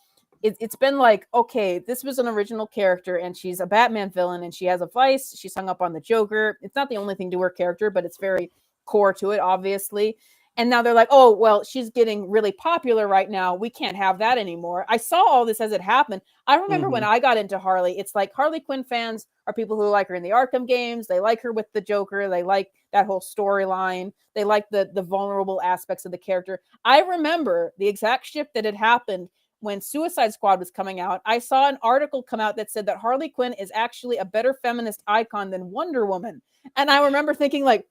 it's been like, okay, this was an original character and she's a Batman villain and she has a vice. She's hung up on the Joker. It's not the only thing to her character, but it's very core to it, obviously. And now they're like, oh, well, she's getting really popular right now. We can't have that anymore. I saw all this as it happened. I remember when I got into Harley, it's like Harley Quinn fans are people who like her in the Arkham games. They like her with the Joker. They like that whole storyline. They like the vulnerable aspects of the character. I remember the exact shift that had happened when Suicide Squad was coming out. I saw an article come out that said that Harley Quinn is actually a better feminist icon than Wonder Woman. And I remember thinking, like,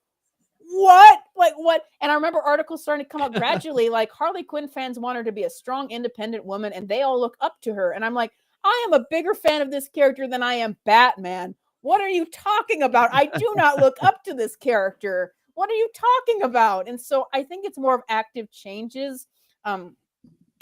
what? Like, what? And I remember articles starting to come out gradually, like Harley Quinn fans want her to be a strong, independent woman, and they all look up to her. And I'm like, I am a bigger fan of this character than I am Batman. What are you talking about? I do not look up to this character. What are you talking about? And so I think it's more of active changes.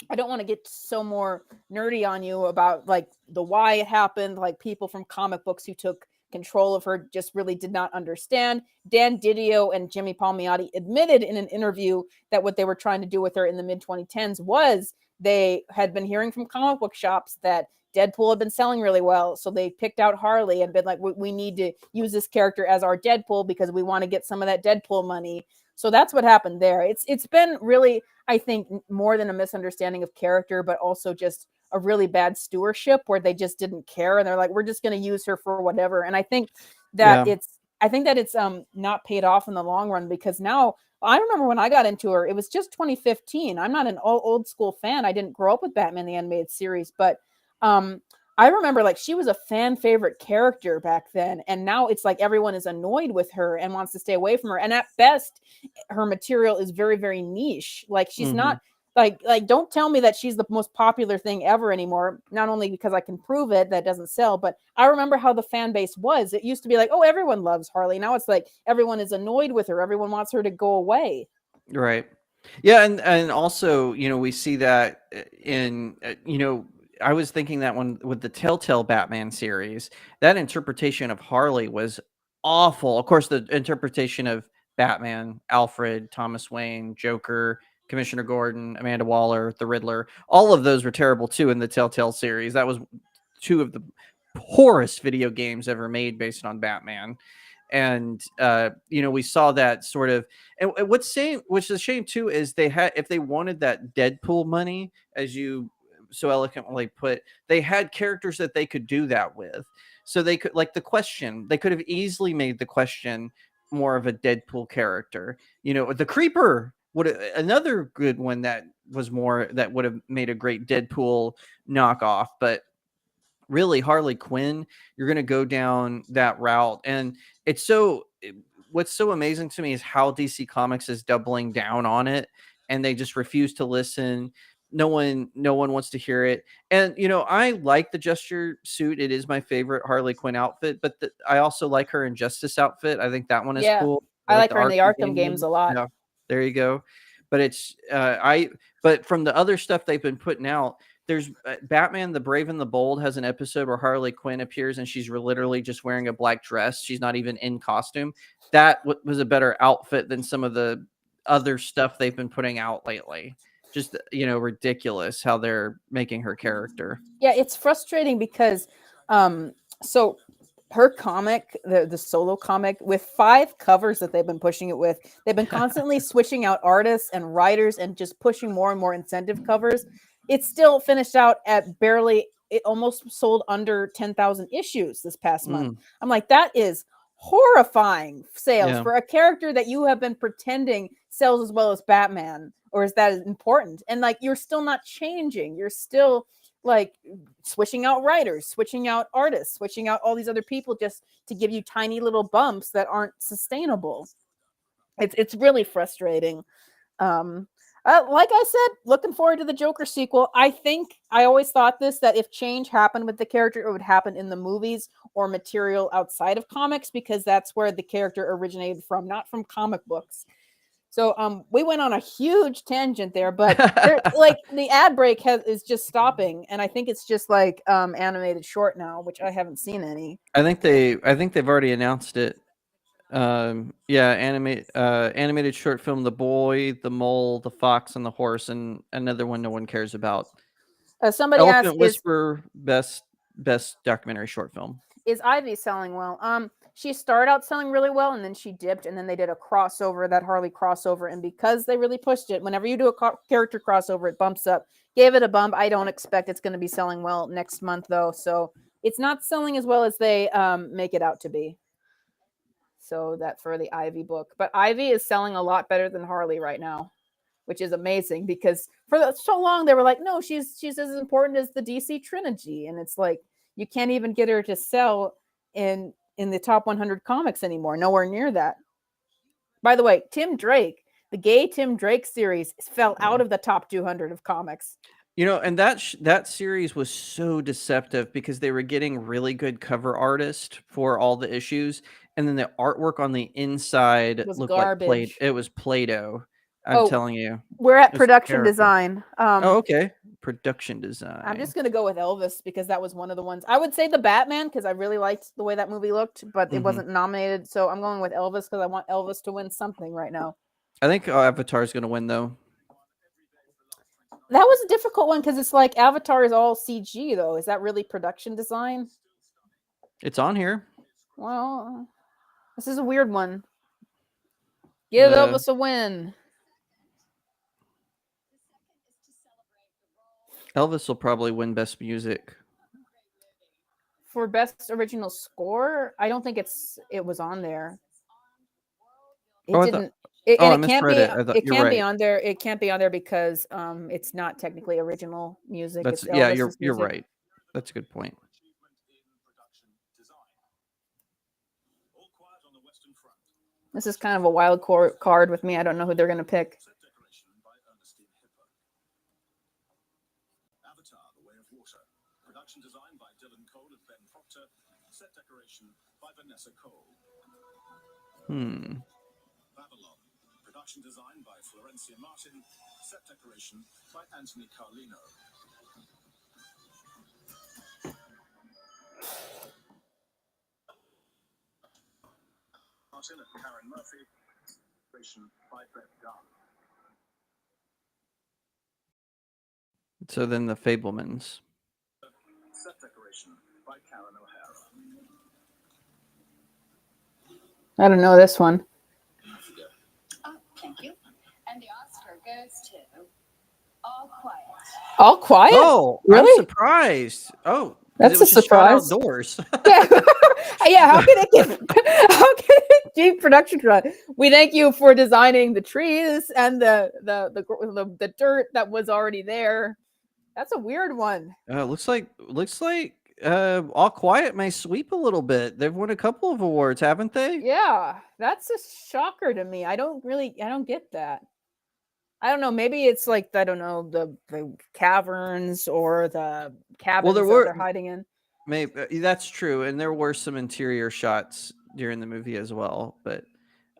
I don't want to get so more nerdy on you about like the why it happened. Like people from comic books who took control of her just really did not understand. Dan Didio and Jimmy Palmiotti admitted in an interview that what they were trying to do with her in the mid 2010s was they had been hearing from comic book shops that Deadpool had been selling really well. So they picked out Harley and been like, we need to use this character as our Deadpool because we want to get some of that Deadpool money. So that's what happened there. It's been really, I think, more than a misunderstanding of character, but also just a really bad stewardship where they just didn't care. And they're like, we're just going to use her for whatever. And I think that it's not paid off in the long run, because now I remember when I got into her, it was just 2015. I'm not an old school fan. I didn't grow up with Batman the Animated Series, but I remember like she was a fan favorite character back then. And now it's like everyone is annoyed with her and wants to stay away from her. And at best, her material is very, very niche. Like she's not Like don't tell me that she's the most popular thing ever anymore, not only because I can prove it that doesn't sell, but I remember how the fan base was. It used to be like, oh, everyone loves Harley. Now it's like everyone is annoyed with her, everyone wants her to go away. Right. Yeah, and also, we see that in I was thinking that one with the Telltale Batman series, that interpretation of Harley was awful. Of course, the interpretation of Batman, Alfred, Thomas Wayne, Joker, Commissioner Gordon, Amanda Waller, the Riddler, all of those were terrible too in the Telltale series. That was two of the poorest video games ever made based on Batman. And we saw that sort of, and which is a shame too, is they had, if they wanted that Deadpool money, as you so eloquently put, they had characters that they could do that with. So they could, like the Question, they could have easily made the Question more of a Deadpool character. The Creeper would, another good one that was more, that would have made a great Deadpool knockoff. But really, Harley Quinn, you're going to go down that route. And what's so amazing to me is how DC Comics is doubling down on it, and they just refuse to listen. No one wants to hear it. And I like the Gesture suit. It is my favorite Harley Quinn outfit, but I also like her Injustice outfit. I think that one is Yeah, cool. I like her in the Arkham game games one. a lot. Yeah, there you go. But it's but from the other stuff they've been putting out, there's Batman the Brave and the Bold has an episode where Harley Quinn appears and she's literally just wearing a black dress. She's not even in costume. That was a better outfit than some of the other stuff they've been putting out lately. Just, ridiculous how they're making her character. Yeah, it's frustrating because so her comic, the solo comic, with 5 covers that they've been pushing it with, they've been constantly switching out artists and writers and just pushing more and more incentive covers. It's still finished out at barely, it almost sold under 10,000 issues this past month. I'm like, that is horrifying sales for a character that you have been pretending sells as well as Batman, or is that important? And like, you're still not changing. You're still like switching out writers, switching out artists, switching out all these other people just to give you tiny little bumps that aren't sustainable. It's really frustrating. Like I said, looking forward to the Joker sequel. I always thought that if change happened with the character, it would happen in the movies or material outside of comics, because that's where the character originated from, not from comic books. So we went on a huge tangent there, but like the ad break is just stopping, and I think it's just like animated short now, which I haven't seen any. I think they've already announced it. Animated short film, The Boy, the Mole, the Fox, and the Horse, and another one no one cares about. Somebody Elephant asked, Whisperer, best documentary short film. Is Ivy selling well? She started out selling really well, and then she dipped, and then they did a crossover, that Harley crossover, and because they really pushed it, whenever you do a character crossover, it bumps up. Gave it a bump. I don't expect it's going to be selling well next month, though, so it's not selling as well as they make it out to be. So that for the Ivy book. But Ivy is selling a lot better than Harley right now, which is amazing, because for so long they were like, no, she's as important as the DC trilogy, and it's like you can't even get her to sell in the top 100 comics anymore. Nowhere near that. By the way, Tim Drake, the gay Tim Drake series, fell out of the top 200 of comics. And that series was so deceptive because they were getting really good cover artists for all the issues, and then the artwork on the inside was looked garbage. like it was Play-Doh. I'm telling you. We're at It's production terrible. design. Oh, okay. Production design. I'm just going to go with Elvis because that was one of the ones. I would say the Batman because I really liked the way that movie looked, but it wasn't nominated. So I'm going with Elvis because I want Elvis to win something right now. I think Avatar is going to win, though. That was a difficult one because it's like Avatar is all CG, though. Is that really production design? It's on here. Well, this is a weird one. Give Elvis a win. Elvis will probably win Best Music. For Best Original Score, I don't think it was on there. It didn't. It can't be. It can't be on there. It can't be on there because it's not technically original music. That's it's Elvis's you're music. right. That's a good point. This is kind of a wild card with me. I don't know who they're going to pick. Cole and Ben Proctor. Set decoration by Vanessa Cole. Babylon. Production design by Florencia Martin. Set decoration by Anthony Carlino. Martin and Karen Murphy. Decoration by Beth Gunn. So then the Fablemans. Set decoration by Karen O'Hara. I don't know this one. Oh, thank you. And the Oscar goes to All Quiet. All Quiet? Oh, really? I'm surprised. Oh, That's it was a just shot surprise. outdoors. Yeah, yeah. How can it get? How can it cheap production run? We thank you for designing the trees and the dirt that was already there. That's a weird one. Looks like All Quiet may sweep a little bit. They've won a couple of awards, haven't they? Yeah, that's a shocker to me. I don't get that. I don't know. Maybe it's like, I don't know, the caverns or the cabins that they're hiding in. Maybe that's true, and there were some interior shots during the movie as well. But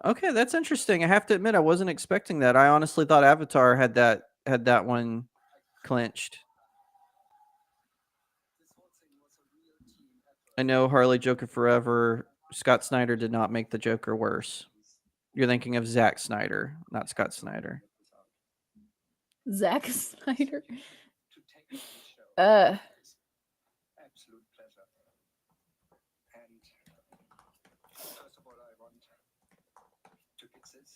okay, that's interesting. I have to admit, I wasn't expecting that. I honestly thought Avatar had that one clinched. I know Harley Joker Forever. Scott Snyder did not make the Joker worse. You're thinking of Zack Snyder, not Scott Snyder. Zack Snyder. Absolute pleasure. And first of all, I want to give this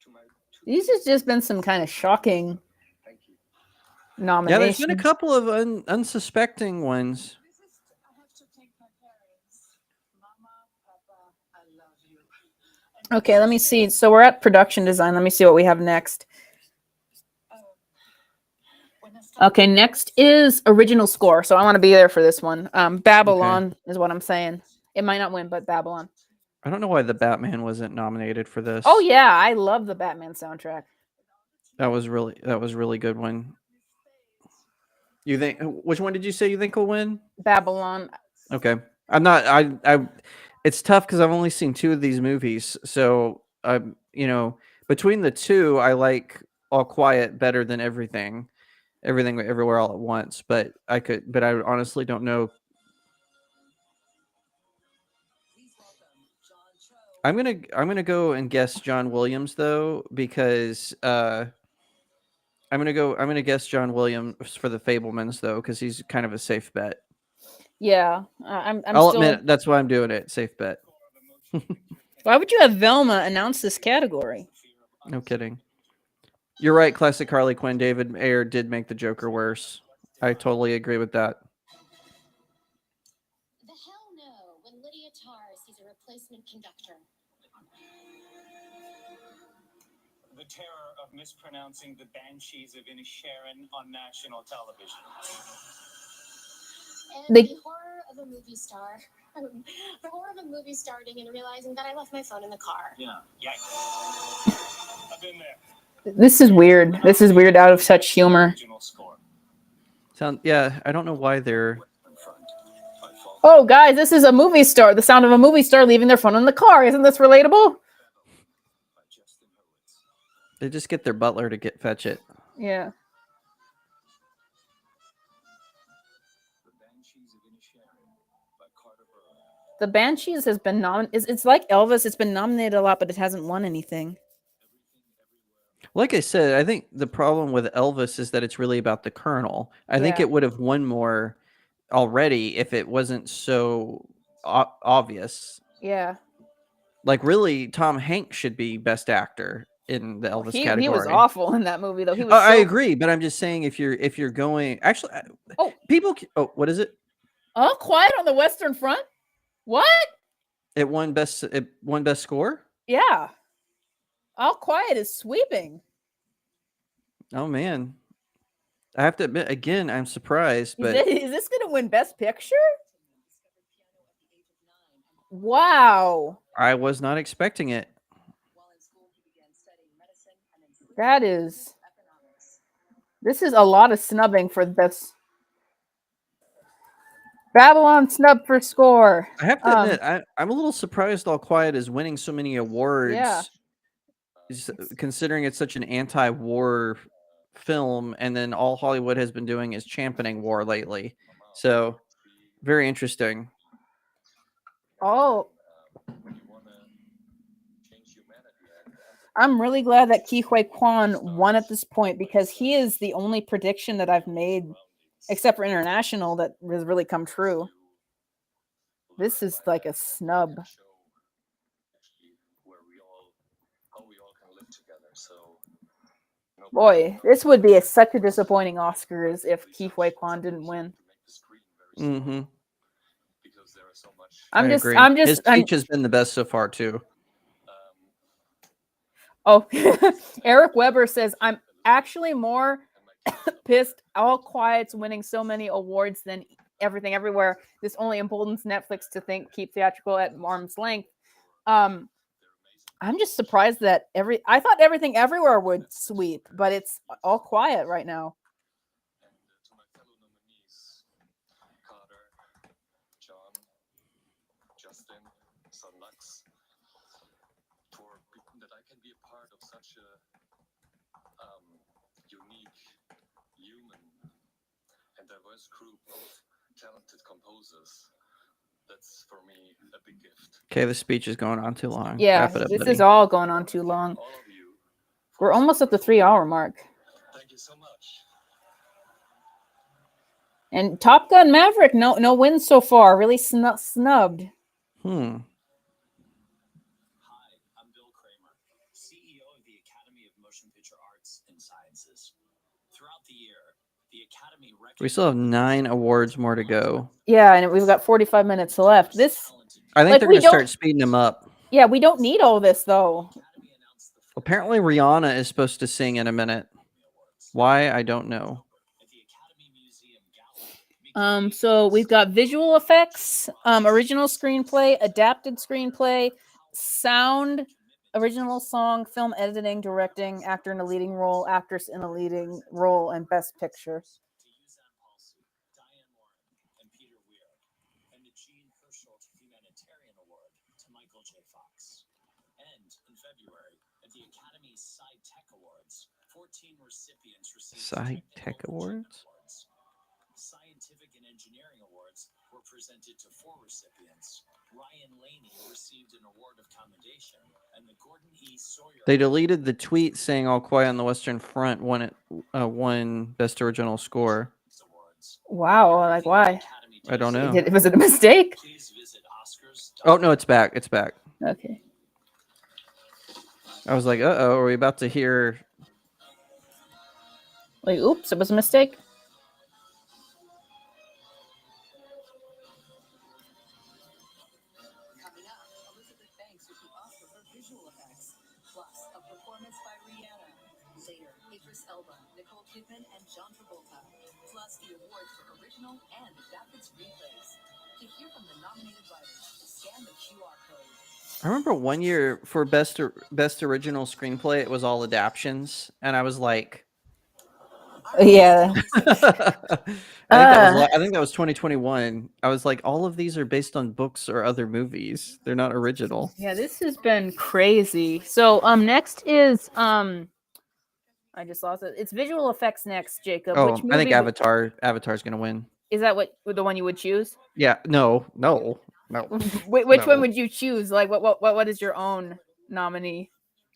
to my These has just been some kind of shocking nominations. Yeah, there's been a couple of unsuspecting ones. Okay, let me see. So we're at production design. Let me see what we have next. Okay, next is original score. So I want to be there for this one. Babylon is what I'm saying. It might not win, but Babylon. I don't know why the Batman wasn't nominated for this. Oh yeah, I love the Batman soundtrack. That was really good one. You think which one did you say you think will win? Babylon. Okay. I'm not I it's tough because I've only seen 2 of these movies. So between the 2, I like All Quiet better than Everything Everywhere All at Once. But I honestly don't know. I'm gonna go and guess John Williams though, because I'm gonna guess John Williams for the Fablemans though, because he's kind of a safe bet. Yeah, I'll admit that's why I'm doing it. Safe bet. Why would you have Velma announce this category? No kidding. You're right. Classic Harley Quinn. David Ayer did make the Joker worse. I totally agree with that. The hell no, when Lydia Tarr sees a replacement conductor. The terror of mispronouncing the Banshees of Inisherin on national television. And the horror of a movie star. The horror of a movie starting and realizing that I left my phone in the car. Yeah. Yikes. I've been there. This is weird. This is weird out of such humor. Yeah, I don't know why they're... Oh, guys, this is a movie star. The sound of a movie star leaving their phone in the car. Isn't this relatable? They just get their butler to fetch it. Yeah. The Banshees has been nominated. It's like Elvis. It's been nominated a lot, but it hasn't won anything. Like I said, I think the problem with Elvis is that it's really about the Colonel. I think it would have won more already if it wasn't so obvious. Yeah. Like, really, Tom Hanks should be Best Actor in the Elvis category. He was awful in that movie, though. He was. I agree, but I'm just saying if you're going, actually, what is it? All Quiet on the Western Front. What? It won best score? Yeah. All Quiet is sweeping. Oh man. I have to admit again, I'm surprised, but is this gonna win Best Picture? Wow. I was not expecting it. This is a lot of snubbing for this. Babylon snub for score. I have to admit, I'm a little surprised All Quiet is winning so many awards, considering it's such an anti-war film, and then all Hollywood has been doing is championing war lately. So, very interesting. Oh, I'm really glad that Ke Huy Quan won at this point because he is the only prediction that I've made, except for international, that has really come true. This is like a snub. Boy, this would be such a disappointing Oscars if Ke Huy Quan didn't win. Mm-hmm. His speech has been the best so far too. Oh, Eric Weber says, I'm actually more pissed All Quiet's winning so many awards than Everything Everywhere. This only emboldens Netflix to keep theatrical at arm's length. I'm just surprised that I thought Everything Everywhere would sweep, but it's All Quiet right now. Group of talented composers. That's for me a big gift. Okay, the speech is going on too long. Yeah, this is all going on too long. We're almost at the 3-hour mark. Thank you so much. And Top Gun Maverick, no wins so far. Really snubbed. Hi, I'm Bill Kramer, CEO of the Academy of Motion Picture Arts and Sciences. Throughout the year, the Academy we still have 9 awards more to go. Yeah, and we've got 45 minutes left. I think they're going to start speeding them up. Yeah, we don't need all this though. Apparently, Rihanna is supposed to sing in a minute. Why? I don't know. So we've got visual effects, original screenplay, adapted screenplay, sound, original song, film editing, directing, actor in a leading role, actress in a leading role, and best picture. Side Tech Awards? Scientific and Engineering Awards were presented to 4 recipients. Ryan Laney received an award of commendation, and the Gordon E. Sawyer. They deleted the tweet saying All Quiet on the Western Front won Best Original Score. Wow, like why? I don't know. Was it a mistake? Oh no, it's back. It's back. Okay. I was like, uh-oh, are we about to hear? Like, oops, it was a mistake. Coming up, Elizabeth Banks with the Oscar for visual effects, plus a performance by Rihanna. Later, Idris Elba, Nicole Kidman, and John Travolta, plus the award for original and adapted screenplays. To hear from the nominated writers, scan the QR code. I remember one year for best original screenplay, it was all adaptions, and I was like, yeah. I think that was 2021. I was like, all of these are based on books or other movies. They're not original. Yeah, this has been crazy. So next is I just lost it. It's visual effects next, Jacob. Oh, I think Avatar's gonna win. Is that the one you would choose? Yeah, no. Which one would you choose? Like what is your own nominee?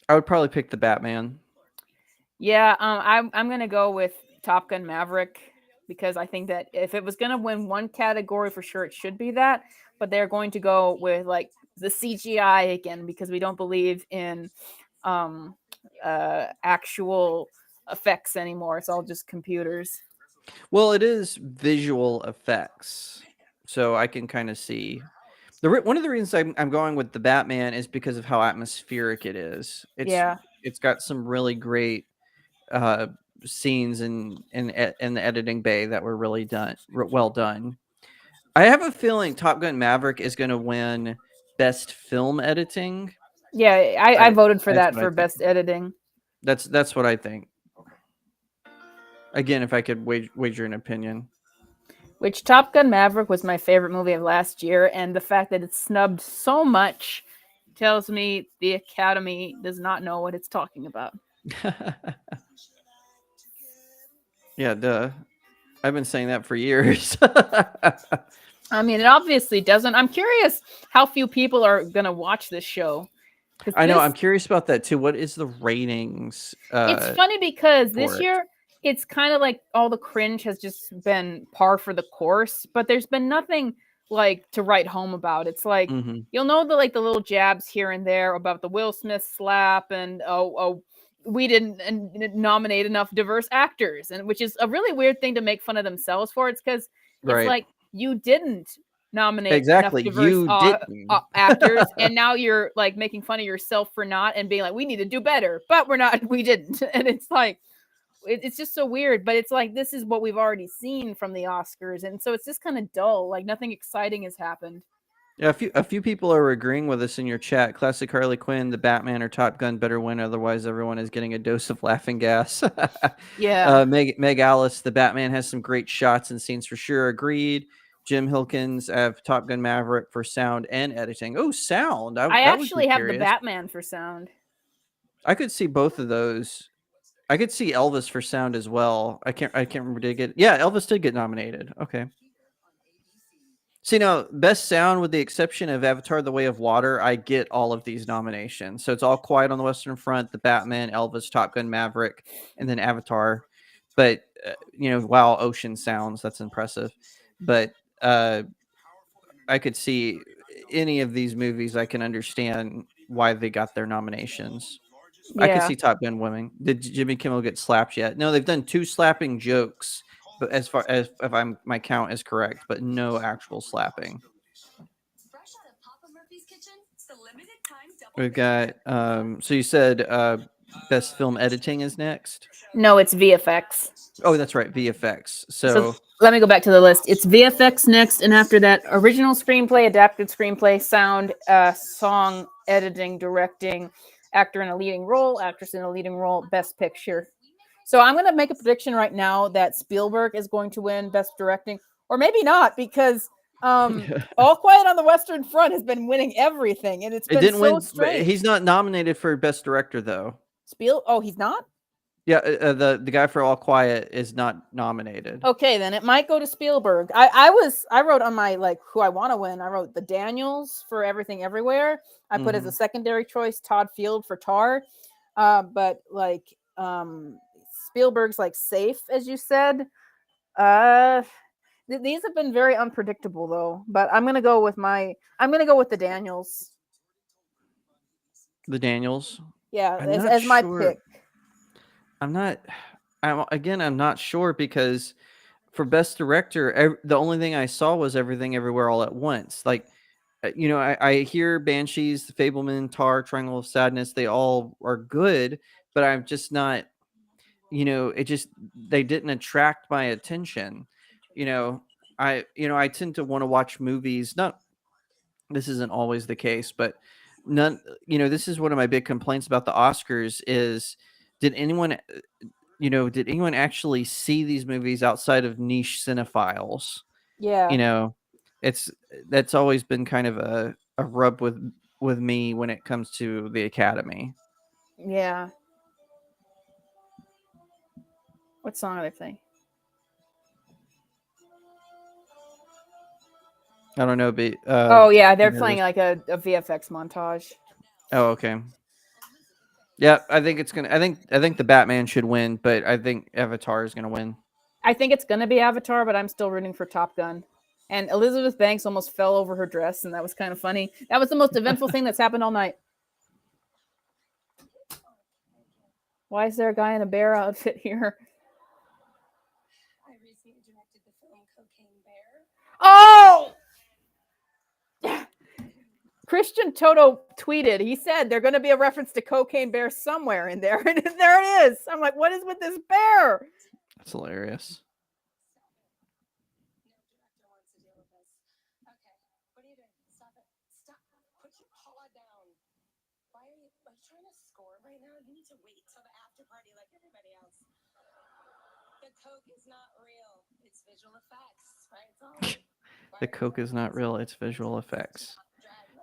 I would probably pick the Batman. Yeah, I'm gonna go with Top Gun Maverick because I think that if it was gonna win one category for sure, it should be that. But they're going to go with like the CGI again because we don't believe in actual effects anymore. It's all just computers. Well, it is visual effects, so I can kind of see. One of the reasons I'm going with the Batman is because of how atmospheric it is. It's got some really great scenes in the editing bay that were really well done. I have a feeling Top Gun Maverick is going to win best film editing. Yeah, I voted for that for best editing. That's what I think. Again, if I could wager an opinion. Which Top Gun Maverick was my favorite movie of last year, and the fact that it's snubbed so much tells me the Academy does not know what it's talking about. Yeah, duh. I've been saying that for years. I mean, it obviously doesn't. I'm curious how few people are going to watch this show. I know. I'm curious about that too. What is the ratings? It's funny because this for it? year it's kind of like all the cringe has just been par for the course, but there's been nothing like to write home about. It's like Mhm. you'll know the little jabs here and there about the Will Smith slap and we didn't nominate enough diverse actors, and which is a really weird thing to make fun of themselves for. It's because it's Right. like you didn't nominate Exactly. enough diverse You didn't. actors, and now you're like making fun of yourself for not and being like, we need to do better, but we're not, we didn't. And it's like, it's just so weird, but it's like, this is what we've already seen from the Oscars. And so it's just kind of dull. Like nothing exciting has happened. Yeah, a few people are agreeing with us in your chat. Classic Harley Quinn, The Batman, or Top Gun better win. Otherwise, everyone is getting a dose of laughing gas. Yeah. Meg Alice, The Batman has some great shots and scenes for sure. Agreed. Jim Hilkins, I have Top Gun Maverick for sound and editing. Oh, sound! I That would actually be have the curious. Batman for sound. I could see both of those. I could see Elvis for sound as well. I can't remember. Did it get? Yeah, Elvis did get nominated. Okay. See, now, best sound, with the exception of Avatar: The Way of Water, I get all of these nominations. So it's All Quiet on the Western Front, The Batman, Elvis, Top Gun Maverick, and then Avatar. But wow, ocean sounds, that's impressive. But I could see any of these movies. I can understand why they got their nominations. I could Yeah. see Top Gun winning. Did Jimmy Kimmel get slapped yet? No, they've done 2 slapping jokes, but as far as if my count is correct, but no actual slapping. We've got so you said best film editing is next? No, it's VFX. Oh, that's right, VFX. So let me go back to the list. It's VFX next, and after that, original screenplay, adapted screenplay, sound, song, editing, directing, actor in a leading role, actress in a leading role, best picture. So I'm going to make a prediction right now that Spielberg is going to win best directing, or maybe not, because All Quiet on the Western Front has been winning everything, and it's been didn't so win. strange. He's not nominated for best director though. He's not? Yeah, the guy for All Quiet is not nominated. Okay, then it might go to Spielberg. I wrote on my like who I want to win. I wrote the Daniels for Everything Everywhere. I put as a secondary choice Todd Field for Tar. But like Spielberg's like safe, as you said. These have been very unpredictable though. But I'm gonna go with the Daniels. The Daniels. Yeah, as my pick. I'm not sure because for best director, the only thing I saw was Everything Everywhere All at Once. Like, I hear Banshees, The Fableman, Tar, Triangle of Sadness. They all are good, but I'm just not, they didn't attract my attention. I tend to want to watch movies. This isn't always the case, but this is one of my big complaints about the Oscars is, did anyone actually see these movies outside of niche cinephiles? Yeah. That's always been kind of a rub with me when it comes to the Academy. Yeah. What song are they playing? I don't know, but oh yeah, they're playing like a VFX montage. Oh, okay. Yeah, I think it's gonna. I think the Batman should win, but I think Avatar is gonna win. I think it's gonna be Avatar, but I'm still rooting for Top Gun. And Elizabeth Banks almost fell over her dress, and that was kind of funny. That was the most eventful thing that's happened all night. Why is there a guy in a bear outfit here? I recently directed the film Cocaine Bear. Oh! Christian Toto tweeted, he said there's going to be a reference to Cocaine Bear somewhere in there. And there it is. I'm like, what is with this bear? That's hilarious. Okay, what are you doing? Stop it. Stop. Put your paw down. Why are you trying to score right now? You need to wait till the after party like everybody else. The Coke is not real. It's visual effects, right? It's all The Coke is not real. It's visual effects.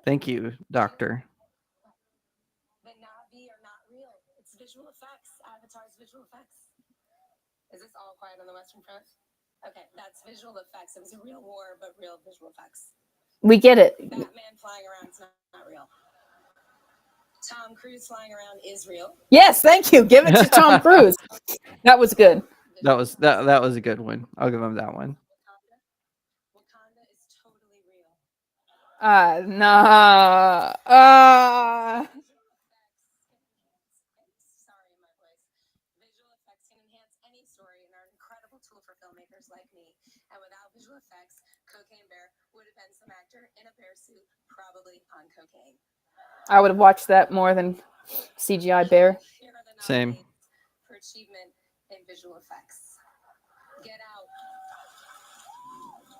Thank you, doctor. The Na'vi are not real. It's visual effects. Avatar's visual effects. Is this All Quiet on the Western Front? Okay, that's visual effects. It was a real war, but real visual effects. We get it. Batman flying around is not real. Tom Cruise flying around is real. Yes, thank you. Give it to Tom Cruise. That was good. That was a good one. I'll give him that one. Wakanda is totally real. Nah. Sorry, my voice. Visual effects can enhance any story and are an incredible tool for filmmakers like me. And without visual effects, Cocaine Bear would have been some actor in a bear suit, probably on cocaine. I would have watched that more than CGI bear. Here are the Same. nominees for achievement in visual effects. Get Out.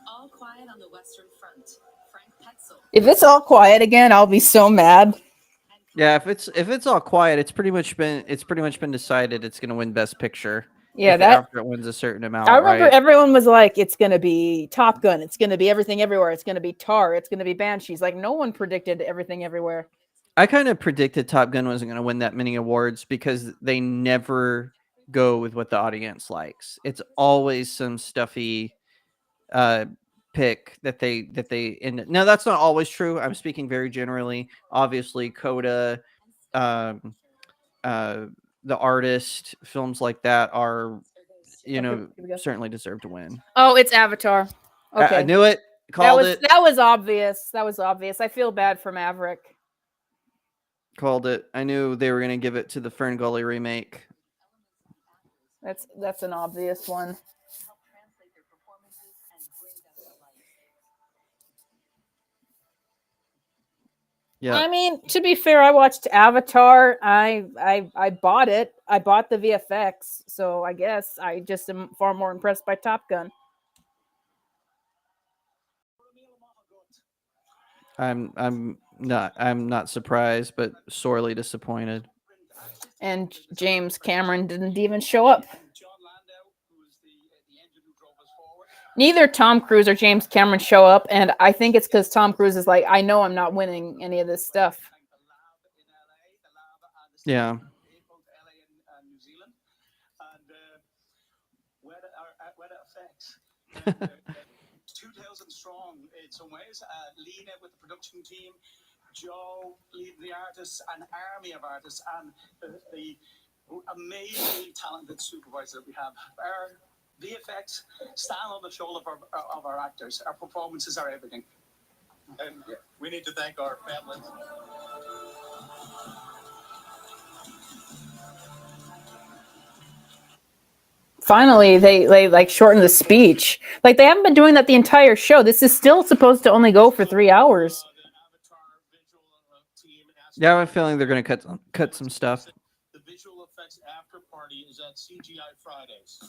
All Quiet on the Western Front. Frank Petzel. If it's all quiet again, I'll be so mad. Yeah, if it's all quiet, it's pretty much been decided it's going to win Best Picture. Yeah, if that after it wins a certain amount. I remember right? everyone was like, it's going to be Top Gun. It's going to be Everything Everywhere. It's going to be Tar. It's going to be Banshees. Like, no one predicted Everything Everywhere. I kind of predicted Top Gun wasn't going to win that many awards because they never go with what the audience likes. It's always some stuffy pick that they end. Now that's not always true. I'm speaking very generally. Obviously, Coda, the Artist, films like that are, certainly deserve to win. Oh, it's Avatar. Okay. I knew it. Called it. That was obvious. That was obvious. I feel bad for Maverick. Called it. I knew they were going to give it to the Ferngully remake. That's an obvious one. Yeah. I mean, to be fair, I watched Avatar. I bought it. I bought the VFX, so I guess I just am far more impressed by Top Gun. I'm not surprised, but sorely disappointed. And James Cameron didn't even show up. Neither Tom Cruise or James Cameron show up, and I think it's because Tom Cruise is like, I know I'm not winning any of this stuff. Yeah. Weather effects. 2,000 strong in some ways. Lena with the production team, Joe leading the artists, an army of artists, and the amazingly talented supervisor that we have. Our VFX stand on the shoulder of our actors. Our performances are everything. And we need to thank our families. Finally, they like shortened the speech. Like, they haven't been doing that the entire show. This is still supposed to only go for 3 hours. Yeah, I have a feeling they're going to cut some stuff. The visual effects after party is at CGI Fridays.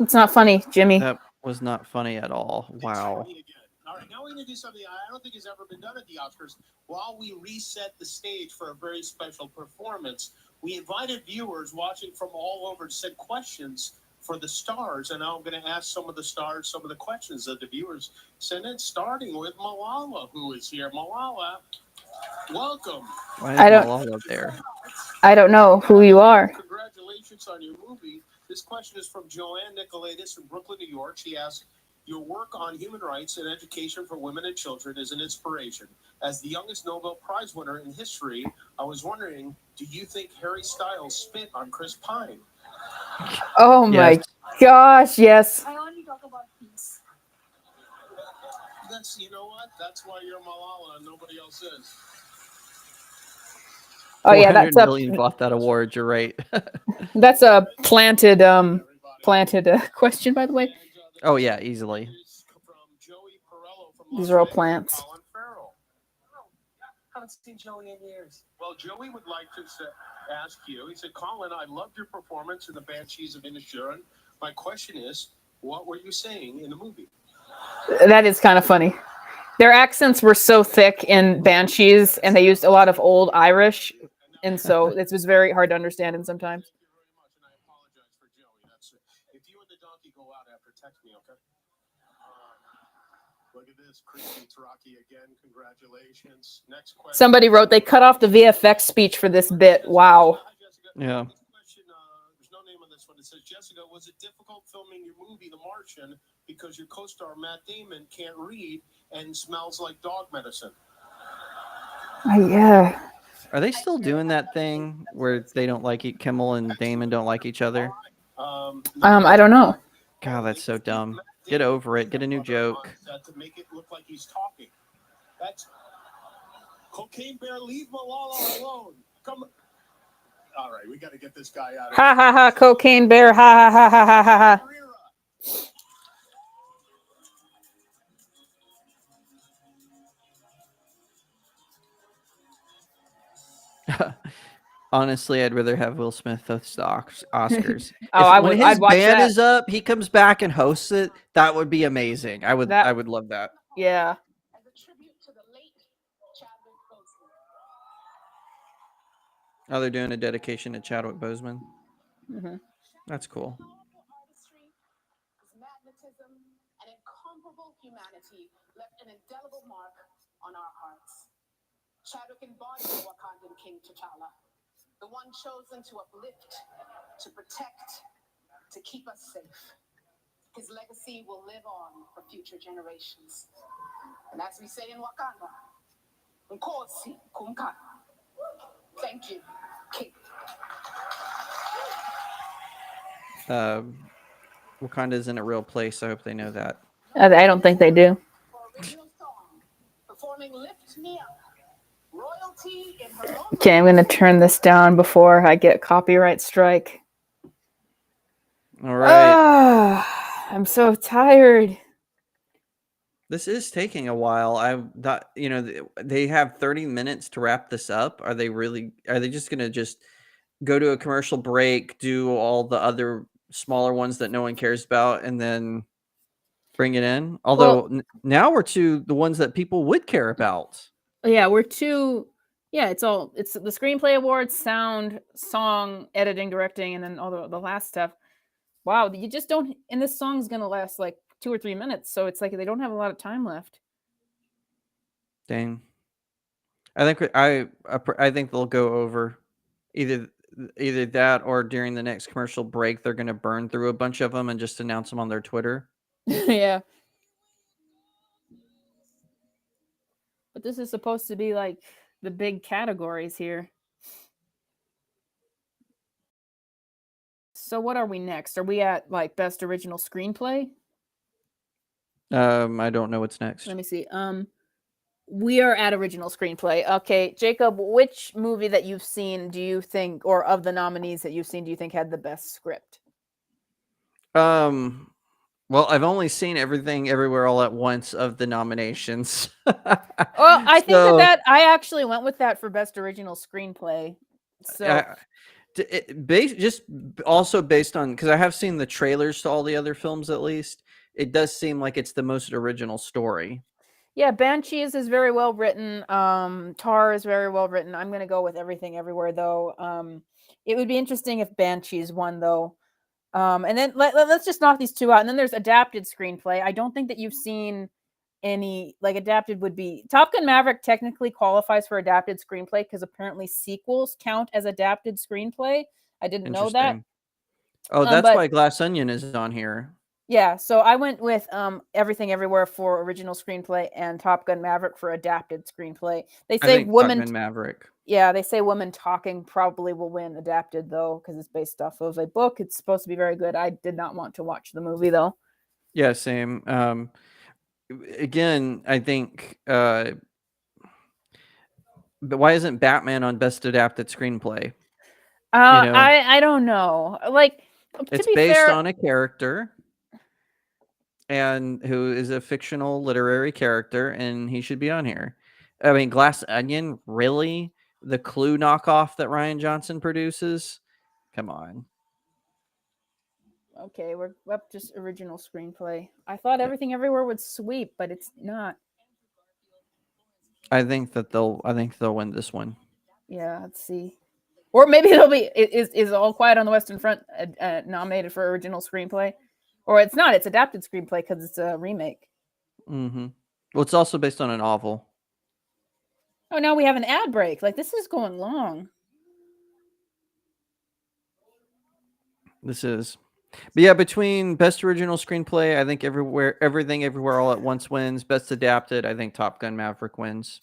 It's not funny, Jimmy. That was not funny at all. Wow. All right, now we're going to do something I don't think has ever been done at the Oscars. While we reset the stage for a very special performance, we invited viewers watching from all over to send questions for the stars. And now I'm going to ask some of the stars some of the questions that the viewers sent in, starting with Malala, who is here. Malala, welcome. Why is Malala there? I don't know who you are. Congratulations on your movie. This question is from Joanne Nicolaitis from Brooklyn, New York. She asks, your work on human rights and education for women and children is an inspiration. As the youngest Nobel Prize winner in history, I was wondering, do you think Harry Styles spit on Chris Pine? Oh my gosh, yes. I only talk about peace. You know what? That's why you're Malala and nobody else is. Oh yeah, that's $400 million bought that award. You're right. That's a planted question, by the way. Oh yeah, easily. These are all plants. Haven't seen Joey in years. Well, Joey would like to ask you. He said, Colin, I loved your performance in the Banshees of Inisherin. My question is, what were you saying in the movie? That is kind of funny. Their accents were so thick in Banshees, and they used a lot of old Irish, and so it was very hard to understand. And sometimes. Taraki, again, congratulations. Next question. Somebody wrote they cut off the VFX speech for this bit. Wow. Yeah. Question, there's no name on this one. It says, Jessica, was it difficult filming your movie, The Martian, because your co-star Matt Damon can't read and smells like dog medicine? Yeah. Are they still doing that thing where they don't like Kimmel and Damon don't like each other? I don't know. God, that's so dumb. Get over it. Get a new joke. To make it look like he's talking. That's Cocaine Bear. Leave Malala alone. Come. All right, we got to get this guy out of Ha ha ha! Cocaine Bear. Ha ha ha ha ha ha ha. Honestly, I'd rather have Will Smith host the Oscars. When his I'd watch band that. is up, he comes back and hosts it. That would be amazing. I would love that. Yeah. As a tribute to the late Chadwick Boseman. Oh, they're doing a dedication to Chadwick Boseman. Mm-hmm. That's cool. Artistry, his magnetism, and incomparable humanity left an indelible mark on our hearts. Chadwick embodied the Wakandan King T'Challa, the one chosen to uplift, to protect, to keep us safe. His legacy will live on for future generations. And as we say in Wakanda, Nkosi Kumkana. Thank you, King. Wakanda isn't a real place. I hope they know that. I don't think they do. Original song, performing Lift Me Up. Royalty in her own. Okay, I'm gonna turn this down before I get copyright strike. All right. I'm so tired. This is taking a while. I thought, they have 30 minutes to wrap this up. Are they just going to just go to a commercial break, do all the other smaller ones that no one cares about, and then bring it in? Although now we're to the ones that people would care about. Yeah, it's the screenplay awards, sound, song, editing, directing, and then all the last stuff. Wow, you just don't, and this song's going to last like 2 or 3 minutes, so it's like they don't have a lot of time left. Dang. I think they'll go over either that or during the next commercial break they're going to burn through a bunch of them and just announce them on their Twitter. Yeah. But this is supposed to be like the big categories here. So what are we next? Are we at like best original screenplay? I don't know what's next. Let me see. We are at original screenplay. Okay, Jacob, which movie that you've seen do you think, or of the nominees that you've seen, do you think had the best script? Well, I've only seen Everything Everywhere All at Once of the nominations. Well, I think that I actually went with that for best original screenplay. So just also based on, because I have seen the trailers to all the other films, at least it does seem like it's the most original story. Yeah, Banshees is very well written. Tar is very well written. I'm going to go with Everything Everywhere, though. It would be interesting if Banshees won, though. And then let's just knock these two out. And then there's adapted screenplay. I don't think that you've seen any, like, adapted would be Top Gun Maverick technically qualifies for adapted screenplay because apparently sequels count as adapted screenplay. I didn't know that. Oh, that's why Glass Onion is on here. Yeah, so I went with Everything Everywhere for original screenplay and Top Gun Maverick for adapted screenplay. They say Top Gun Maverick. Yeah, they say Women Talking probably will win adapted, though, because it's based off of a book. It's supposed to be very good. I did not want to watch the movie, though. Yeah, same. Again, I think, but why isn't Batman on best adapted screenplay? I don't know. Like, it's based on a character and who is a fictional literary character, and he should be on here. I mean, Glass Onion, really? The Clue knockoff that Rian Johnson produces? Come on. Okay, we're up just original screenplay. I thought Everything Everywhere would sweep, but it's not. I think they'll win this one. Yeah, let's see. Or maybe it'll be is All Quiet on the Western Front nominated for original screenplay, or it's not. It's adapted screenplay because it's a remake. Mm-hmm. Well, it's also based on a novel. Oh, now we have an ad break. Like, this is going long. This is. But yeah, between best original screenplay, I think Everything Everywhere All at Once wins. Best adapted, I think Top Gun Maverick wins.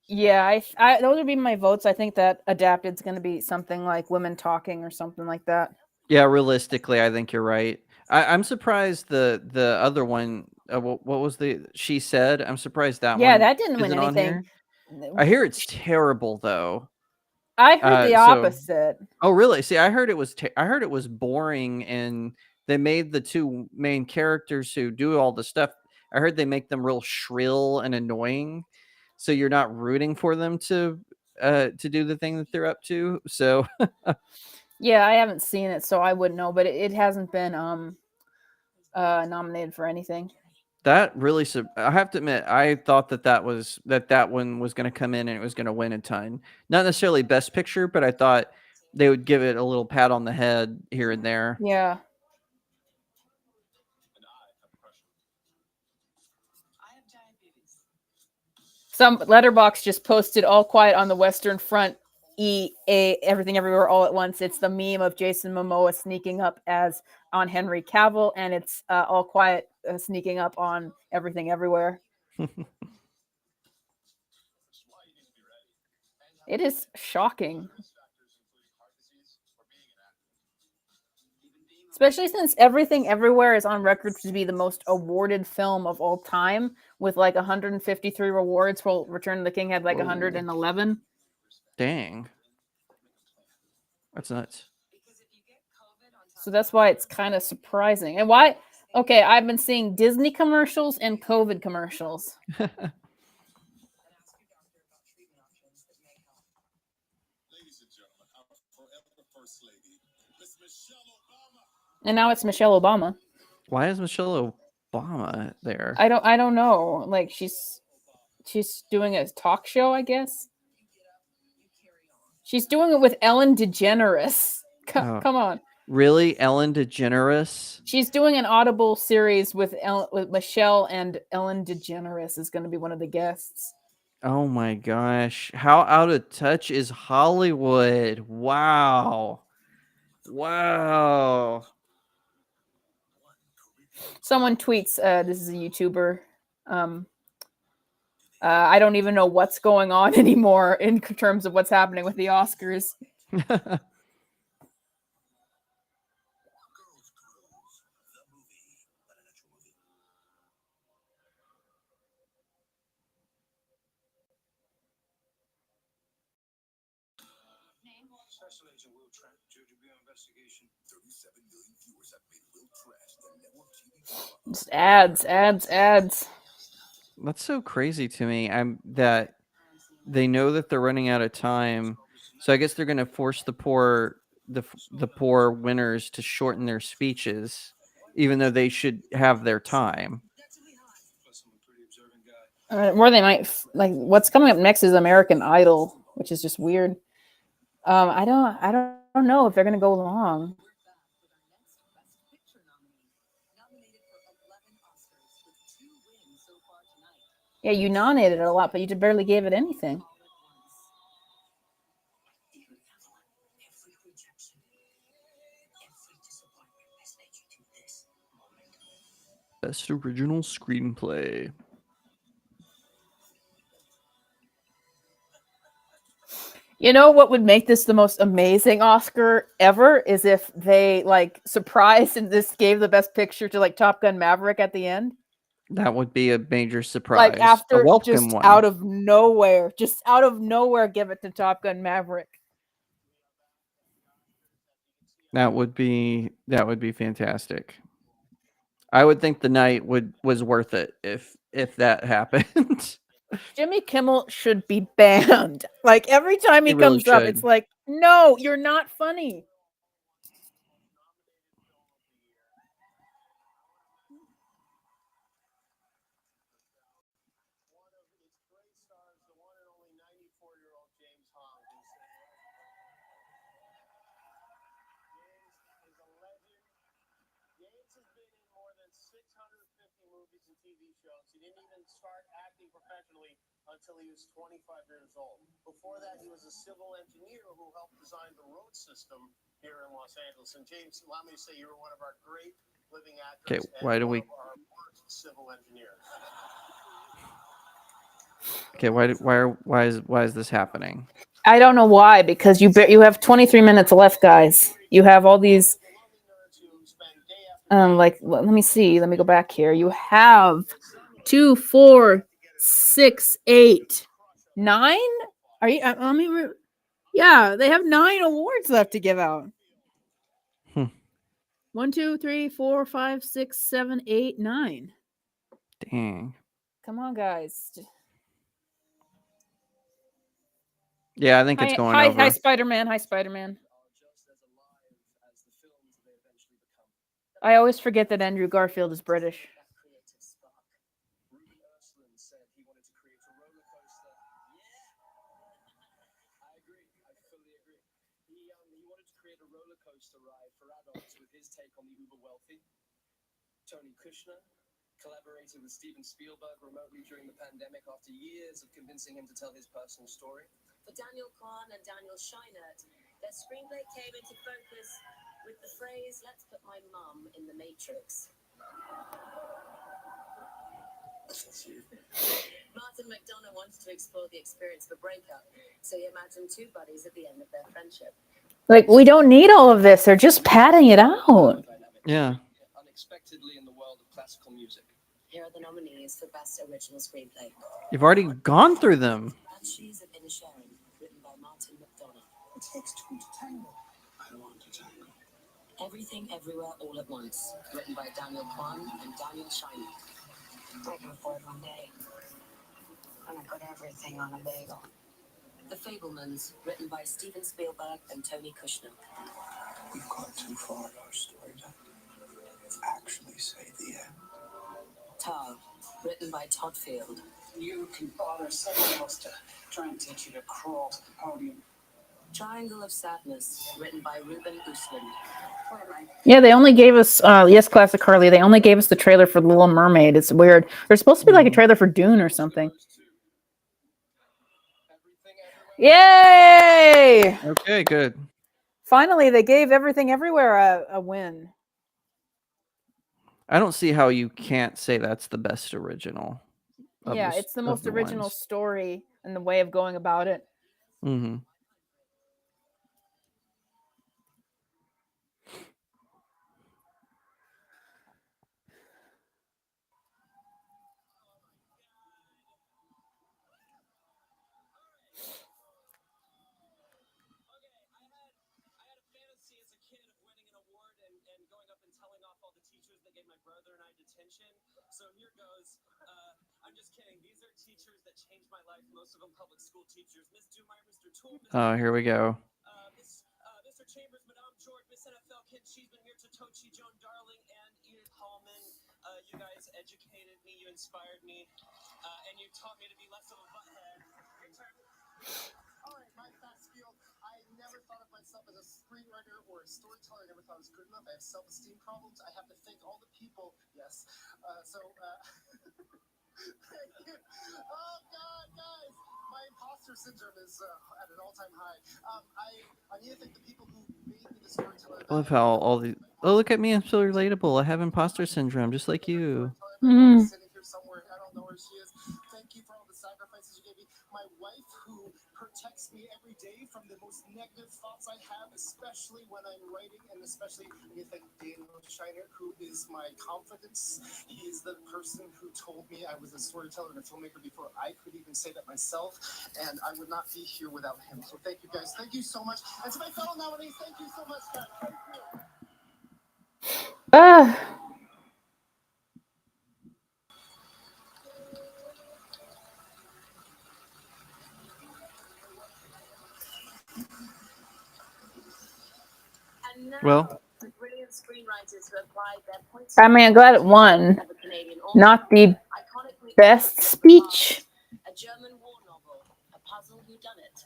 Yeah, I those would be my votes. I think that adapted's going to be something like Women Talking or something like that. Yeah, realistically, I think you're right. I'm surprised the other one. What was the She Said? I'm surprised that Yeah, one that didn't win isn't on anything. here. I hear it's terrible though. I heard the So opposite. oh really? See, I heard it was boring, and they made the two main characters who do all the stuff. I heard they make them real shrill and annoying, so you're not rooting for them to do the thing that they're up to. So Yeah, I haven't seen it, so I wouldn't know. But it hasn't been nominated for anything. that really, I have to admit, I thought that one was going to come in and it was going to win a ton. Not necessarily best picture, but I thought they would give it a little pat on the head here and there. Yeah. Some Letterbox just posted All Quiet on the Western Front. Everything Everywhere All at Once. It's the meme of Jason Momoa sneaking up as on Henry Cavill, and it's All Quiet sneaking up on Everything Everywhere. It is shocking. Especially since Everything Everywhere is on record to be the most awarded film of all time, with like 153 rewards, while Return of the King had like 111. Dang. That's nuts. So that's why it's kind of surprising. And why? Okay, I've been seeing Disney commercials and COVID commercials. And now it's Michelle Obama. Why is Michelle Obama there? I don't know. Like she's doing a talk show, I guess. She's doing it with Ellen DeGeneres. Come on. Really? Ellen DeGeneres? She's doing an Audible series with Michelle, and Ellen DeGeneres is going to be one of the guests. Oh my gosh. How out of touch is Hollywood? Wow. Wow. Someone tweets, this is a YouTuber. I don't even know what's going on anymore in terms of what's happening with the Oscars. Special Agent Will Trent, JWB investigation. 37 million viewers have made Will Trash the network TV. Just ads. That's so crazy to me. That they know that they're running out of time, so I guess they're going to force the poor winners to shorten their speeches, even though they should have their time. Or they might like what's coming up next is American Idol, which is just weird. I don't know if they're gonna go long. Yeah, you nominated it a lot, but you barely gave it anything. Best original screenplay. You know what would make this the most amazing Oscar ever is if they like surprised and this gave the best picture to like Top Gun Maverick at the end. That would be a major surprise. Like after a welcome just one. out of nowhere, give it to Top Gun Maverick. That would be fantastic. I would think the night was worth it if that happened. Jimmy Kimmel should be banned. Like every time he really comes up, should. it's like, no, you're not funny. 650 movies and TV shows. He didn't even start acting professionally until he was 25 years old. Before that, he was a civil engineer who helped design the road system here in Los Angeles. And James, allow me to say you were one of our great living actors. Okay, why do we? And one of our worst civil engineers. Okay, why is this happening? I don't know why, because you have 23 minutes left, guys. You have all these like let me see. Let me go back here. You have 2, 4, 6, 8, 9. Are you? Let me. Yeah, they have 9 awards left to give out. 1, 2, 3, 4, 5, 6, 7, 8, 9. Dang. Come on, guys. Yeah, I think it's going over. Hi, Spider-Man. Hi, Spider-Man. I always forget that Andrew Garfield is British. Tony Kushner collaborated with Steven Spielberg remotely during the pandemic after years of convincing him to tell his personal story. For Daniel Kwan and Daniel Scheinert, their screenplay came into focus with the phrase, "Let's put my mum in the Matrix." Martin McDonagh wanted to explore the experience of a breakup, so he imagined 2 buddies at the end of their friendship. Like, we don't need all of this. They're just padding it out. Yeah. Unexpectedly in the world of classical music. Here are the nominees for Best Original Screenplay. You've already gone through them. Banshees of Inisherin, written by Martin McDonagh. It takes 2 to tango. I don't want to tango. Everything Everywhere All at Once, written by Daniel Kwan and Daniel Scheinert. I can afford one day. And I put everything on a bagel. The Fabelmans, written by Steven Spielberg and Tony Kushner. We've gone too far in our storytelling. Actually say the end. Tar, written by Todd Field. You can bother someone else to try and teach you to crawl to the podium. Triangle of Sadness, written by Ruben Östlund. Yeah, they only gave us yes, Classic Carly. They only gave us the trailer for The Little Mermaid. It's weird. There's supposed to be like a trailer for Dune or something. Yay! Okay, good. Finally, they gave Everything Everywhere a win. I don't see how you can't say that's the best original. Yeah, it's the most original story and the way of going about it. Mm-hmm. So here goes. I'm just kidding. These are teachers that changed my life. Most of them public school teachers. Miss Dumar, Mr. Toole. Oh, here we go. Mr. Chambers, Madame George, Miss NFL Kid. She's been here. Totochi, Joan Darling, and Edith Hallman. You guys educated me. You inspired me. And you taught me to be less of a butthead. Your turn. All right, my fast skill. I never thought of myself as a screenwriter or a storyteller. I never thought I was good enough. I have self-esteem problems. I have to thank all the people. Yes. Thank you. Oh, God, guys. My imposter syndrome is at an all-time high. I need to thank the people who made me the storyteller. I love how all the... Oh, look at me. I'm so relatable. I have imposter syndrome, just like you. Sitting here somewhere. I don't know where she is. Thank you for all the sacrifices you gave me. My wife, who protects me every day from the most negative thoughts I have, especially when I'm writing, and especially I need to thank Daniel Scheinert, who is my confidence. He is the person who told me I was a storyteller and a filmmaker before I could even say that myself, and I would not be here without him. So thank you, guys. Thank you so much. And to my fellow nominees, thank you so much, guys. Thank you. And now, Well, the brilliant screenwriters who applied their points. I mean, I'm glad it won. Not the best speech. A German war novel, a puzzle whodunit,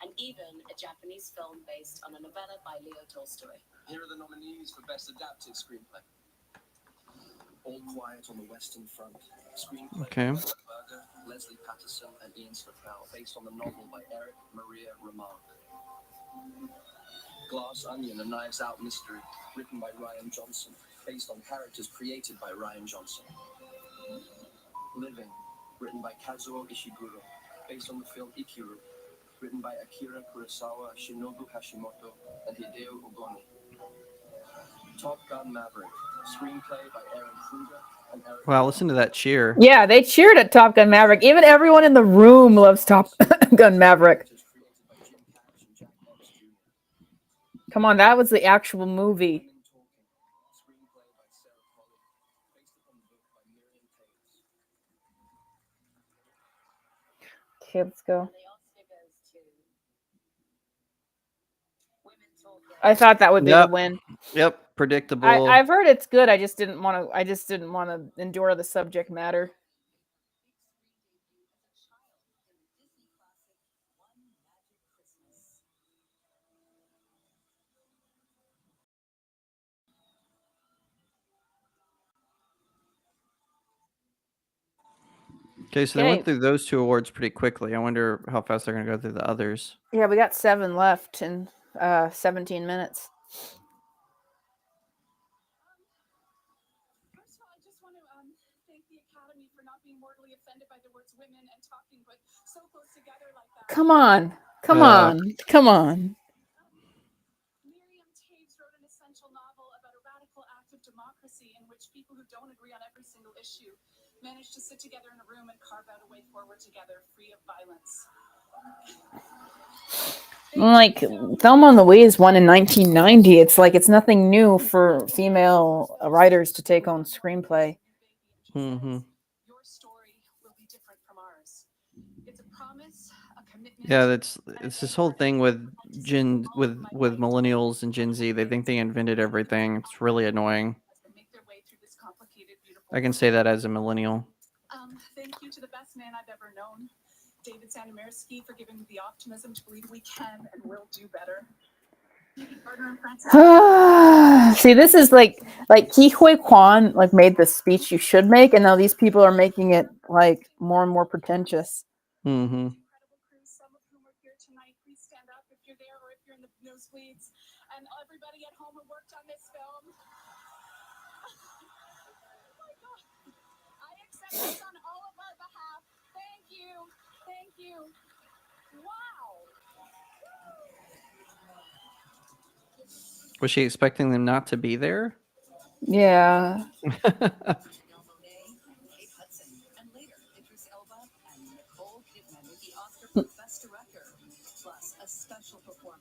and even a Japanese film based on a novella by Leo Tolstoy. Here are the nominees for Best Adapted Screenplay. All Quiet on the Western Front. Screenplay Okay. by Berger, Leslie Patterson, and Ian Stoffel, based on the novel by Eric Maria Remarque. Glass Onion, a Knives Out mystery, written by Ryan Johnson, based on characters created by Ryan Johnson. Living, written by Kazuo Ishiguro, based on the film Ikiru, written by Akira Kurosawa, Shinobu Hashimoto, and Hideo Ogoni. Top Gun Maverick, screenplay by Aaron Kruger and Eric. Wow, listen to that cheer. Yeah, they cheered at Top Gun Maverick. Even everyone in the room loves Top Gun Maverick. Come on, that was the actual movie. Okay, let's go. I thought that would be the win. Yep, predictable. I've heard it's good. I just didn't want to endure the subject matter. Okay, so they went through those 2 awards pretty quickly. I wonder how fast they're going to go through the others. Yeah, we got 7 left in 17 minutes. First of all, I just want to thank the Academy for not being mortally offended by the words women and talking but so close together like that. Come on. Come on. Miriam Toews wrote an essential novel about a radical act of democracy in which people who don't agree on every single issue manage to sit together in a room and carve out a way forward together, free of violence. Like Thelma and Louise won in 1990. It's like it's nothing new for female writers to take on screenplay. Mm-hmm. Your story will be different from ours. It's a promise, a commitment. Yeah, it's this whole thing with with millennials and Gen Z. They think they invented everything. It's really annoying. I can say that as a millennial. Thank you to the best man I've ever known, David Sandemersky, for giving me the optimism to believe we can and will do better. See, this is like Ke Huy Quan made the speech you should make, and now these people are making it like more and more pretentious. Mm-hmm. Some of whom are here tonight, please stand up if you're there or if you're in the nosebleeds. And everybody at home who worked on this film. I accept this on all of our behalf. Thank you. Thank you. Wow. Was she expecting them not to be there? Yeah.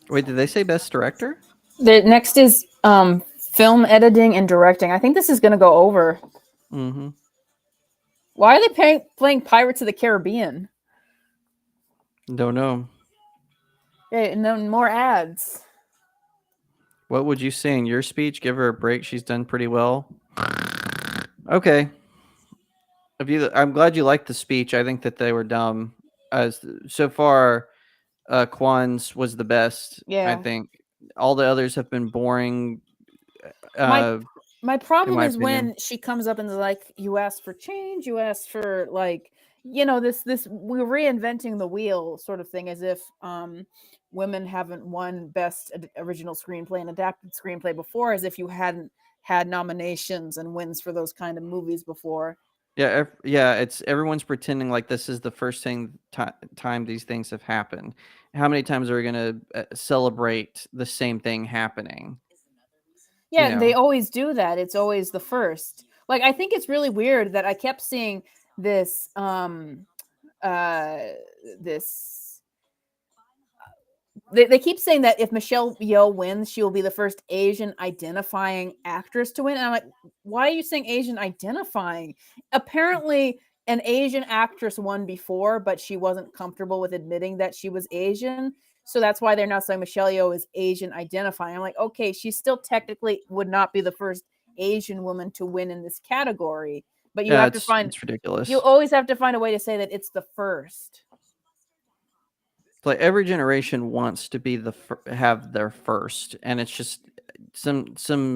Wait, did they say best director? The next is film editing and directing. I think this is going to go over. Mm-hmm. Why are they playing Pirates of the Caribbean? Don't know. Yeah, and then more ads. What would you say in your speech? Give her a break. She's done pretty well. Okay. I'm glad you liked the speech. I think that they were dumb. So far, Kwan's was the best. Yeah. I think all the others have been boring. My problem my is opinion. when she comes up and is like, "You asked for change. You asked for this. We're reinventing the wheel sort of thing, as if women haven't won best original screenplay and adapted screenplay before, as if you hadn't had nominations and wins for those kind of movies before." Yeah, it's everyone's pretending like this is the first time these things have happened. How many times are we going to celebrate the same thing happening? Yeah, they always do that. It's always the first. Like, I think it's really weird that I kept seeing this they keep saying that if Michelle Yeoh wins, she will be the first Asian identifying actress to win. And I'm like, why are you saying Asian identifying? Apparently, an Asian actress won before, but she wasn't comfortable with admitting that she was Asian. So that's why they're now saying Michelle Yeoh is Asian identifying. I'm like, okay, she still technically would not be the first Asian woman to win in this category. But you have to find it's ridiculous. You always have to find a way to say that it's the first. Like every generation wants to be have their first, and it's just some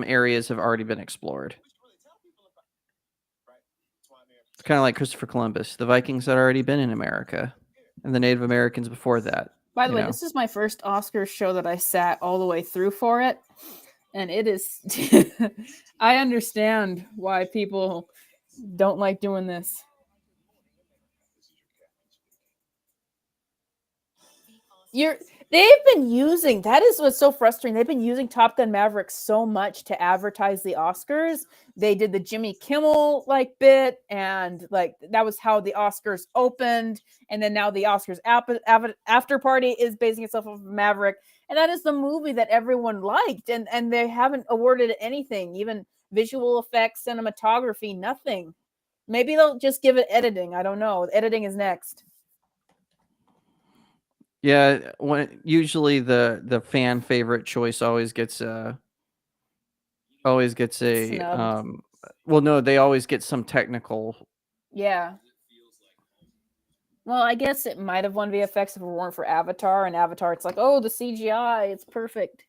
areas have already been explored. It's kind of like Christopher Columbus. The Vikings had already been in America, and the Native Americans before that. By the you way, know. this is my first Oscars show that I sat all the way through for it. And it is, I understand why people don't like doing this. They've been using, that is what's so frustrating. They've been using Top Gun Maverick so much to advertise the Oscars. They did the Jimmy Kimmel like bit, and like that was how the Oscars opened. And then now the Oscars after party is basing itself off of Maverick. And that is the movie that everyone liked. And they haven't awarded anything, even visual effects, cinematography, nothing. Maybe they'll just give it editing. I don't know. Editing is next. Yeah, usually the fan favorite choice always gets a Snubbed. well, no, they always get some technical. Yeah. Well, I guess it might have won VFX if it weren't for Avatar. And Avatar, it's like, oh, the CGI, it's perfect.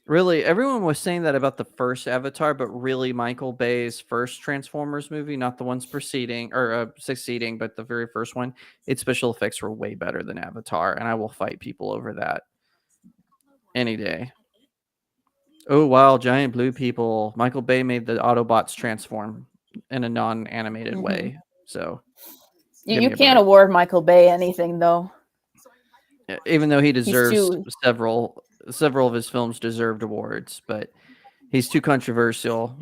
Really, everyone was saying that about the first Avatar, but really Michael Bay's first Transformers movie, not the ones preceding or succeeding, but the very first one, its special effects were way better than Avatar, and I will fight people over that any day. Oh, wow, giant blue people. Michael Bay made the Autobots transform in a non-animated way, so You can't award Michael Bay anything, though. even though he deserves too- several of his films deserved awards, but he's too controversial.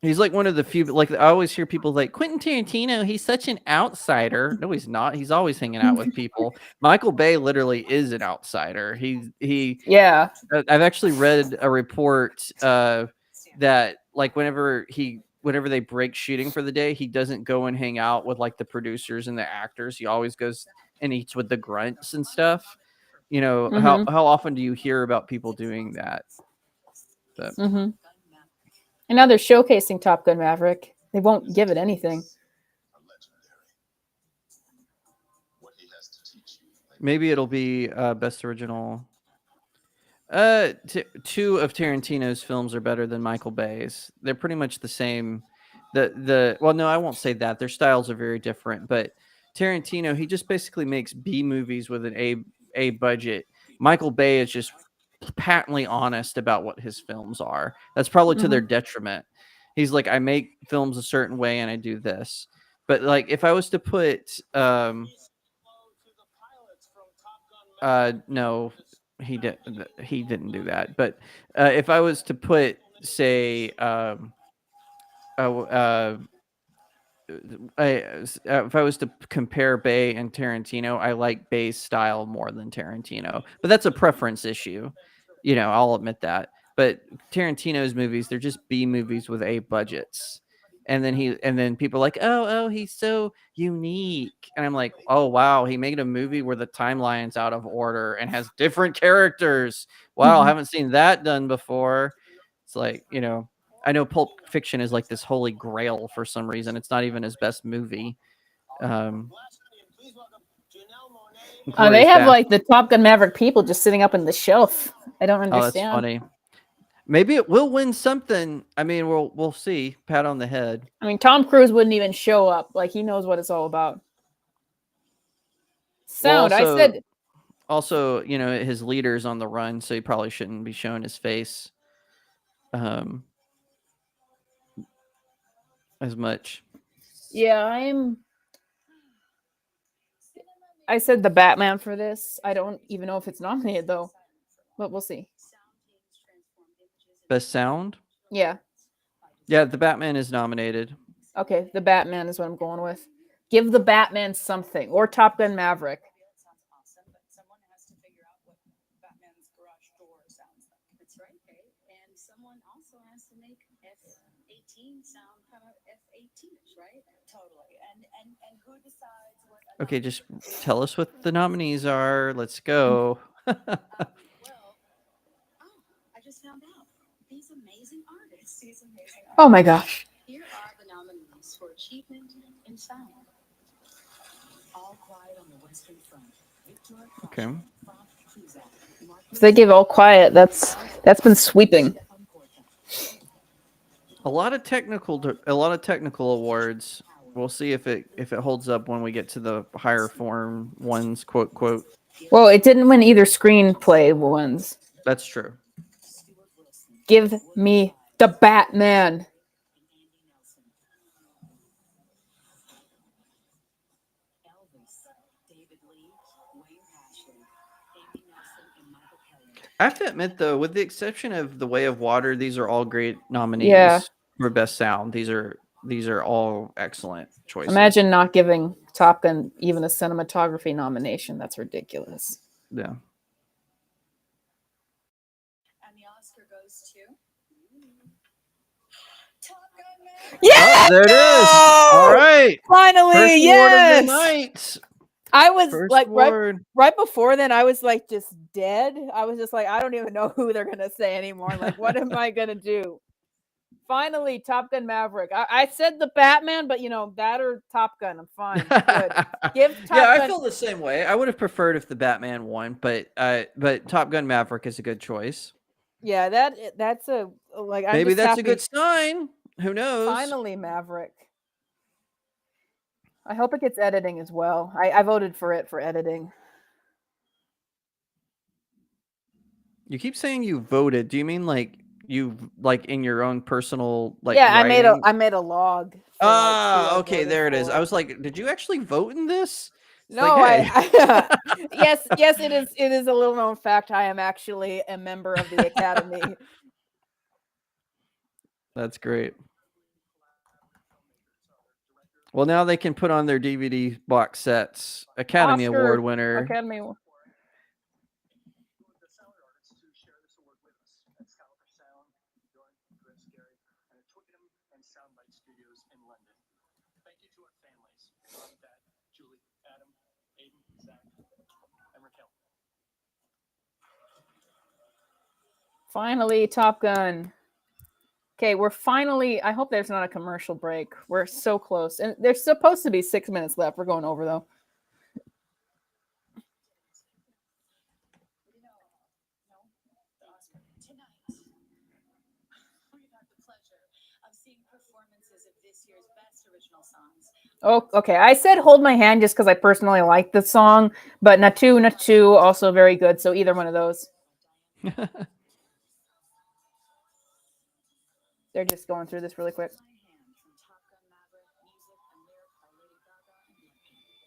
He's like one of the few, like I always hear people like Quentin Tarantino, he's such an outsider. No, he's not. He's always hanging out with people. Michael Bay literally is an outsider. Yeah. I've actually read a report that like whenever they break shooting for the day, he doesn't go and hang out with like the producers and the actors. He always goes and eats with the grunts and stuff. You know, how often do you hear about people doing that? But, And now they're showcasing Top Gun Maverick. They won't give it anything. maybe it'll be best original. Two of Tarantino's films are better than Michael Bay's. They're pretty much the same. Well, no, I won't say that. Their styles are very different, but Tarantino, he just basically makes B movies with an A budget. Michael Bay is just patently honest about what his films are. That's probably to their detriment. He's like, I make films a certain way and I do this. But like if I was to put no, he didn't do that. But if I was to put, say, if I was to compare Bay and Tarantino, I like Bay's style more than Tarantino, but that's a preference issue. You know, I'll admit that. But Tarantino's movies, they're just B movies with A budgets. And then people are like, oh, he's so unique. And I'm like, oh, wow, he made a movie where the timeline's out of order and has different characters. Wow, I haven't seen that done before. It's like, you know, I know Pulp Fiction is like this holy grail for some reason. It's not even his best movie. They have like the Top Gun Maverick people just sitting up on the shelf. I don't understand. Oh, that's funny. Maybe it will win something. I mean, we'll see. Pat on the head. I mean, Tom Cruise wouldn't even show up. Like he knows what it's all about. Sound. Well, I said. Also, you know, his leader's on the run, so he probably shouldn't be showing his face. As much. Yeah, I said the Batman for this. I don't even know if it's nominated though, but we'll see. Best sound? Yeah. Yeah, the Batman is nominated. Okay, the Batman is what I'm going with. Give the Batman something, or Top Gun Maverick. That's right, Kate. And someone also has to make F-18 sound kind of F-18ish, right? Totally. And who decides what? Okay, just tell us what the nominees are. Let's go. I just found out. These amazing artists. Oh my gosh. Here are the nominees for achievement in sound. All Quiet on the Western Front. Okay. If they give All Quiet, that's been sweeping. A lot of technical awards. We'll see if it holds up when we get to the higher form ones, quote quote. Well, it didn't win either screenplay ones. That's true. Give me the Batman. I have to admit, though, with the exception of The Way of Water, these are all great nominees for best sound. These are all excellent choices. Imagine not giving Top Gun even a cinematography nomination. That's ridiculous. Yeah. And the Oscar goes to Top Gun Maverick. Yeah, oh, there it is. All right, finally, first yes. award of the night. I was First like award. right before then, I was like just dead. I was just like, I don't even know who they're gonna say anymore. Like, what am I gonna do? Finally, Top Gun Maverick. I said the Batman, but that or Top Gun, I'm fine. Good. Give Top Yeah, I Gun. feel the same way. I would have preferred if the Batman won, but Top Gun Maverick is a good choice. Yeah, that's a like. I'm Maybe just that's happy. a good sign. Who knows? Finally, Maverick. I hope it gets editing as well. I voted for it for editing. You keep saying you voted. Do you mean like you in your own personal Yeah, writing? I made a log. For, Ah, who I okay, voted there it is. for. I was like, did you actually vote in this? It's No, like, hey. yes, it is. It is a little known fact. I am actually a member of the Academy. That's great. Well, now they can put on their DVD box sets. Academy Oscar, Award winner. The Academy. salary artists who share this award with us. Excalibur Sound, Bjorn, Chris, Gary, and Twickenham and Soundbite Studios in London. Thank you to our families, Mom, Dad, Julie, Adam, Aiden, Zach, and Raquel. Finally, Top Gun. Okay, we're finally. I hope there's not a commercial break. We're so close, and there's supposed to be 6 minutes left. We're going over though. Tonight, we've had the pleasure of seeing performances of this year's best original songs. Oh, okay. I said hold my hand just because I personally like the song, but Natu also very good. So either one of those. They're just going through this really quick.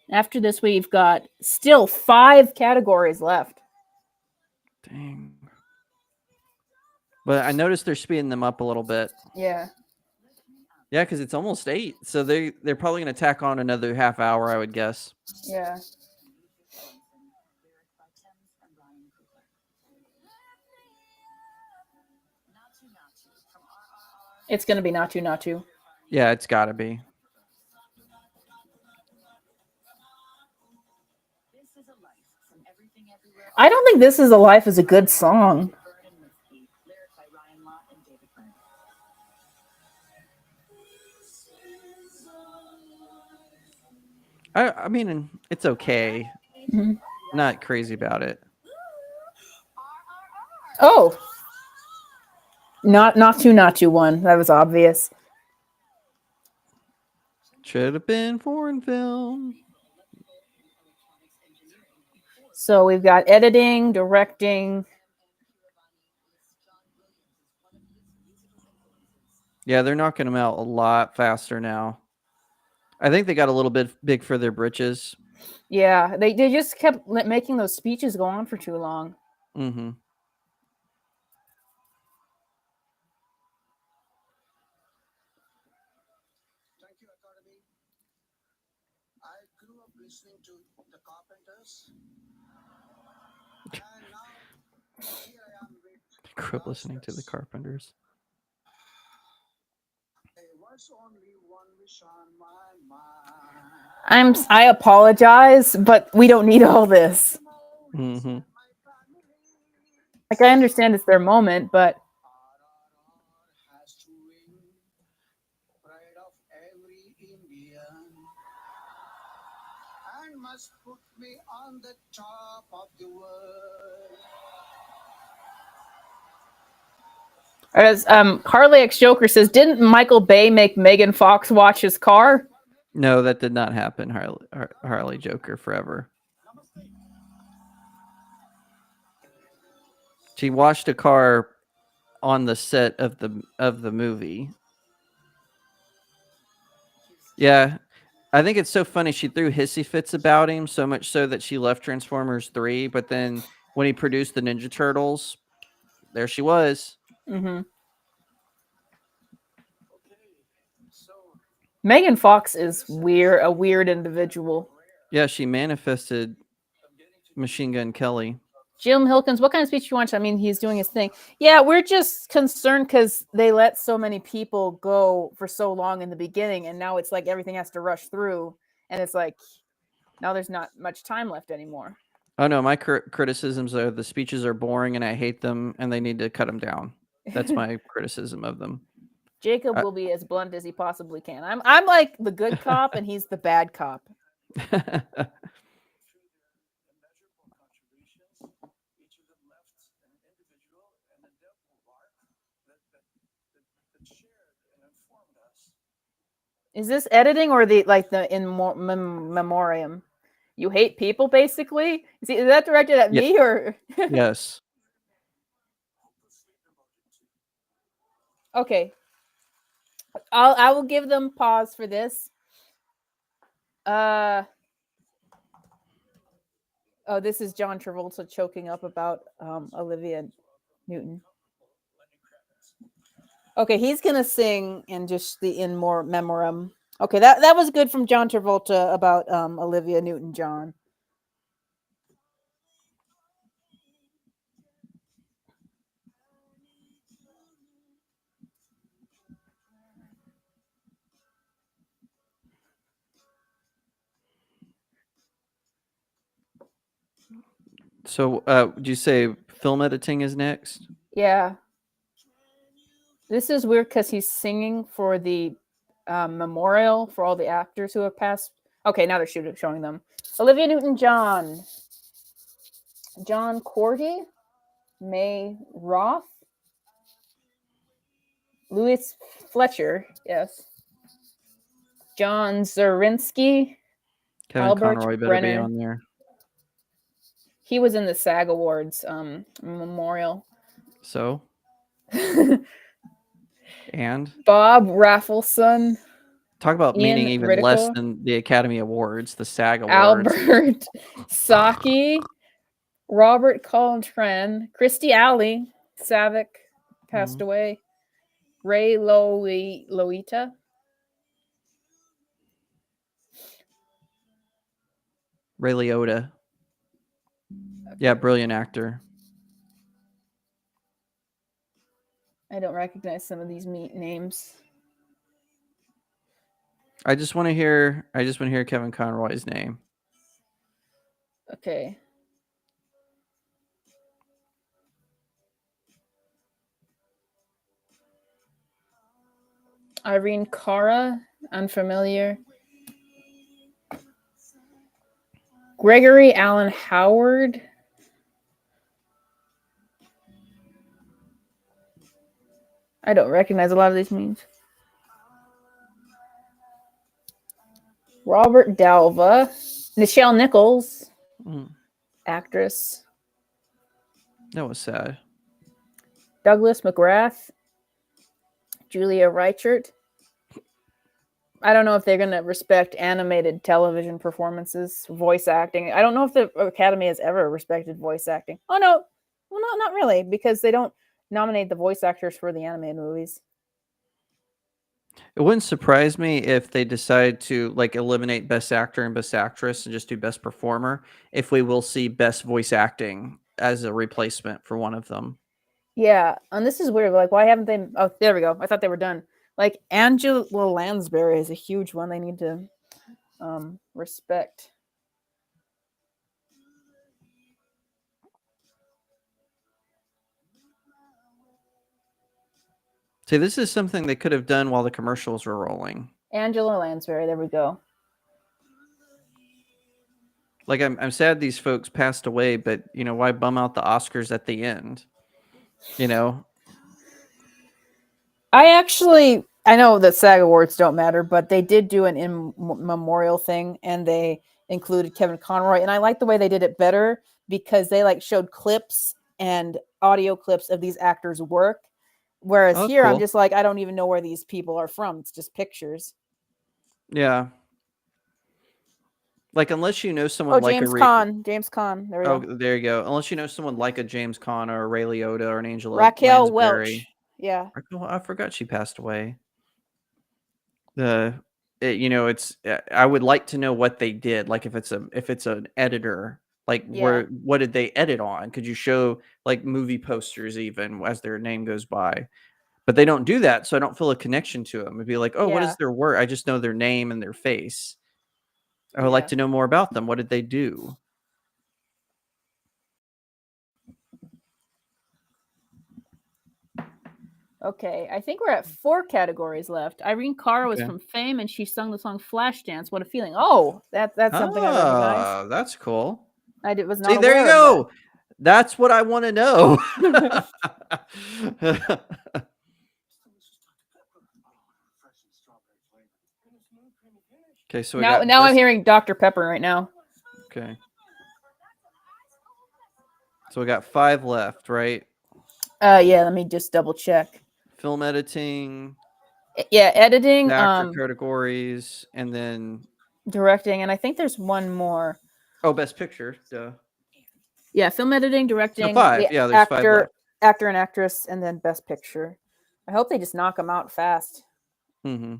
After this, we've got still 5 categories left. Dang. But I noticed they're speeding them up a little bit. Yeah. Yeah, because it's almost 8. So they're probably going to tack on another half hour, I would guess. Yeah. It's going to be Natu. Yeah, it's got to be. I don't think This Is a Life is a good song. I mean, it's okay. Mhm. Not crazy about it. Oh. Natu one. That was obvious. Should have been foreign film. So we've got editing, directing. Yeah, they're knocking them out a lot faster now. I think they got a little bit big for their britches. Yeah, they just kept making those speeches go on for too long. Mm-hmm. Thank you, Academy. I grew up listening to the Carpenters. And now here I am with Grew up listening to the Carpenters. there was only one wish on my mind. I apologize, but we don't need all this. Mm-hmm. Like, I understand it's their moment, but Has to win, pride of every Indian, and must put me on the top of the world. As Harley X Joker says, didn't Michael Bay make Megan Fox watch his car? No, that did not happen. Harley Joker forever. She washed a car on the set of the movie. Yeah, I think it's so funny. She threw hissy fits about him, so much so that she left Transformers 3. But then when he produced the Ninja Turtles, there she was. Mm-hmm. Megan Fox is a weird individual. Yeah, she manifested Machine Gun Kelly. Jim Hilkins, what kind of speech you want? I mean, he's doing his thing. Yeah, we're just concerned because they let so many people go for so long in the beginning, and now it's like everything has to rush through, and it's like now there's not much time left anymore. Oh no, my criticisms are the speeches are boring and I hate them, and they need to cut them down. That's my criticism of them. Jacob will be as blunt as he possibly can. I'm like the good cop, and he's the bad cop. Is this editing or the in memoriam? You hate people, basically. Is that directed at me or? Yes. Okay. I will give them pause for this. Oh, this is John Travolta choking up about Olivia Newton. Okay, he's gonna sing in just the in more memoriam. Okay, that was good from John Travolta about Olivia Newton-John. So, would you say film editing is next? Yeah. This is weird because he's singing for the memorial for all the actors who have passed. Okay, now they're showing them. Olivia Newton-John. John Cordy. May Roth. Louis Fletcher. Yes. John Zarinsky. Kevin Albert Conroy better Brenner. be on there. He was in the SAG Awards memorial. So? And? Bob Raffleson. Talk about Ian meaning even Riddickle, less than the Academy Awards, the SAG Awards. Albert Saki. Robert Coltrane. Christy Alley. Savick passed away. Ray Liotta. Ray Liotta. Yeah, brilliant actor. I don't recognize some of these names. I just want to hear Kevin Conroy's name. Okay. Irene Cara, unfamiliar. Gregory Allen Howard. I don't recognize a lot of these names. Robert Dalva. Nichelle Nichols. Actress. That was sad. Douglas McGrath. Julia Reichert. I don't know if they're going to respect animated television performances, voice acting. I don't know if the Academy has ever respected voice acting. Oh, no. Well, not really, because they don't nominate the voice actors for the animated movies. It wouldn't surprise me if they decide to eliminate Best Actor and Best Actress and just do Best Performer, if we will see Best Voice Acting as a replacement for one of them. Yeah, and this is weird. Why haven't they? Oh, there we go. I thought they were done. Angela Lansbury is a huge one they need to respect. See, this is something they could have done while the commercials were rolling. Angela Lansbury, there we go. I'm sad these folks passed away, but why bum out the Oscars at the end? I know that SAG Awards don't matter, but they did do an in memorial thing, and they included Kevin Conroy, and I like the way they did it better because they like showed clips and audio clips of these actors' work. Whereas Oh, that's here, I'm cool. just like, I don't even know where these people are from. It's just pictures. Yeah. Like, unless you know someone Oh, like James Caan. James Caan. There we Oh, go. there you go. Unless you know someone like a James Caan or a Ray Liotta or an Angela Raquel Lansbury. Welch. Yeah. I forgot she passed away. It's I would like to know what they did. Like if it's an editor, like Yeah. what did they edit on? Could you show like movie posters even as their name goes by? But they don't do that, so I don't feel a connection to them. It'd be like, oh, what is Yeah. their work? I just know their name and their face. I would Yeah. like to know more about them. What did they do? Okay, I think we're at 4 categories left. Irene Cara was Okay. from Fame, and she sung the song "Flashdance." What a feeling! Oh, that's something I recognize. Ah, that's cool. Was See, not there you aware of go. That's what I want to know. Okay, so we got now I'm best- hearing Dr. Pepper right now. Okay. So we got 5 left, right? Yeah, let me just double check. Film editing, Yeah, editing, the actor categories, and then directing, and I think there's one more. oh, best picture. Duh. Yeah, film editing, directing, 5. the Yeah, there's 5 left. actor and actress, and then best picture. I hope they just knock them out fast. Mm-hmm.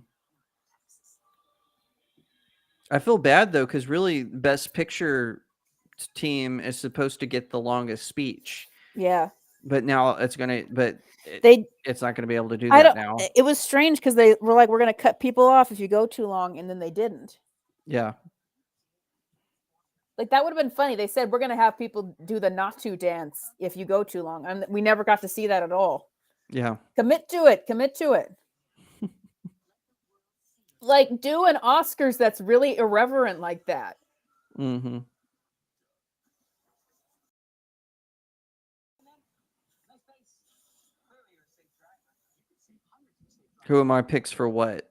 I feel bad though, because really, best picture team is supposed to get the longest speech. Yeah. But now it's gonna. But it's not gonna be able to do I that don't. now. It was strange because they were like, "We're gonna cut people off if you go too long," and then they didn't. Yeah. Like that would have been funny. They said we're gonna have people do the not to dance if you go too long, and we never got to see that at all. Yeah. Commit to it. Commit to it. Like do an Oscars that's really irreverent like that. Mm-hmm. Who are my picks for what?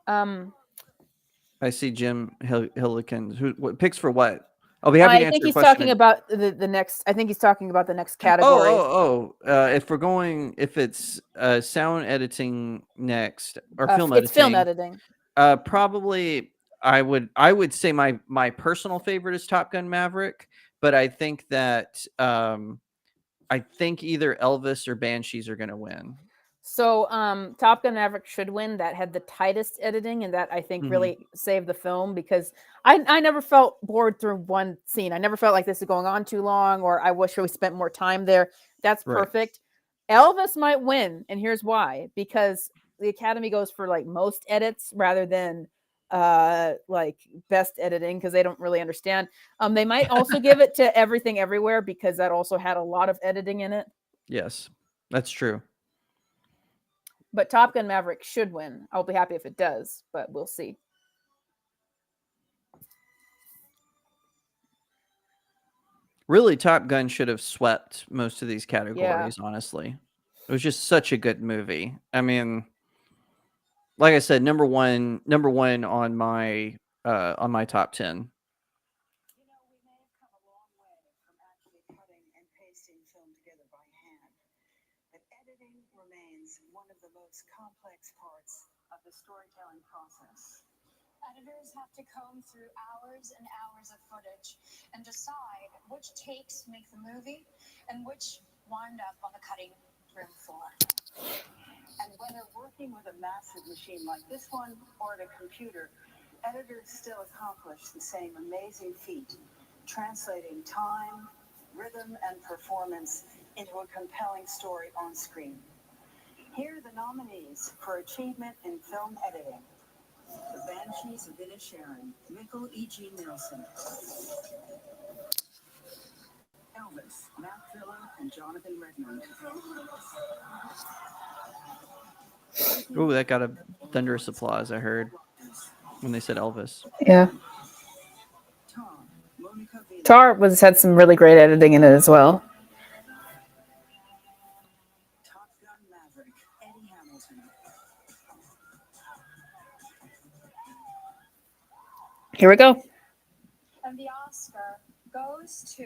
I see Jim Hillikins. What picks for what? I'll be happy to answer think your he's question. talking about the next. I think he's talking about the next category. If it's sound editing next or film it's editing, film editing. Probably I would say my personal favorite is Top Gun Maverick, but I think that I think either Elvis or Banshees are going to win. So Top Gun Maverick should win. That had the tightest editing, and that I think really saved the film because I never felt bored through one scene. I never felt like this is going on too long, or I wish we spent more time there. That's perfect. Right. Elvis might win, and here's why: because the Academy goes for like most edits rather than like best editing because they don't really understand. They might also give it to Everything Everywhere because that also had a lot of editing in it. Yes, that's true. But Top Gun Maverick should win. I'll be happy if it does, but we'll see. Really, Top Gun should have swept most of these categories, honestly. It was just such a good movie. I mean, like I said, number one on my top 10. Complex parts of the storytelling process. Editors have to comb through hours and hours of footage and decide which takes make the movie and which wind up on the cutting room floor. And when they're working with a massive machine like this one or at a computer, editors still accomplish the same amazing feat, translating time, rhythm, and performance into a compelling story on screen. Here are the nominees for achievement in film editing. The Banshees of Inisherin, Mikkel E.G. Nielsen. Elvis, Matt Dillon, and Jonathan Redmond. Oh, that got a thunderous applause, I heard, when they said Elvis. Yeah. Tar had some really great editing in it as well. Here we go. And the Oscar goes to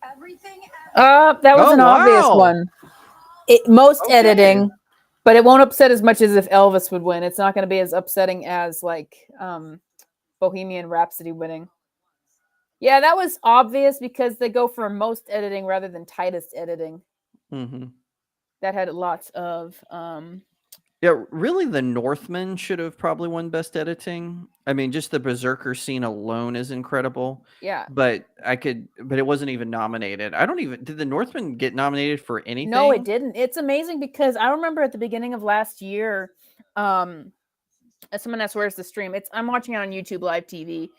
Everything. That was Oh, an obvious wow. one. Most Okay. editing, but it won't upset as much as if Elvis would win. It's not going to be as upsetting as like Bohemian Rhapsody winning. Yeah, that was obvious because they go for most editing rather than tightest editing. Mm-hmm. That had lots of Yeah, really, The Northman should have probably won Best Editing. I mean, just the Berserker scene alone is incredible. yeah. But it wasn't even nominated. Did The Northman get nominated for anything? No, it didn't. It's amazing because I remember at the beginning of last year, as someone asks where's the stream, I'm watching it on YouTube Live TV.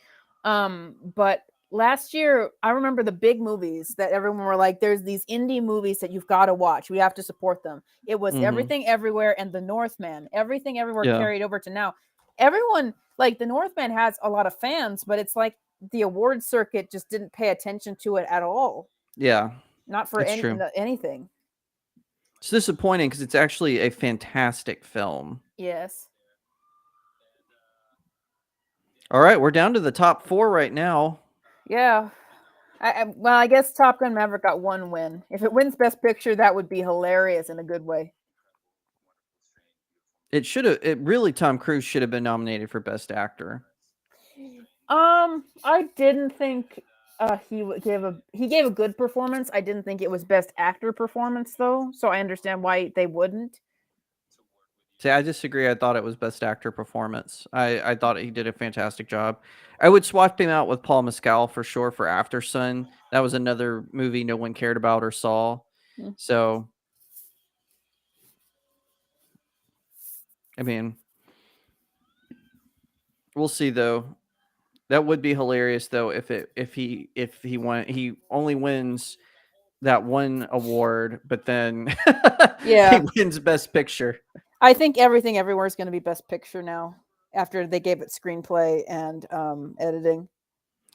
But last year, I remember the big movies that everyone were like, there's these indie movies that you've got to watch. We have to support them. It was Mhm. Everything Everywhere and The Northman. Everything Everywhere Yeah. carried over to now. Everyone, like The Northman has a lot of fans, but it's like the award circuit just didn't pay attention to it at all. Yeah. Not for That's true. anything. It's disappointing because it's actually a fantastic film. Yes. All right, we're down to the top 4 right now. Yeah. Well, I guess Top Gun Maverick got one win. If it wins Best Picture, that would be hilarious in a good way. Tom Cruise should have been nominated for Best Actor. I didn't think he gave a good performance. I didn't think it was Best Actor performance though, so I understand why they wouldn't. See, I disagree. I thought it was Best Actor performance. I thought he did a fantastic job. I would swap him out with Paul Mescal for sure for After Sun. That was another movie no one cared about or saw. Hmm. So, I mean, we'll see though. That would be hilarious though if he only wins that one award, but then Yeah. he wins Best Picture. I think Everything Everywhere is going to be Best Picture now after they gave it screenplay and editing.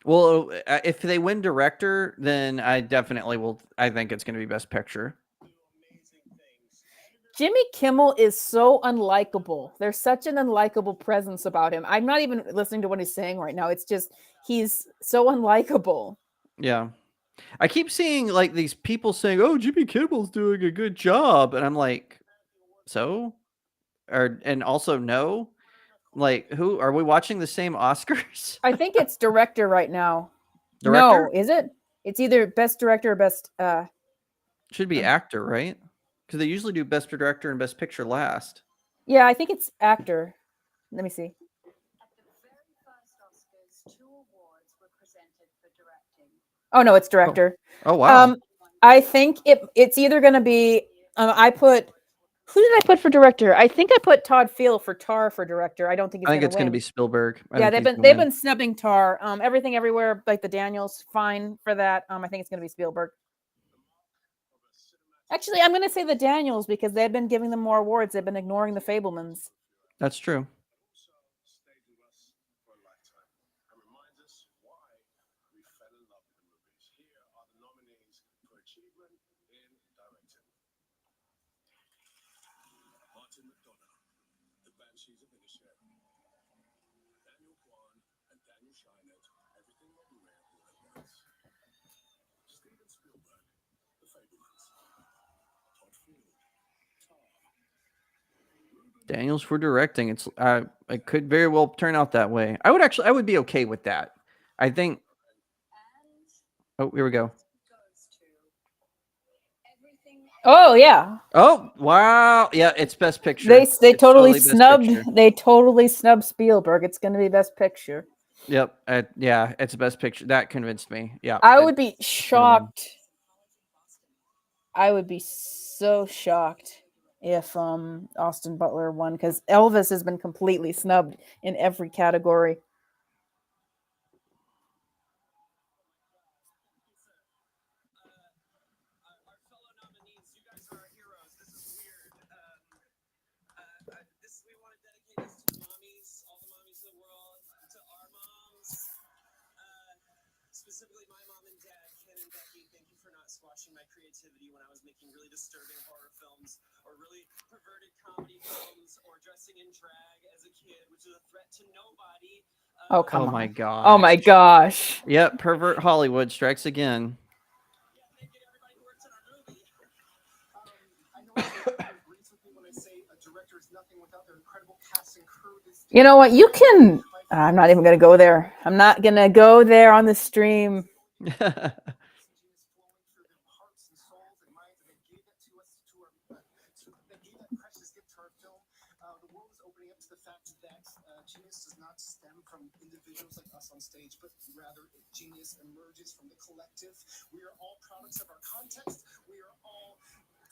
Well, if they win director, then I definitely will. I think it's going to be Best Picture. Jimmy Kimmel is so unlikable. There's such an unlikable presence about him. I'm not even listening to what he's saying right now. It's just he's so unlikable. Yeah. I keep seeing like these people saying, "Oh, Jimmy Kimmel's doing a good job." And I'm like, "So?" And also no. Like, who are we watching the same Oscars? I think it's director right now. Director? No, is it? It's either Best Director or Best Should be actor, right? Because they usually do Best Director and Best Picture last. Yeah, I think it's actor. Let me see. Oh no, it's director. Oh wow. I think it's either going to be who did I put for director? I think I put Todd Field for Tar for director. I don't think it's going to be Spielberg. Yeah, they've been snubbing Tar. Everything Everywhere, like the Daniels, fine for that. I think it's going to be Spielberg. Actually, I'm going to say the Daniels because they've been giving them more awards. They've been ignoring the Fablemans. That's true. Daniels for directing. It could very well turn out that way. I would be okay with that. I think. Oh, here we go. Oh yeah. Oh wow. Yeah, it's Best Picture. They totally snubbed. Picture. They totally snubbed Spielberg. It's going to be Best Picture. Yep. Yeah, it's Best Picture. That convinced me. Yeah. I would be shocked. I would be so shocked if Austin Butler won because Elvis has been completely snubbed in every category. Specifically, my mom and dad, Ken and Becky, thank you for not squashing my creativity when I was making really disturbing horror films or really perverted comedy films or dressing in drag as a kid, which is a threat to nobody. Oh, come Oh on. my god. Oh my gosh. Yep, pervert Hollywood strikes again. You know what? You can. I'm not even going to go there. I'm not going to go there on the stream. Genius does not stem from individuals like us on stage, but rather genius emerges from the collective. We are all products of our context. We are all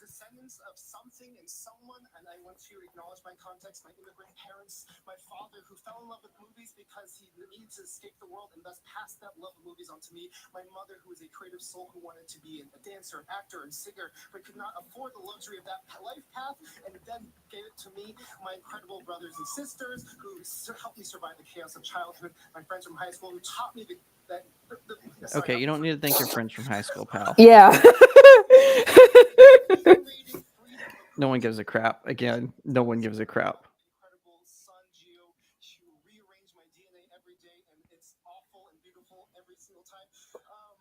descendants of something and someone, and I want to acknowledge my context, my immigrant parents, my father who fell in love with movies because he needed to escape the world and thus passed that love of movies on to me, my mother who is a creative soul who wanted to be a dancer, actor, and singer, but could not afford the luxury of that life path, and then gave it to me, my incredible brothers and sisters who helped me survive the chaos of childhood, my friends from high school who taught me Okay, you don't need to thank your friends from high school, pal. Yeah. No one gives a crap. Again, no one gives a crap.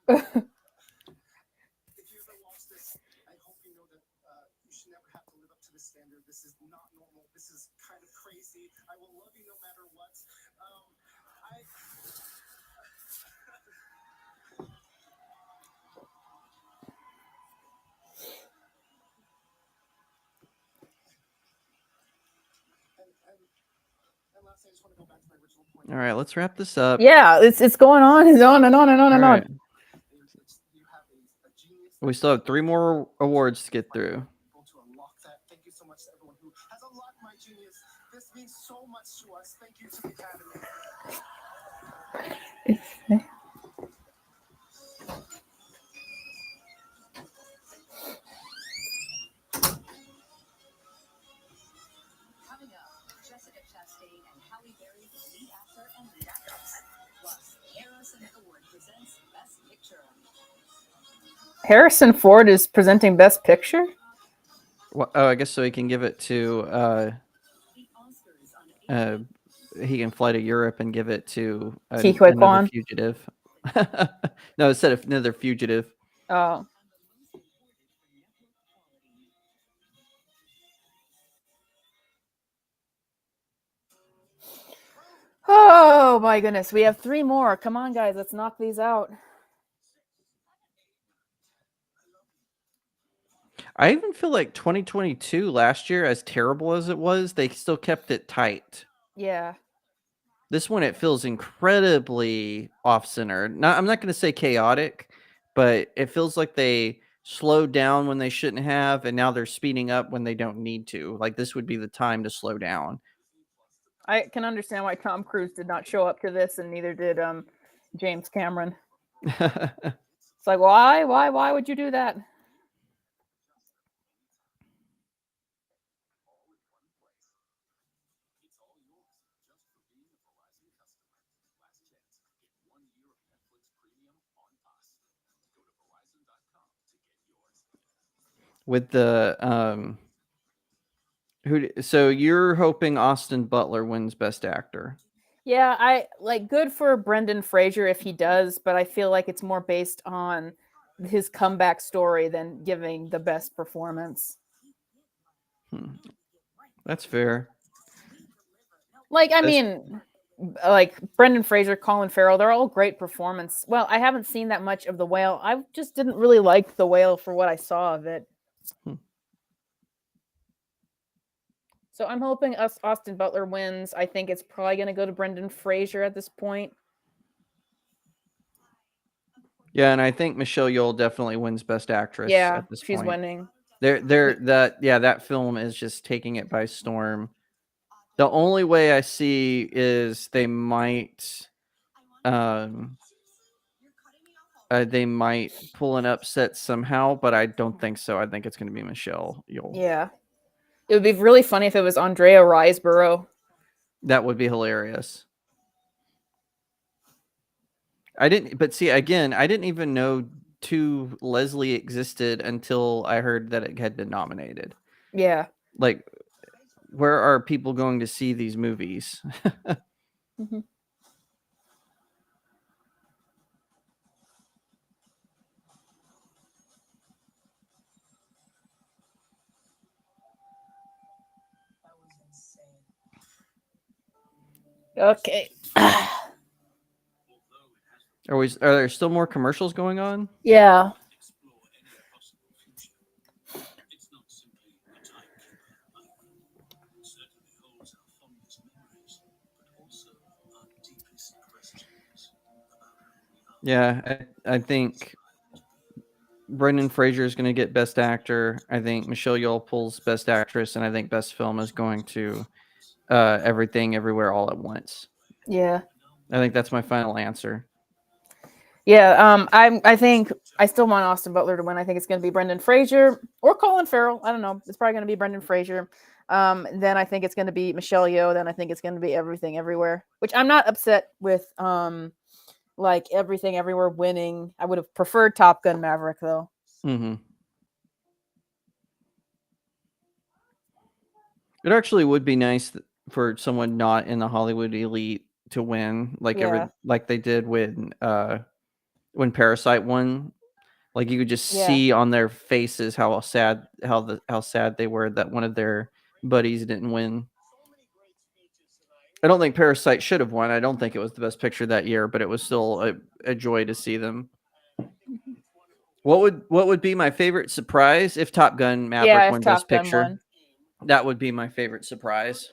If you ever watch this, I hope you know that you should never have to live up to this standard. This is not normal. This is kind of crazy. I will love you no matter what. All right, let's wrap this up. Yeah, it's going on and on and on and on and All on. right. We still have 3 more awards to get through. Thank you so much to everyone who has unlocked my genius. This means so much to us. Thank you to the Academy. Coming up, Jessica Chastain and Halle Berry, the lead actor and lead actress. Plus, Harrison Ford presents Best Picture. Harrison Ford is presenting Best Picture? Well, oh, I guess so he can give it to he can fly to Europe and give it to Ke Huy another Quan? fugitive. No, instead of another fugitive. Oh. Oh my goodness. We have 3 more. Come on, guys. Let's knock these out. I even feel like 2022 last year, as terrible as it was, they still kept it tight. Yeah. This one, it feels incredibly off-center. I'm not going to say chaotic, but it feels like they slowed down when they shouldn't have, and now they're speeding up when they don't need to. Like, this would be the time to slow down. I can understand why Tom Cruise did not show up to this, and neither did James Cameron. It's like, why would you do that? With the so you're hoping Austin Butler wins Best Actor? Yeah, I like good for Brendan Fraser if he does, but I feel like it's more based on his comeback story than giving the best performance. That's fair. Like, I mean, like Brendan Fraser, Colin Farrell, they're all great performance. Well, I haven't seen that much of The Whale. I just didn't really like The Whale for what I saw of it. So I'm hoping Austin Butler wins. I think it's probably going to go to Brendan Fraser at this point. Yeah, and I think Michelle Yeoh definitely wins Best Actress. Yeah, at this she's point. winning. That film is just taking it by storm. The only way I see is they might pull an upset somehow, but I don't think so. I think it's going to be Michelle Yeoh. Yeah. It would be really funny if it was Andrea Riseborough. That would be hilarious. But see, again, I didn't even know To Leslie existed until I heard that it had been nominated. Yeah. Like, where are people going to see these movies? Okay. Are there still more commercials going on? Yeah. Yeah, I think Brendan Fraser is going to get Best Actor. I think Michelle Yeoh pulls Best Actress, and I think Best Film is going to Everything Everywhere All at Once. Yeah. I think that's my final answer. Yeah, I think I still want Austin Butler to win. I think it's going to be Brendan Fraser or Colin Farrell. I don't know. It's probably going to be Brendan Fraser. Then I think it's going to be Michelle Yeoh. Then I think it's going to be Everything Everywhere, which I'm not upset with. Like Everything Everywhere winning. I would have preferred Top Gun Maverick though. Mm-hmm. It actually would be nice for someone not in the Hollywood elite to win, like like they did when Parasite won. Like you could just see on their faces how sad they were that one of their buddies didn't win. I don't think Parasite should have won. I don't think it was the best picture that year, but it was still a joy to see them. What would be my favorite surprise if Top Gun Maverick won Best Picture? That would be my favorite surprise.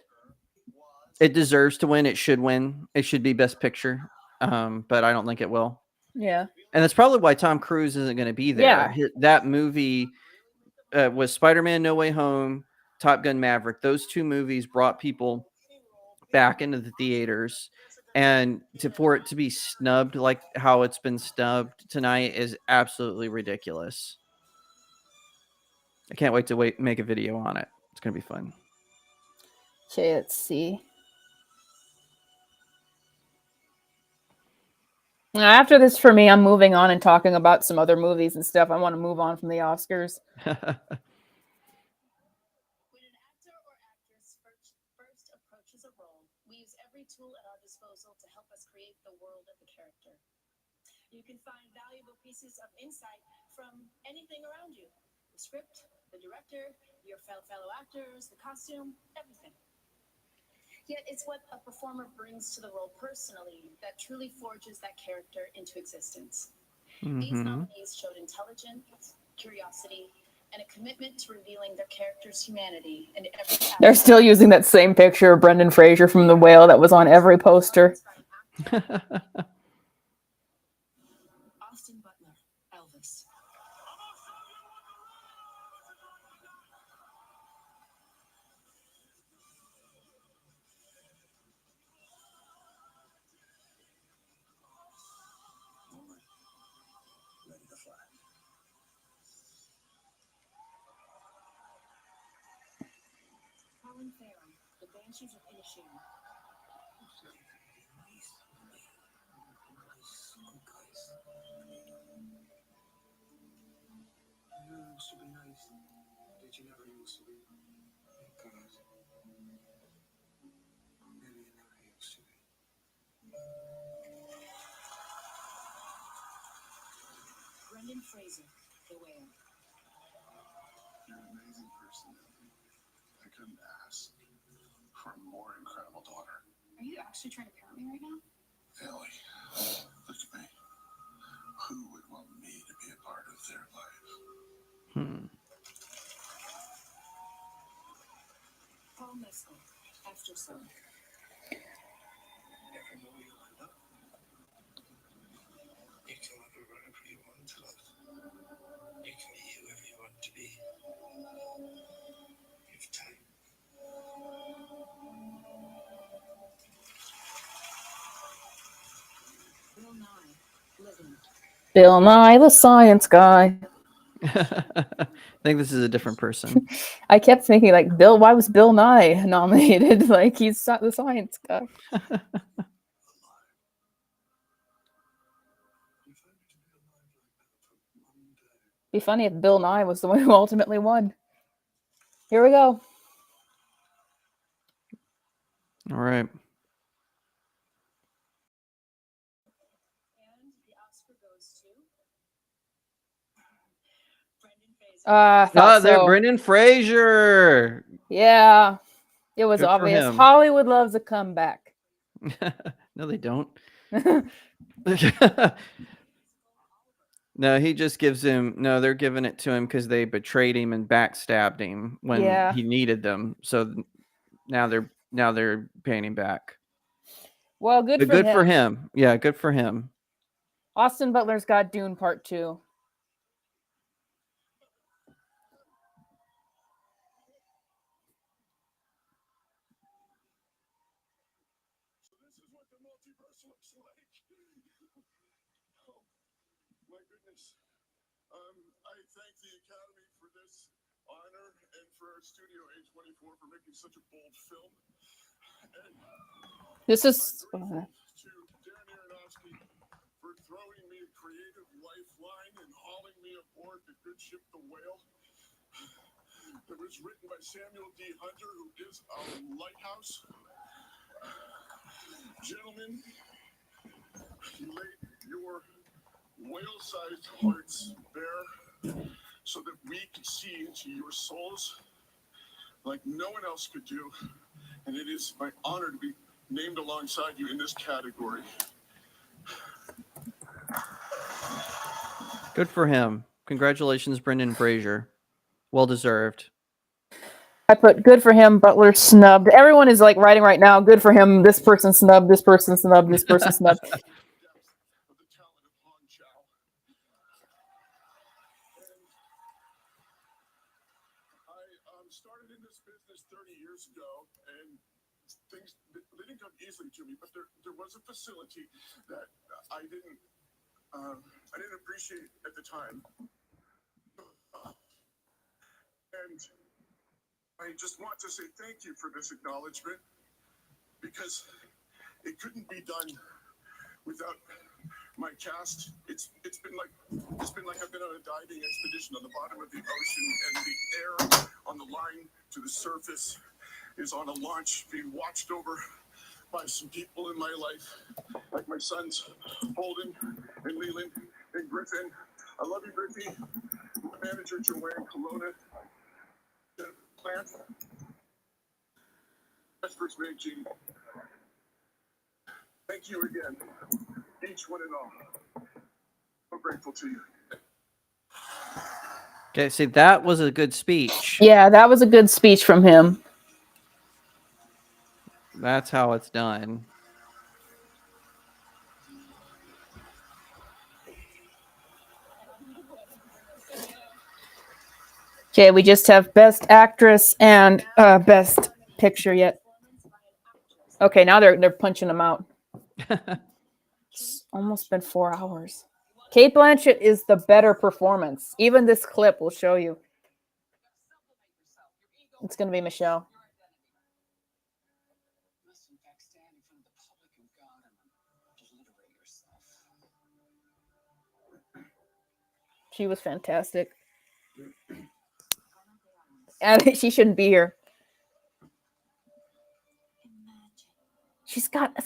It deserves to win. It should win. It should be Best Picture, but I don't think it will. Yeah. And that's probably why Tom Cruise isn't going to be there. Yeah. That movie was Spider-Man No Way Home, Top Gun Maverick. Those two movies brought people back into the theaters. And for it to be snubbed like how it's been snubbed tonight is absolutely ridiculous. I can't wait to make a video on it. It's going to be fun. Okay, let's see. Now, after this, for me, I'm moving on and talking about some other movies and stuff. I want to move on from the Oscars. When an actor or actress first approaches a role, we use every tool at our disposal to help us create the world of the character. You can find valuable pieces of insight from anything around you. The script, the director, your fellow actors, the costume, everything. Yet it's what a performer brings to the role personally that truly forges that character into existence. These nominees showed intelligence, curiosity, and a commitment to revealing their character's humanity in every aspect. They're still using that same picture of Brendan Fraser from The Whale that was on every poster. Austin Butler, Elvis. Ready to fly. Colin Farrell, The Banshees of Inisherin. You used to be nice. Did you never used to be? Because maybe you never used to be. Brendan Fraser, The Whale. You're an amazing person. I couldn't ask for a more incredible daughter. Are you actually trying to parent me right now? Ellie, look at me. Who would want me to be a part of their life? Paul Mescal, After Sun. Every movie you lined up, you can love whoever you want to love. You can be whoever you want to be. You have time. Bill Nye, Living. Bill Nye, the Science Guy. I think this is a different person. I kept thinking, like, Bill, why was Bill Nye nominated? Like, he's the science guy. Be funny if Bill Nye was the one who ultimately won. Here we go. All right. And the Oscar goes to Brendan Fraser. They're Brendan Fraser. Yeah, it was Good for obvious. him. Hollywood loves a comeback. No, they don't. No, he just gives him. No, they're giving it to him because they betrayed him and backstabbed him when Yeah. he needed them. So now they're paying him back. Well, good But for good him. for him. Yeah, good for him. Austin Butler's got Dune Part 2. Oh, my goodness. I thank the Academy for this honor and for Studio A24 for making such a bold film. And This is to Darren Aronofsky for throwing me a creative lifeline and hauling me aboard the good ship, The Whale. It was written by Samuel D. Hunter, who is our lighthouse. Gentlemen, you laid your whale-sized hearts bare so that we could see into your souls like no one else could do. And it is my honor to be named alongside you in this category. Good for him. Congratulations, Brendan Fraser. Well deserved. I put good for him, Butler snubbed. Everyone is like writing right now, good for him, this person snubbed, this person snubbed, this person snubbed. I started in this business 30 years ago, and things they didn't come easily to me, but there was a facility that I didn't appreciate at the time. And I just want to say thank you for this acknowledgement, because it couldn't be done without my cast. It's been like I've been on a diving expedition on the bottom of the ocean, and the air on the line to the surface is on a launch being watched over by some people in my life, like my sons Holden and Leland and Griffin. I love you, Griffey. My manager Joanne Colonna. Plant. Best first mate, Gene. Thank you again, each one and all. I'm grateful to you. Okay, see, that was a good speech. Yeah, that was a good speech from him. That's how it's done. Okay, we just have Best Actress and Best Picture yet. Okay, now they're punching them out. It's almost been 4 hours. Cate Blanchett is the better performance. Even this clip will show you. It's going to be Michelle. She was fantastic. And she shouldn't be here. She's got a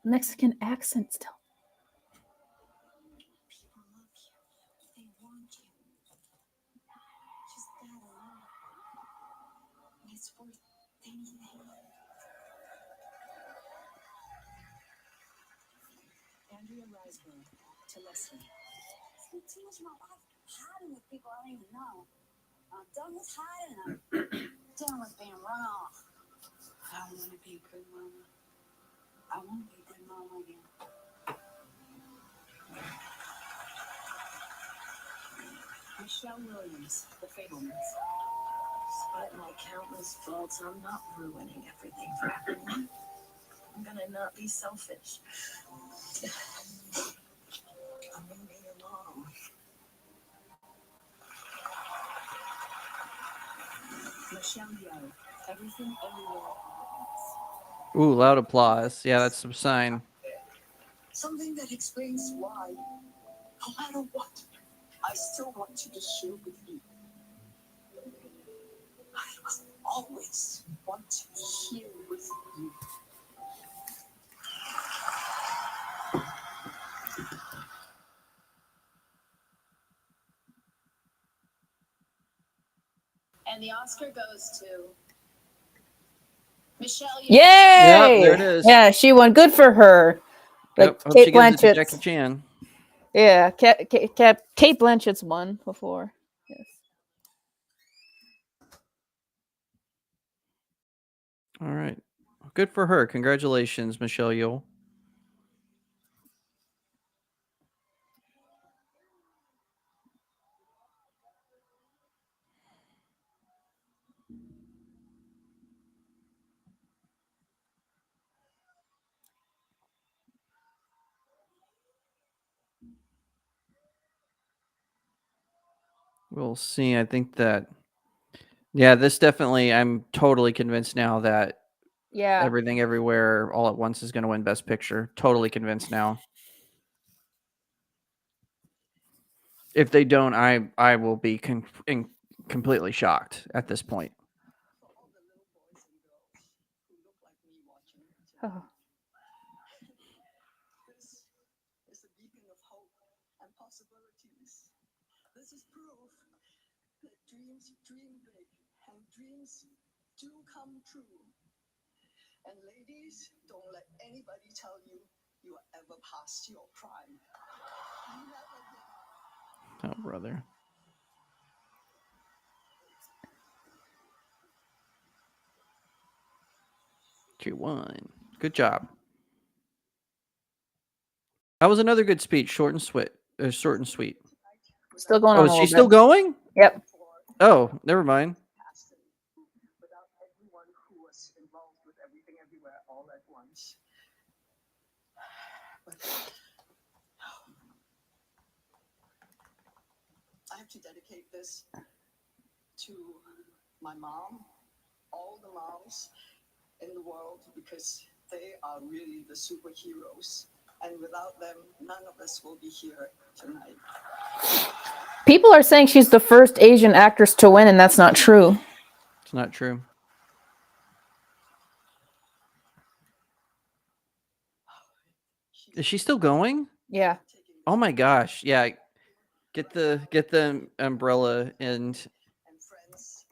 Mexican accent still. Andrea Riseborough to Leslie. Spend too much of my life hiding with people I don't even know. I'm done with hiding. I'm done with being run off. I want to be a good mama. I want to be a good mama again. Michelle Williams, The Fablemans. Despite my countless faults, I'm not ruining everything for everyone. I'm gonna not be selfish. I'm gonna be your mom. Michelle Yeoh, Everything Everywhere All at Once. Ooh, loud applause. Yeah, that's some sign. Something that explains why, no matter what, I still want you to share with me. I will always want to share with you. And the Oscar goes to Michelle Yeoh. Yay! there it is. Yeah, she won. Good for her. Like Yep, hope Kate she gives it to Jackie Blanchett's. Chan. Yeah, Kate Blanchett's won before. Yes. All right. Good for her. Congratulations, Michelle Yeoh. We'll see. I think that, yeah, this definitely, I'm totally convinced now that Yeah. Everything Everywhere All at Once is going to win Best Picture. Totally convinced now. If they don't, I will be completely shocked at this point. Oh. This is a beacon of hope and possibilities. This is proof that dreams dream big and dreams do come true. And ladies, don't let anybody tell you you are ever past your prime. Never. Oh, brother. She won. Good job. That was another good speech. Short and sweet. Short and sweet. Still going Oh, on is a she little still bit. going? Yep. Oh, never mind. Without everyone who was involved with Everything Everywhere All at Once. But I have to dedicate this to my mom, all the moms in the world, because they are really the superheroes. And without them, none of us will be here tonight. People are saying she's the first Asian actress to win, and that's not true. It's not true. Is she still going? Yeah. Oh my gosh. Yeah. Get the umbrella and Friends,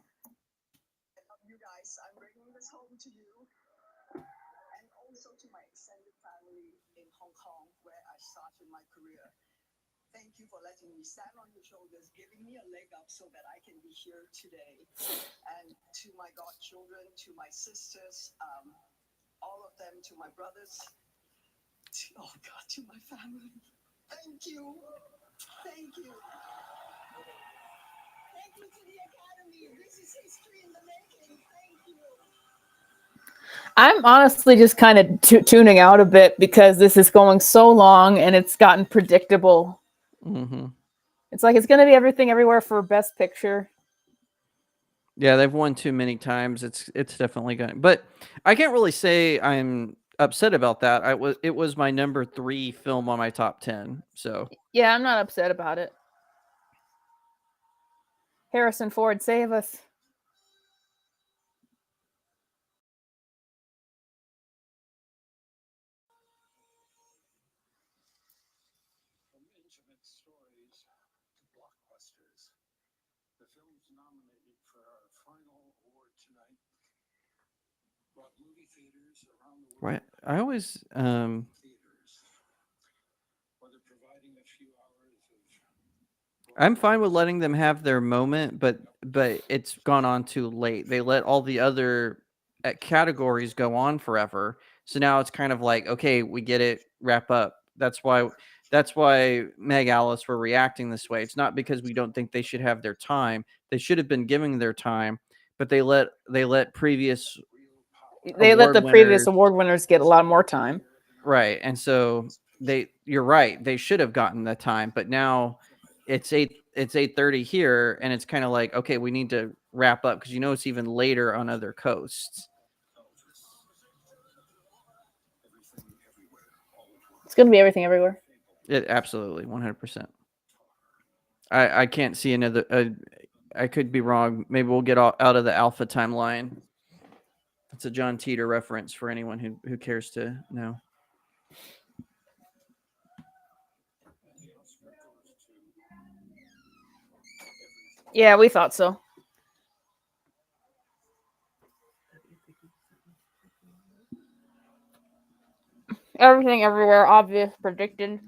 I love you guys. I'm bringing this home to you. And also to my extended family in Hong Kong, where I started my career. Thank you for letting me stand on your shoulders, giving me a leg up so that I can be here today. And to my godchildren, to my sisters, all of them, to my brothers, to my family. Thank you. Thank you. Thank you to the Academy. This is history in the making. Thank you. I'm honestly just kind of tuning out a bit because this is going so long and it's gotten predictable. Mm-hmm. It's like it's going to be Everything Everywhere for Best Picture. Yeah, they've won too many times. It's definitely going. But I can't really say I'm upset about that. It was my number 3 film on my top 10. So Yeah, I'm not upset about it. Harrison Ford, save us. From intimate stories to blockbusters, the films nominated for our final award tonight brought movie theaters around the world. right. I always Theaters, whether providing a few hours of I'm fine with letting them have their moment, but it's gone on too late. They let all the other categories go on forever. So now it's kind of like, okay, we get it, wrap up. That's why Meg Alice were reacting this way. It's not because we don't think they should have their time. They should have been giving their time, but they let previous They let the previous winners, award winners get a lot more time. right. And so you're right. They should have gotten the time, but now it's 8:30 here, and it's kind of like, okay, we need to wrap up because it's even later on other coasts. It's going to be Everything Everywhere. It absolutely 100%. I can't see another. I could be wrong. Maybe we'll get out of the Alpha timeline. It's a John Teeter reference for anyone who cares to know. Yeah, we thought so. Everything Everywhere, obvious, predicted.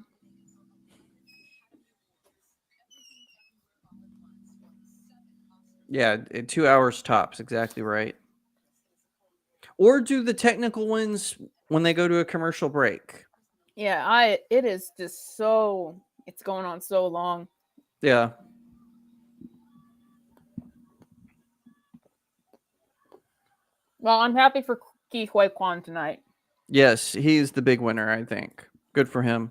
Yeah, 2 hours tops. Exactly right. Or do the technical ones when they go to a commercial break. Yeah, it is just so it's going on so long. Yeah. Well, I'm happy for Ki Hui Kwan tonight. Yes, he's the big winner, I think. Good for him.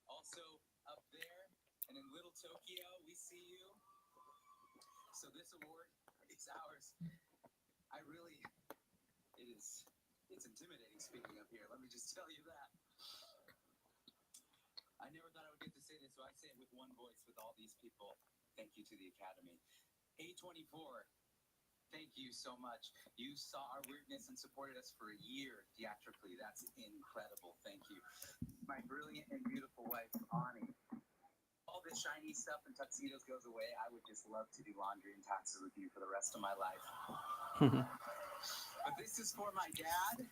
Also, up there and in Little Tokyo, we see you. So this award is ours. It's intimidating speaking up here. Let me just tell you that. I never thought I would get to say this, so I say it with one voice with all these people. Thank you to the Academy. A24, thank you so much. You saw our weirdness and supported us for a year theatrically. That's incredible. Thank you. My brilliant and beautiful wife, Ani. All this shiny stuff and tuxedos goes away. I would just love to do laundry and taxes with you for the rest of my life. But this is for my dad,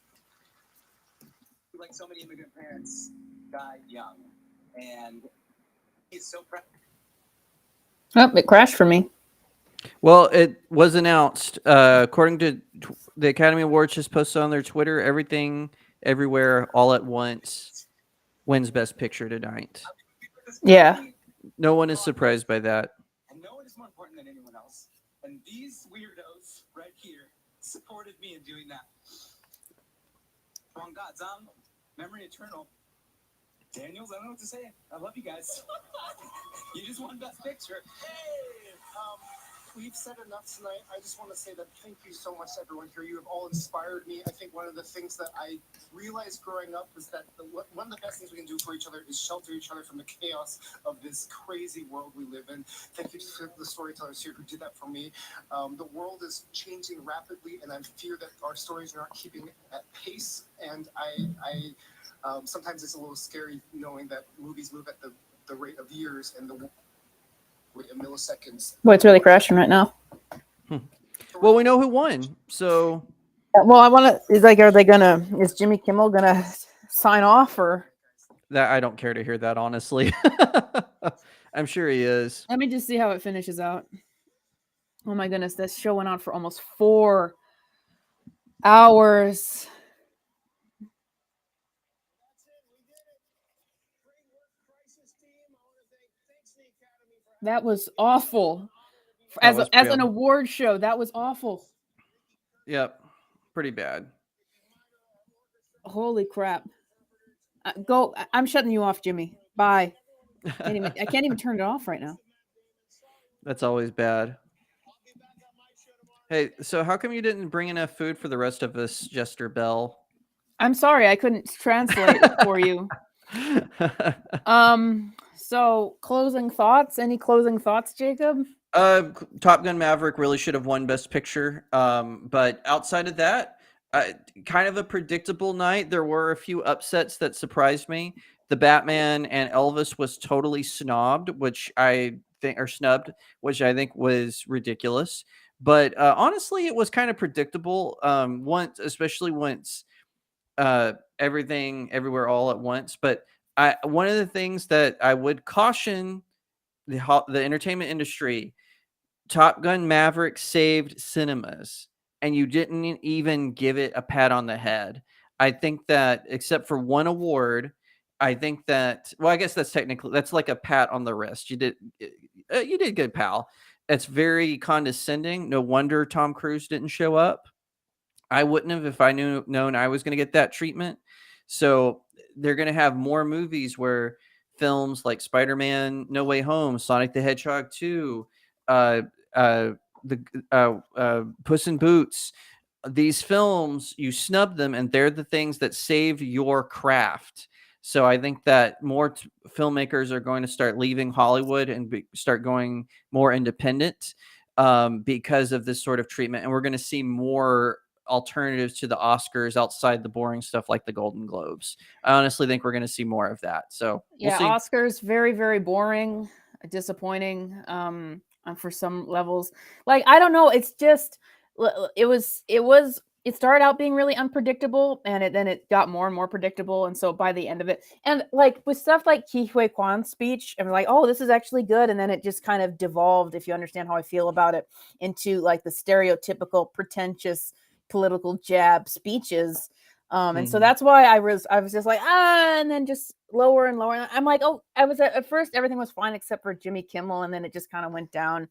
who, like so many immigrant parents, died young. And he's so proud. Oh, it crashed for me. Well, it was announced. According to the Academy Awards just posted on their Twitter, Everything, Everywhere, All at Once wins Best Picture tonight. Yeah. No one is surprised by that. And no one is more important than anyone else. And these weirdos right here supported me in doing that. Wrong gods, memory eternal. Daniels, I don't know what to say. I love you guys. You just won Best Picture. Hey, we've said enough tonight. I just want to say that thank you so much to everyone here. You have all inspired me. I think one of the things that I realized growing up is that one of the best things we can do for each other is shelter each other from the chaos of this crazy world we live in. Thank you to the storytellers here who did that for me. The world is changing rapidly, and I fear that our stories are not keeping at pace. And I sometimes it's a little scary knowing that movies move at the rate of years and the in milliseconds. Boy, it's really crashing right now. Well, we know who won, so. Well, I want to. Is Jimmy Kimmel gonna sign off or? That I don't care to hear that, honestly. I'm sure he is. Let me just see how it finishes out. Oh my goodness, this show went on for almost 4 hours. That was awful. As an award show, that was awful. Yep, pretty bad. Holy crap! Go. I'm shutting you off, Jimmy. Bye. I can't even turn it off right now. That's always bad. Hey, so how come you didn't bring enough food for the rest of us, Jester Bell? I'm sorry, I couldn't translate for you. So closing thoughts? Any closing thoughts, Jacob? Top Gun Maverick really should have won Best Picture. But outside of that, kind of a predictable night. There were a few upsets that surprised me. The Batman and Elvis was totally snubbed, which I think was ridiculous. But honestly, it was kind of predictable. Especially once Everything, Everywhere, All at Once. But one of the things that I would caution the entertainment industry, Top Gun Maverick saved cinemas, and you didn't even give it a pat on the head. I think that except for one award, I think that, well, I guess that's like a pat on the wrist. You did good, pal. It's very condescending. No wonder Tom Cruise didn't show up. I wouldn't have if I known I was going to get that treatment. So they're going to have more movies where films like Spider-Man, No Way Home, Sonic the Hedgehog 2, Puss in Boots, these films, you snub them, and they're the things that save your craft. So I think that more filmmakers are going to start leaving Hollywood and start going more independent. because of this sort of treatment, and we're going to see more alternatives to the Oscars outside the boring stuff like the Golden Globes. I honestly think we're going to see more of that. So we'll Yeah, see. Oscars very, very boring, disappointing for some levels. Like, I don't know, it's just it started out being really unpredictable, and then it got more and more predictable. And so by the end of it, and like with stuff like Ke Huy Quan's speech, and we're like, oh, this is actually good. And then it just kind of devolved, if you understand how I feel about it, into like the stereotypical pretentious political jab speeches. And so that's why I was just like, and then just lower and lower. And I'm like, oh, I was at first everything was fine except for Jimmy Kimmel, and then it just kind of went down.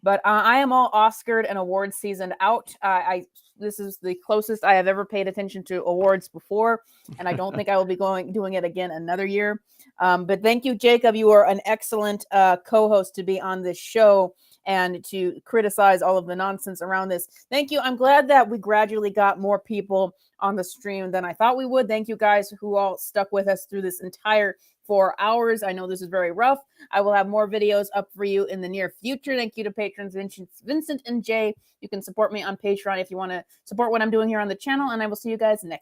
But I am all Oscared and award seasoned out. This is the closest I have ever paid attention to awards before, and I don't think I will be doing it again another year. But thank you, Jacob. You are an excellent co-host to be on this show and to criticize all of the nonsense around this. Thank you. I'm glad that we gradually got more people on the stream than I thought we would. Thank you guys who all stuck with us through this entire 4 hours. I know this is very rough. I will have more videos up for you in the near future. Thank you to patrons Vincent and Jay. You can support me on Patreon if you want to support what I'm doing here on the channel, and I will see you guys next